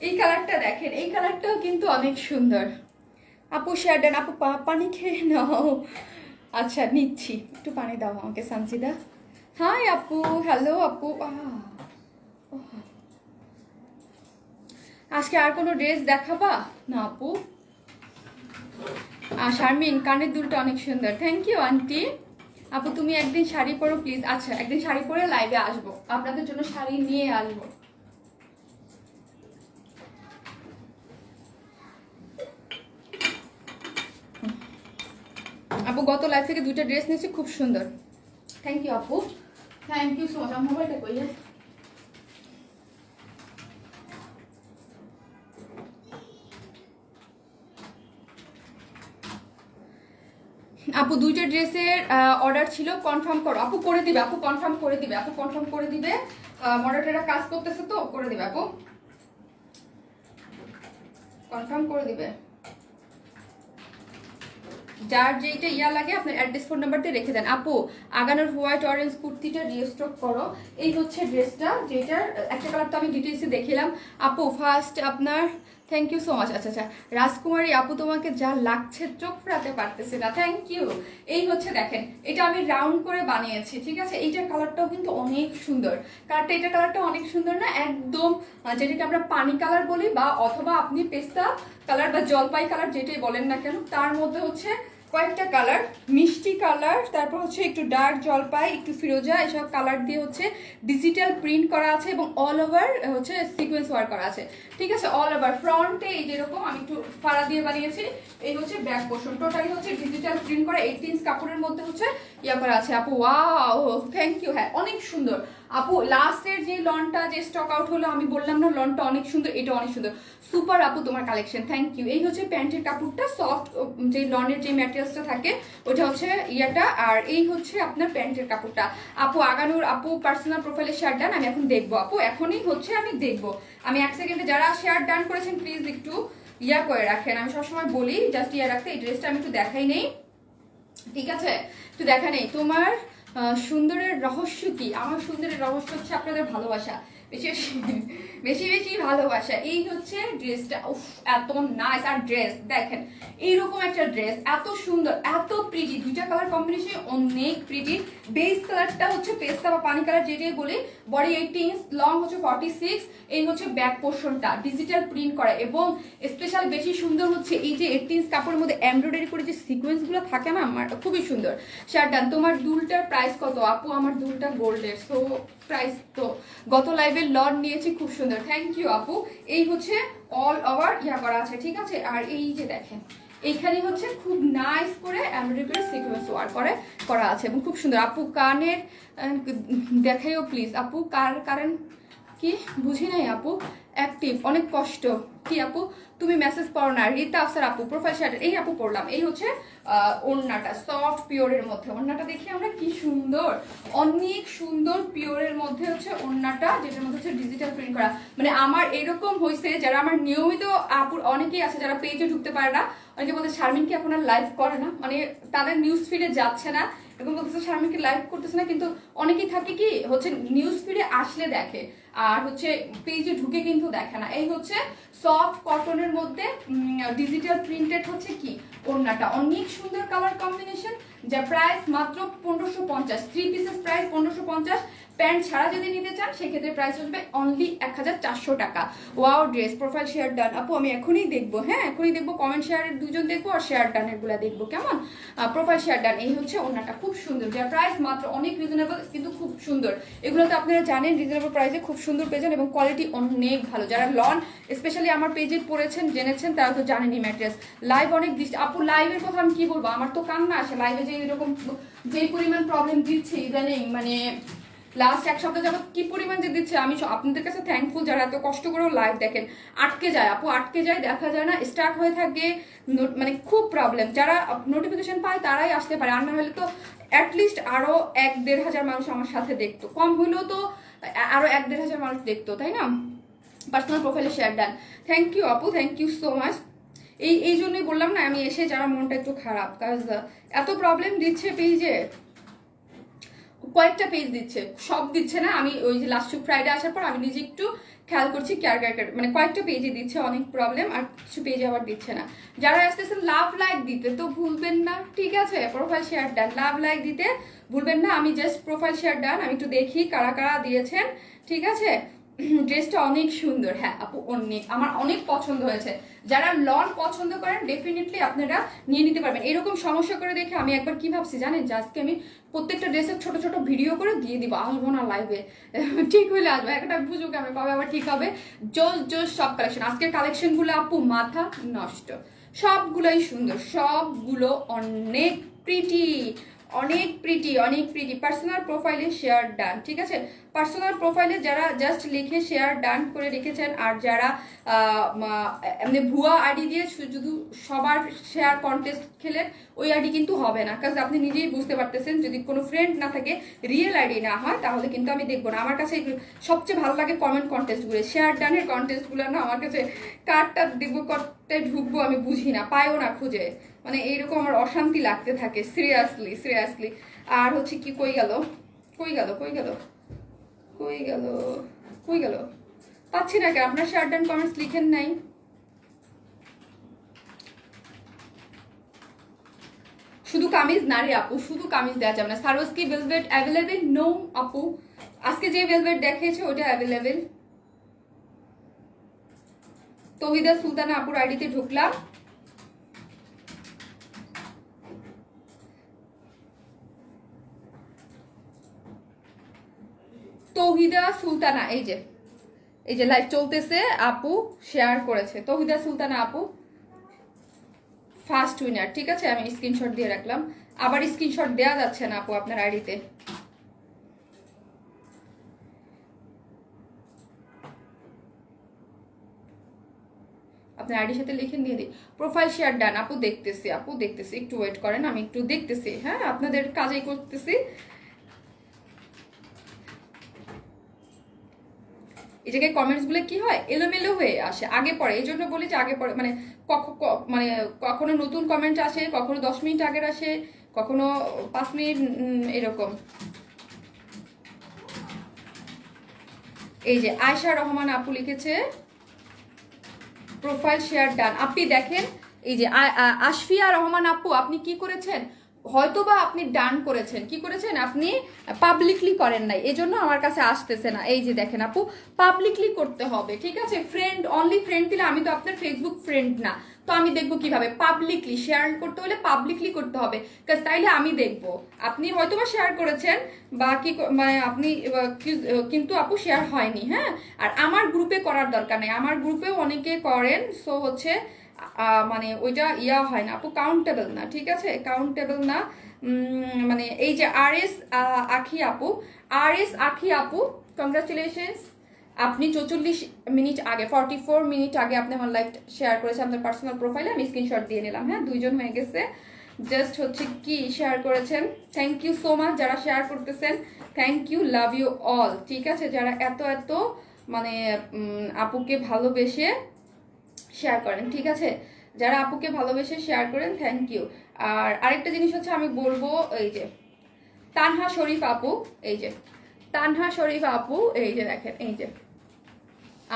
এই কালারটা দেখেন, এই কালারটাও কিন্তু অনেক সুন্দর আপু, শেয়ার দেন আপু। পানি খেয়ে নাও। আচ্ছা নিচ্ছি, একটু পানি দাও আমাকে সানজিদা। হাই আপু, হ্যালো আপু। আজকে আর কোনো ড্রেস দেখাবা না আপু? শারমিন, কানের দুলটা অনেক সুন্দর, থ্যাংক ইউ আন্টি। আপু তুমি একদিন শাড়ি পরো প্লিজ। আচ্ছা একদিন শাড়ি পরে লাইভে আসবো, আপনাদের জন্য শাড়ি নিয়ে আসবো। আপু গত লাইভ থেকে 2টা ড্রেস নিয়েছি, খুব সুন্দর, থ্যাংক ইউ আপু, থ্যাংক ইউ সো মাচ। আমার মোবাইলটা কই? আপু 2টা ড্রেসের অর্ডার ছিল, কনফার্ম করো আপু। করে দিবে আপু, কনফার্ম করে দিবে আপু, কনফার্ম করে দিবে। মডারেটররা কাজ করতেছে তো, করে দিবে আপু, কনফার্ম করে দিবে। যার যেটা ইয়া লাগে আপনার অ্যাড্রেস ফোন নাম্বার দিয়ে রেখে দেন। আপু আগানোর হোয়াইট অরেঞ্জ কুর্তিটা রিস্টক করো। এই হচ্ছে ড্রেসটা, যেটার একটা কালার তো আমি ডিটেলসে দেখিলাম আপু। ফার্স্ট আপনার থ্যাংক ইউ সো মাচ। আচ্ছা আচ্ছা রাজকুমারী আপু, তোমাকে যা লাগছে চোখ ফেরাতে পারতেছে না, থ্যাংক ইউ। এই হচ্ছে দেখেন, এটা আমি রাউন্ড করে বানিয়েছি, ঠিক আছে? এইটার কালারটাও কিন্তু অনেক সুন্দর, কালারটা, এটার কালারটা অনেক সুন্দর না, একদম যেটাকে আমরা পানি কালার বলি, বা অথবা আপনি পেস্তা কালার বা জলপাই কালার যেটাই বলেন না কেন, তার মধ্যে হচ্ছে কয়েকটা কালার, মিষ্টি কালার, তারপর হচ্ছে একটু ডার্ক জলপাই, একটু ফিরোজা, এসব কালার দিয়ে হচ্ছে ডিজিটাল প্রিন্ট করা আছে এবং অল ওভার হচ্ছে সিকোয়েন্স ওয়ার্ক করা আছে, ঠিক আছে? অল ওভার ফ্রন্টে এই যেরকম আমি একটু ফাড়া দিয়ে বানিয়েছি, এই হচ্ছে ব্যাক পোর্শন, টোটালি হচ্ছে ডিজিটাল প্রিন্ট করা, 18 ইঞ্চ কাপড়ের মধ্যে হচ্ছে ইয়া করা আছে আপু। ওয়াও থ্যাংক ইউ, হ্যাঁ অনেক সুন্দর আপু। লাস্টের যে লনটা যে স্টক আউট হলো, আমি বললাম না লনটা অনেক সুন্দর, এটা অনেক সুন্দর, সুপার আপু তোমার কালেকশন, থ্যাংক ইউ। এই হচ্ছে প্যান্টের কাপড়টা, সফট যে লনের যে ম্যাটেরিয়ালসটা থাকে ওটা হচ্ছে ইয়াটা, আর এই হচ্ছে আপনার প্যান্টের কাপড়টা আপু। আগানোর আপু পার্সোনাল প্রোফাইলে শেয়ার ডান, আমি এখন দেখবো আপু, এখনই হচ্ছে আমি দেখবো। আমি 1 সেকেন্ডে, যারা শেয়ার ডান করেছেন প্লিজ একটু ইয়া করে রাখেন, আমি সবসময় বলি জাস্ট ইয়া রাখতে। এই ড্রেসটা আমি একটু দেখাই নেই, ঠিক আছে? একটু দেখা নেই। তোমার সুন্দরের রহস্য কি? আমার সুন্দরের রহস্য হচ্ছে আপনাদের ভালোবাসা, বেশি বেশি বেশি ভালোবাসা। এই হচ্ছে ড্রেসটা, উফ এত নাইস। আর ড্রেস দেখেন, এইরকম একটা ড্রেস এত সুন্দর, এত প্রিটি, দুইটা কালার কম্বিনেশন অনেক প্রিটি। বেস কালারটা হচ্ছে পেস্তা বা পানি কালার যেটাই বলি, বডি 18 ইঞ্চ, লং হচ্ছে 46। এই হচ্ছে ব্যাক পোর্শনটা ডিজিটাল প্রিন্ট করা, এবং স্পেশাল বেশি সুন্দর হচ্ছে এই যে 18 ইঞ্চ কাপড়ের মধ্যে এমব্রয়ডারি করে যে সিকোয়েন্সগুলো থাকে না, আমার খুবই সুন্দর। শার্টডান। তোমার দুলটার প্রাইস কত আপু? আমার দুলটা গোল্ডের, সো প্রাইস তো গত লাইভে লট নিয়েছি, খুব সুন্দর, থ্যাংক ইউ আপু। এই হচ্ছে অল ওভার ইয়া করা আছে, ঠিক আছে। আর এই যে দেখেন এইখানে হচ্ছে খুব নাইস করে এমব্রয়ডারি করে সিকোয়েন্স ওয়ার্ক করে করা আছে এবং খুব সুন্দর। আপু কানের দেখাইও প্লিজ আপু। কারেন্ট কি বুঝি নাই আপু। অ্যাক্টিভ অনেক কষ্ট কি আপু? তুমি মেসেজ পড়ো না। রীতা আফসার আপু প্রোফাইল শার্ট, এই আপু পড়লাম। এই হচ্ছে ওড়নাটা সফট পিওরের মধ্যে, ওড়নাটা দেখি আমরা কি সুন্দর, অনেক সুন্দর পিওরের মধ্যে হচ্ছে ওড়নাটা, যেটার মধ্যে হচ্ছে ডিজিটাল প্রিন্ট করা। মানে আমার এরকম হয়েছে, যারা আমার নিয়মিত আপুর অনেকেই আছে যারা পেজে ঢুকতে পারে না, অনেকে বলতে শারমিন কি আপনার লাইভ করে না, মানে তাদের নিউজ ফিডে যাচ্ছে না এবং বলতেছে শারমিনকে লাইভ করতেছে না, কিন্তু অনেকেই থাকে কি হচ্ছে নিউজ ফিডে আসলে দেখে আর হচ্ছে পেজে ঢুকে কিন্তু দেখে না। এই হচ্ছে সফট কটনের মধ্যে ডিজিটাল প্রিন্টেড হচ্ছে কি ওড়নাটা, অনেক সুন্দর কালার কম্বিনেশন, যা প্রাইস মাত্র 1550। 3 পিসেস প্রাইস 1550। প্যান্ট ছাড়া যদি নিতে চান সেক্ষেত্রে প্রাইস আসবে অনলি 1400 টাকা। Wow dress. প্রোফাইল শেয়ার ডান আপু, আমি এখনই দেখবো, হ্যাঁ এখনই দেখবো। কমেন্ট শেয়ারের দুজন দেখবো আর শেয়ার ডানের গুলা দেখবো, কেমন? প্রোফাইল শেয়ার ডান। এই হচ্ছে ওড়নাটা, খুব সুন্দর, যার প্রাইস মাত্র অনেক রিজনেবল কিন্তু খুব সুন্দর। এগুলো তো আপনারা জানেন রিজনেবল প্রাইসে খুব সুন্দর পেয়েছেন এবং কোয়ালিটি অনেক ভালো। যারা লন স্পেশালি আমার পেজে পড়েছেন জেনেছেন তারা তো জানেনই ম্যাটেরিয়ালস। লাইভ অনেক দৃষ্টি আপু, লাইভের কথা আমি কি বলবো, আমার তো কান্না আসে লাইভে, যে এরকম যে পরিমাণ প্রবলেম দিচ্ছে ইদানিং, মানে লাস্ট এক সপ্তাহ যাবত কি পরিমাণ যে দিচ্ছে। আমি আপনাদের কাছে থ্যাঙ্কফুল যারা এত কষ্ট করেও লাইভ দেখেন। আটকে যায় আপু, আটকে যায়, দেখা যায় না, স্টার্ট হয়ে থাকে, মানে খুব প্রবলেম। যারা নোটিফিকেশন পায় তারাই আসতে পারে, আর না হলে তো অ্যাটলিস্ট আরো 1-1.5 হাজার মানুষ আমার সাথে দেখতো, কম হইলেও তো আরো 1-1.5 হাজার মানুষ দেখতো, তাই না? পার্সোনাল প্রোফাইলে শেয়ার ডান, থ্যাংক ইউ আপু, থ্যাংক ইউ সো মাচ। এই জন্যই বললাম না আমি এসে যারা মনটা একটু খারাপ, কারণ এত প্রবলেম দিচ্ছে পেজে, কয়েকটা পেজ দিচ্ছে, সব দিচ্ছে না। আমি ওই যে লাস্ট ফ্রাইডে আসার পর আমি নিজে একটু খেয়াল করছি মানে কয়েকটা পেজে দিচ্ছে অনেক প্রবলেম, আর কিছু পেজে আবার দিচ্ছে না। যারা আসতেছেন লাভ লাইক দিতে তো ভুলবেন না, ঠিক আছে? প্রোফাইল শেয়ার ডান, লাভ লাইক দিতে ভুলবেন না। আমি জাস্ট প্রোফাইল শেয়ার ডান, আমি একটু দেখি কারা কারা দিয়েছেন, ঠিক আছে? ড্রেসটা অনেক সুন্দর, হ্যাঁ আপু অনেক, আমার অনেক পছন্দ হয়েছে। যারা লন পছন্দ করেন ডেফিনেটলি আপনারা নিয়ে নিতে পারবেন। এরকম সমস্যা করে দেখে আমি একবার কি ভাবছি জানেন, যে আজকে আমি প্রত্যেকটা ড্রেসের ছোট ছোট ভিডিও করে দিয়ে দিব, আসবো না লাইভে, ঠিক হইলে আসবো, একটা বুঝুক আমি কবে আবার ঠিক হবে। জোস জোস সব কালেকশন, আজকের কালেকশনগুলো আপু মাথা নষ্ট, সবগুলোই সুন্দর, সবগুলো অনেক প্রিটি, অনেক প্রিটি, অনেক প্রিটি। পার্সোনাল প্রোফাইলে শেয়ার ডান, ঠিক আছে? পার্সোনাল প্রোফাইলে যারা জাস্ট লিখে শেয়ার ডান করে রেখেছেন, আর যারা এমনি ভুয়া আইডি দিয়ে শুধু সবার শেয়ার কন্টেস্ট খেলেন, ওই আইডি কিন্তু হবে না, কারণ আপনি নিজেই বুঝতে পারতেছেন যদি কোনো ফ্রেন্ড না থাকে, রিয়েল আইডি না হয়, তাহলে কিন্তু আমি দেখবো না। আমার কাছে সবচেয়ে ভালো লাগে কমেন্ট কন্টেস্টগুলো, শেয়ার ডানের কন্টেস্টগুলো না আমার কাছে, কার্ডটা দেখবো কতটাই ঢুকবো আমি বুঝি না, পাইও না খুঁজে, মানে এইরকম আমার অশান্তি লাগতে থাকে, সিরিয়াসলি সিরিয়াসলি। আর হচ্ছে কি, কই গেল কই গেল কই গেল কই গেল কই গেল, পাচ্ছি না কেন? আপনার শেয়ার ডান কমেন্টস লিখেন নাই। শুধু কামিজ না রে আপু, শুধু কামিজ দেওয়া যাবে না। সারোস্কি ভেলভেট অ্যাভেলেবেল? নো আপু, আজকে যে ভেলভেট দেখিয়েছে ওটা অ্যাভেলেবেল। তৌহিদা সুলতানা আপুর আইডিতে ঢুকলাম, তৌহিদা সুলতানা, এই যে লাইভ চলতেছে, আপু শেয়ার করেছে, তৌহিদা সুলতানা আপু ফার্স্ট উইনার, ঠিক আছে? আমি স্ক্রিনশট দিয়ে রাখলাম, আবার স্ক্রিনশট দেওয়া যাচ্ছে না আপু আপনার আইডিতে, আপনার আইডির সাথে লিখে দিয়ে দিই। প্রোফাইল শেয়ার ডান আপু, দেখতেছি আপু দেখতেছি, একটু ওয়েট করেন, আমি একটু দেখতেছি, হ্যাঁ আপনাদের কাজেই করতেছি। এই জায়গায় কমেন্টস গুলো কি হয়, এলোমেলো হয়ে আসে, আগে পরে, এই জন্য বলি যে আগে পরে, মানে মানে কখনো নতুন কমেন্ট আসে, কখনো 10 মিনিট আগের আসে, কখনো 5 মিনিট, এরকম। এই যে আয়শা রহমান আপু লিখেছে প্রোফাইল শেয়ার ডান। আপনি দেখেন এই যে আশফিয়া রহমান আপু আপনি কি করেছেন, হয়তোবা আপনি ডান করেছেন, কি করেছেন আপনি পাবলিকলি করেন নাই, এজন্য আমার কাছে আসতেছে না। এই যে দেখেন আপু পাবলিকলি করতে হবে, ঠিক আছে? ফ্রেন্ড অনলি ফ্রেন্ড দিলে, আমি তো আপনার ফেসবুক ফ্রেন্ড না, তো আমি দেখবো কিভাবে? পাবলিকলি শেয়ার করতে হলে পাবলিকলি করতে হবে, তাইলে আমি দেখবো আপনি হয়তোবা শেয়ার করেছেন বা কি মানে আপনি, কিন্তু আপু শেয়ার হয়নি। হ্যাঁ, আর আমার গ্রুপে করার দরকার নেই, আমার গ্রুপেও অনেকে করেন, সো হচ্ছে মানে ওইটা ইয়া হয় না আপু, কাউন্টেবল না, ঠিক আছে? কাউন্টেবল না। মানে এই যে RS আখি আপু, RS আখি আপু কংগ্রাচুলেশনস, আপনি 44 মিনিট আগে 44 মিনিট আগে আপনি আমার লাইভ শেয়ার করেছেন আপনার পার্সোনাল প্রোফাইলে, আমি স্ক্রিনশট দিয়ে নিলাম। হ্যাঁ, 2 জন হয়ে গেছে, জাস্ট হচ্ছে কি শেয়ার করেছেন। থ্যাংক ইউ সো মাচ যারা শেয়ার করতেছেন, thank you, love you all, ঠিক আছে? যারা এত এত মানে আপুকে ভালোবেসে শেয়ার করেন, ঠিক আছে? যারা আপুকে ভালোবেসে শেয়ার করেন, থ্যাংক ইউ। আর আরেকটা জিনিস হচ্ছে আমি বলবো, এই যে তানহা শরীফ আপু, এই যে তানহা শরীফ আপু, এই যে দেখেন, এই যে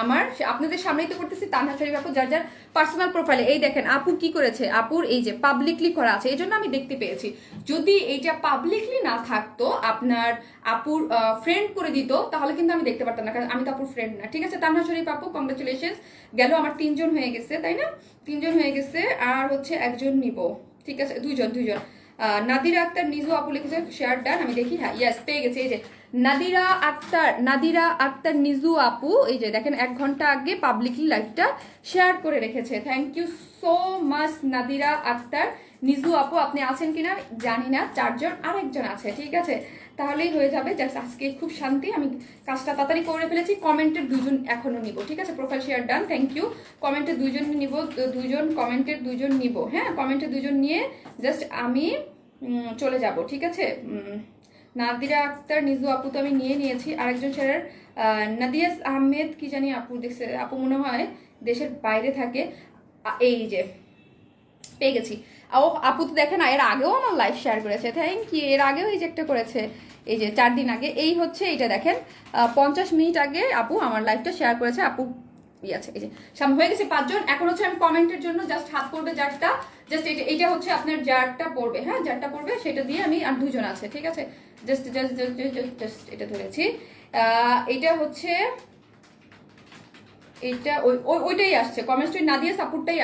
আমার আপনাদের সামনেই তো করতেছি, তানহা শরীফ আপু যার যার পার্সোনাল প্রোফাইলে, এই দেখেন আপু কি করেছে, আপুর এই যে পাবলিকলি করা আছে, এই জন্য আমি দেখতে পেয়েছি। যদি এইটা পাবলিকলি না থাকতো, আপনার আপুর ফ্রেন্ড করে দিত, তাহলে কিন্তু আমি দেখতে পারতাম না, কারণ আমি তো আপুর ফ্রেন্ড না, ঠিক আছে? তানহা শরীফ আপু কংগ্রাচুলেশনস, গেল আমার 3 জন হয়ে গেছে, তাই না? 3 জন হয়ে গেছে, আর হচ্ছে একজন নিব, ঠিক আছে? 2 জন। নাদিরা আক্তার নিজু আপু লিখেছে শেয়ার ডান, আমি দেখি, হ্যাঁ ইয়েস পেয়ে গেছে। এই যে নাদিরা আক্তার নিজু আপু, এই যে দেখেন 1 ঘন্টা আগে পাবলিকলি লাইভটা শেয়ার করে রেখেছে। Thank you so much Nadira Akter Niju আপু, আপনি আছেন কিনা জানি না, 4 জন, আরেকজন আছে, ঠিক আছে? তাহলেই হয়ে যাবে। জাস্ট আজকে খুব শান্তি, আমি কাজটা তাড়াতাড়ি করে ফেলেছি। কমেন্টের 2 জন এখনো নিব, ঠিক আছে? Profile share done, thank you. কমেন্টের 2 জন নিব, 2 জন কমেন্টের 2 জন নিব। হ্যাঁ, কমেন্টের 2 জন নিয়ে জাস্ট আমি চলে যাব, ঠিক আছে? নাদিরা আক্তার নিজু আপু তো আমি নিয়ে নিয়েছি, আরেকজন শেয়ার নাদিয়াস আহমেদ কি জানি আপু, দেখছে আপু মনে হয় দেশের বাইরে থাকে। এই যে পেয়ে গেছি। ও আপু তো দেখেন এর আগেও আমার লাইভ শেয়ার করেছে, থ্যাংক ইউ। এর আগেও এই যে একটা করেছে, এই যে 4 দিন আগে, এই হচ্ছে এইটা দেখেন 50 মিনিট আগে আপু আমার লাইভটা শেয়ার করেছে। আপু আছে, এই যে সামনে হয়ে গেছে 5 জন। এখন হচ্ছে আমি কমেন্টের জন্য জাস্ট হাত পড়বে যারটা, জাস্ট এটা হচ্ছে আপনার যারটা পড়বে, হ্যাঁ যারটা পড়বে সেটা দিয়ে আমি, আর 2 জন আছে, ঠিক আছে? জাস্ট এটা ধরেছি। এটা হচ্ছে এইটা ওইটাই আসছে কমেন্টস, নাদিয়া সাপোর্টটাই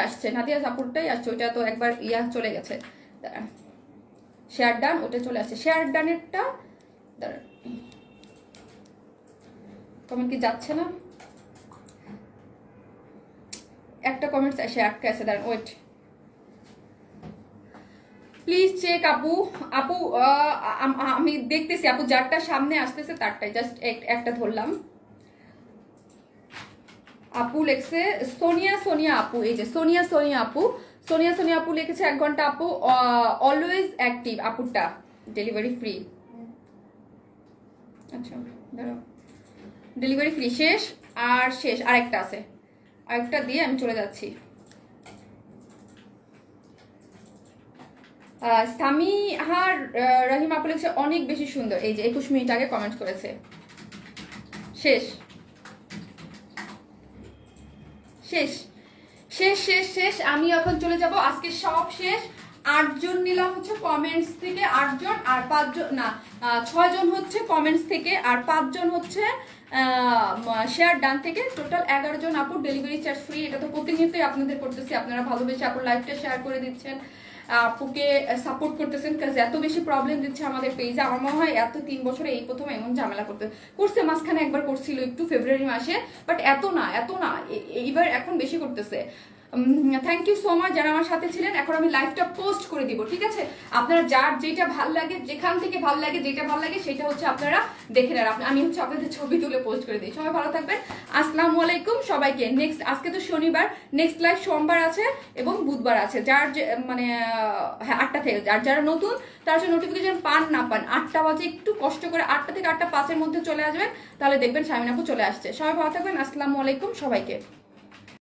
আসছে, ওইটা তো একবার ইয়া চলে গেছে, শেয়ার ডান, ওটা চলে আসছে, শেয়ার ডানেরটা কমেন্ট কি যাচ্ছে না, একটা কমেন্টস এসে আটকে আছে, দাঁড়ান ওয়েট প্লিজ চেক। আপু আমি দেখতেছি আপু, যারটা সামনে আসতেছে তারটাই জাস্ট একটা ধরলাম। আপু লেখছে সোনিয়া আপু, এই যে সোনিয়া আপু লিখেছে 1 ঘন্টা আপু, অলওয়েজ অ্যাক্টিভ আপুরটা, ডেলিভারি ফ্রি। আচ্ছা দাঁড়াও, ডেলিভারি ফ্রি শেষ, আরেকটা আছে, আরেকটা দিয়ে আমি চলে যাচ্ছি। সামিহার রহিম আপু লিখছে অনেক বেশি সুন্দর, এই যে 21 মিনিট আগে কমেন্ট করেছে। শেষ। আমি এখন চলে যাব, আজকে সব শেষ। 8 জন নিলাম হচ্ছে কমেন্টস থেকে, 8 জন, আর 5 জন না 6 জন হচ্ছে কমেন্টস থেকে, আর 5 জন হচ্ছে শেয়ার ডান থেকে, টোটাল 11 জন আপু ডেলিভারি চার্জ ফ্রি। এটা তো প্রতিনিয়তই আপনাদের করতেছি, আপনারা ভালোবেসে আপুর লাইভটা শেয়ার করে দিচ্ছেন, আপুকে সাপোর্ট করতেছেন, কাজ এত বেশি প্রবলেম দিচ্ছে আমাদের পেজে। আমার মনে হয় এত 3 বছরে এই প্রথম এমন ঝামেলা করছে, মাঝখানে একবার করছিল একটু ফেব্রুয়ারি মাসে, বাট এত না এইবার এখন বেশি করতেছে। থ্যাংক ইউ সো মাচ যারা আমার সাথে ছিলেন। এখন আমি লাইভটা পোস্ট করে দিব, ঠিক আছে? আপনারা যার যেটা ভাল লাগে, যেখান থেকে ভাল লাগে, যেটা ভাল লাগে সেটা হচ্ছে আপনারা দেখে নেন। আমি হচ্ছে আপনাদের ছবি তুলে পোস্ট করে দিই। সবাই ভালো থাকবেন, আসসালামু আলাইকুম সবাইকে। নেক্সট আজকে তো শনিবার, নেক্সট লাইভ সোমবার আছে এবং বুধবার আছে, যার মানে হ্যাঁ 8টা থেকে, আর যারা নতুন তারা হচ্ছে নোটিফিকেশন পান না পান 8টা বাজে একটু কষ্ট করে 8টা থেকে 8টা 5-এর মধ্যে চলে আসবেন, তাহলে দেখবেন শামিন আপু চলে আসছে। সবাই ভালো থাকবেন, আসসালামু আলাইকুম সবাইকে।